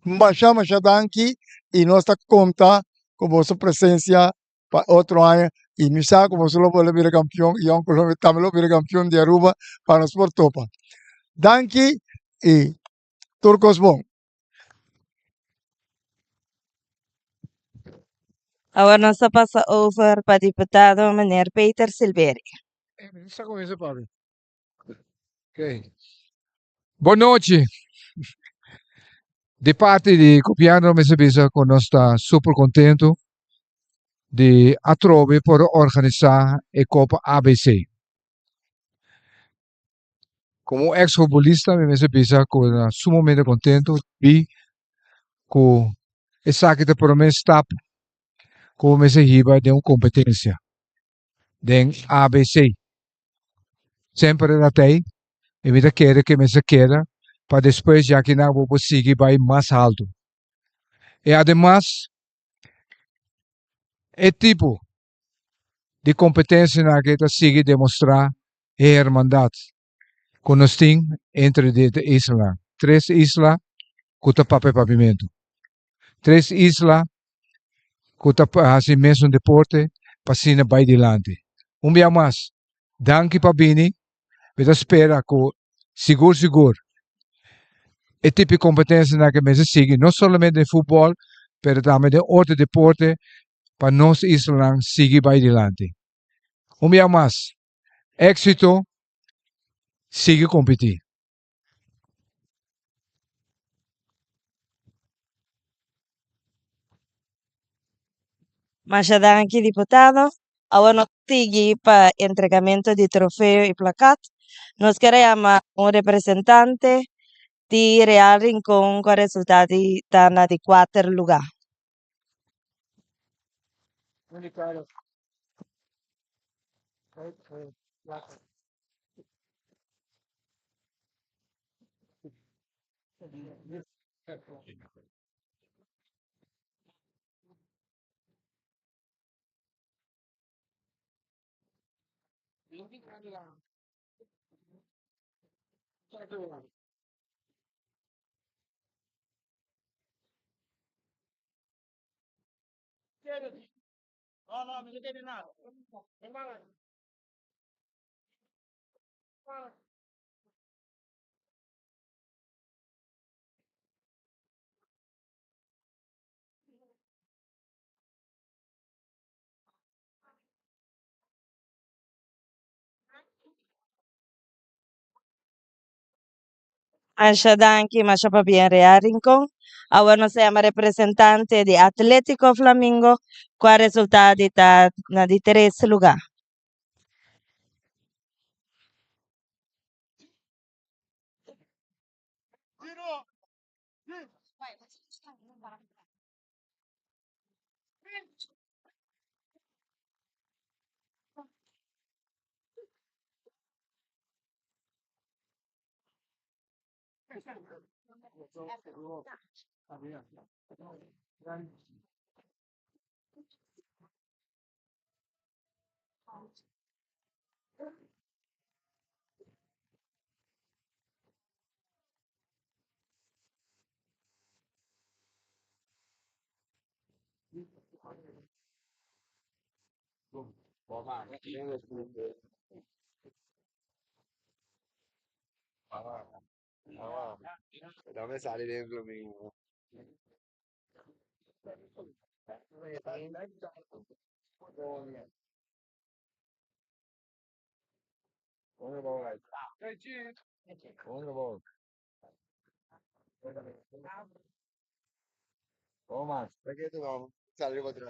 masha danki y nos está conta con vuestra presencia para otro año y misa como solo puede ver campeón y Young Colombia también lo ver campeón de Aruba para nos por topa. Danki y Turcos Bon. Agora nós passa over para deputado meneer Peter Silveri. Sta come si parla? Ok. Boa noite. De parte de Copiano Mesa con nós está super contento de atrove por organizar a Copa ABC. Como ex-futbolista, me Mesa con sumamente contento e com essa que por mim está como Mesa riba de uma competência de ABC. Sempre da tem, e me quer que Mesa queira para depois já que não vou conseguir vai mais alto. E además, é tipo de competência na que sigue demonstrar a irmandade que nós temos entre de islas. Três islas que papel pavimento. Três islas que fazem mesmo deporte para seguir vai adiante. Dia mais, danke para Bini, eu espero que seguro, é tipo de competência na que nós sigue, não somente em futebol, mas também em outro deporte para nós islas seguir vai adiante. Dia mais, éxito, sigue competir. Machadaki diputado. Agora nós seguimos para entregamento de troféu e placat. Nós queremos um representante de Real Rincón com resultado de 4 lugar. Anchadanki, Machapabien Real Rincón. Agora nós temos representante de Atlético Flamengo com resultado de 3 lugar. Dame sale del Flamingo. Thomas, perché tu non sali con te?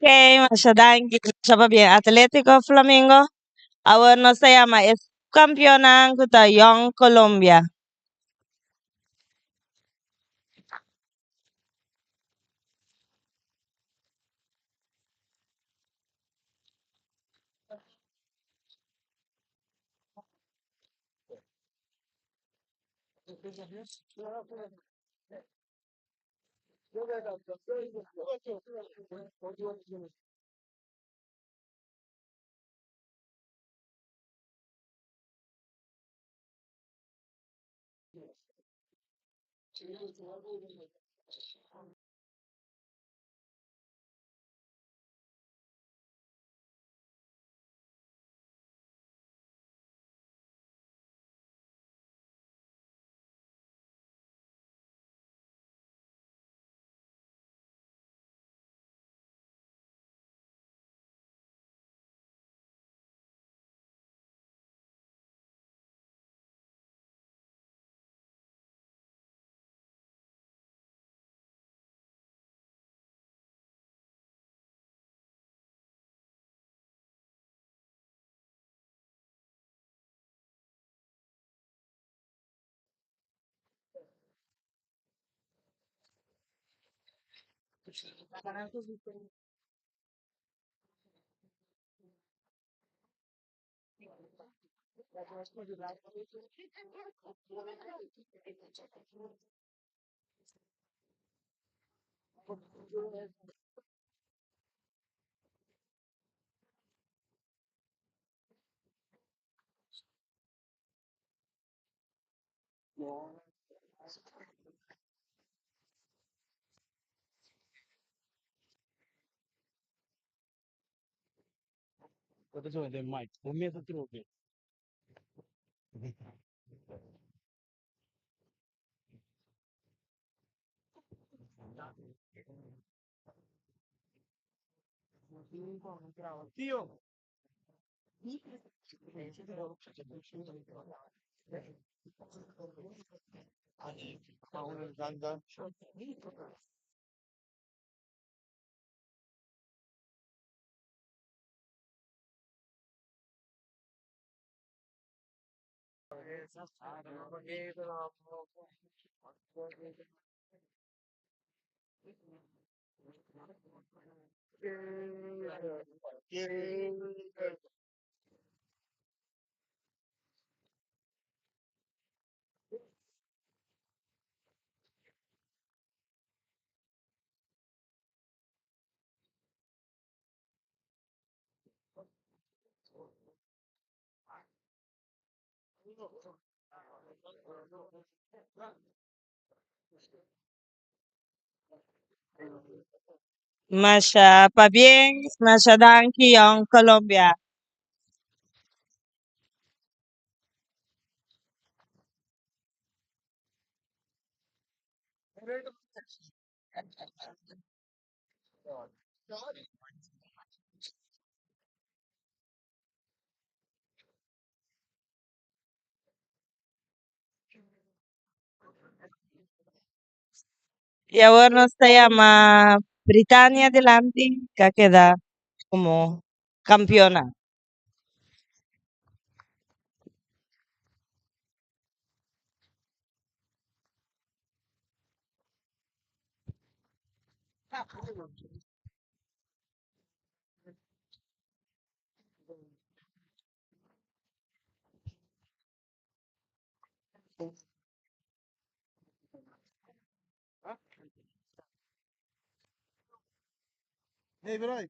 Okay, masyadong siya bien. Atletico Flamingo. Ahora no se llama, es campeona kuta Young Colombia. Masya pa bien, masyadong Young Colombia. Y ahora se llama Britannia delante, que queda como campeona. Hey, bro.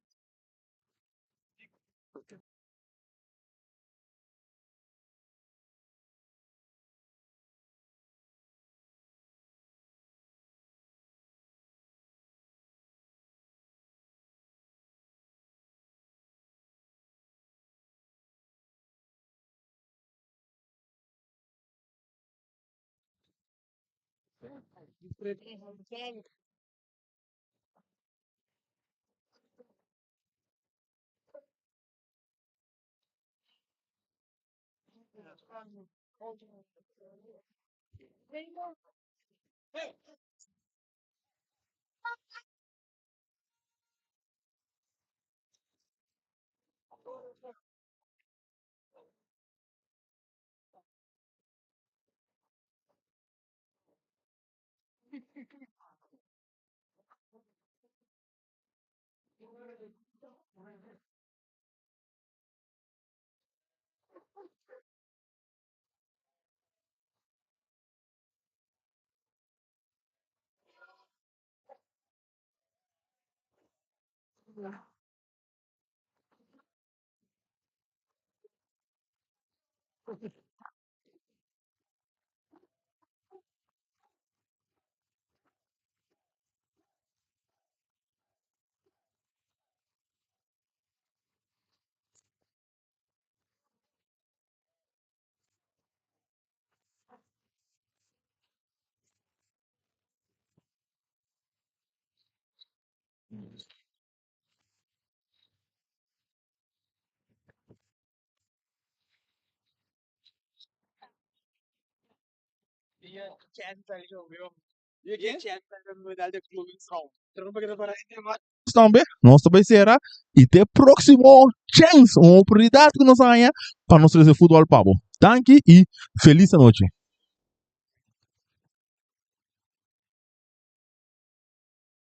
Também, nós também será. E até próximo chance, uma oportunidade que nós ganha para nós trazer futebol para o. Thank you e feliz noite.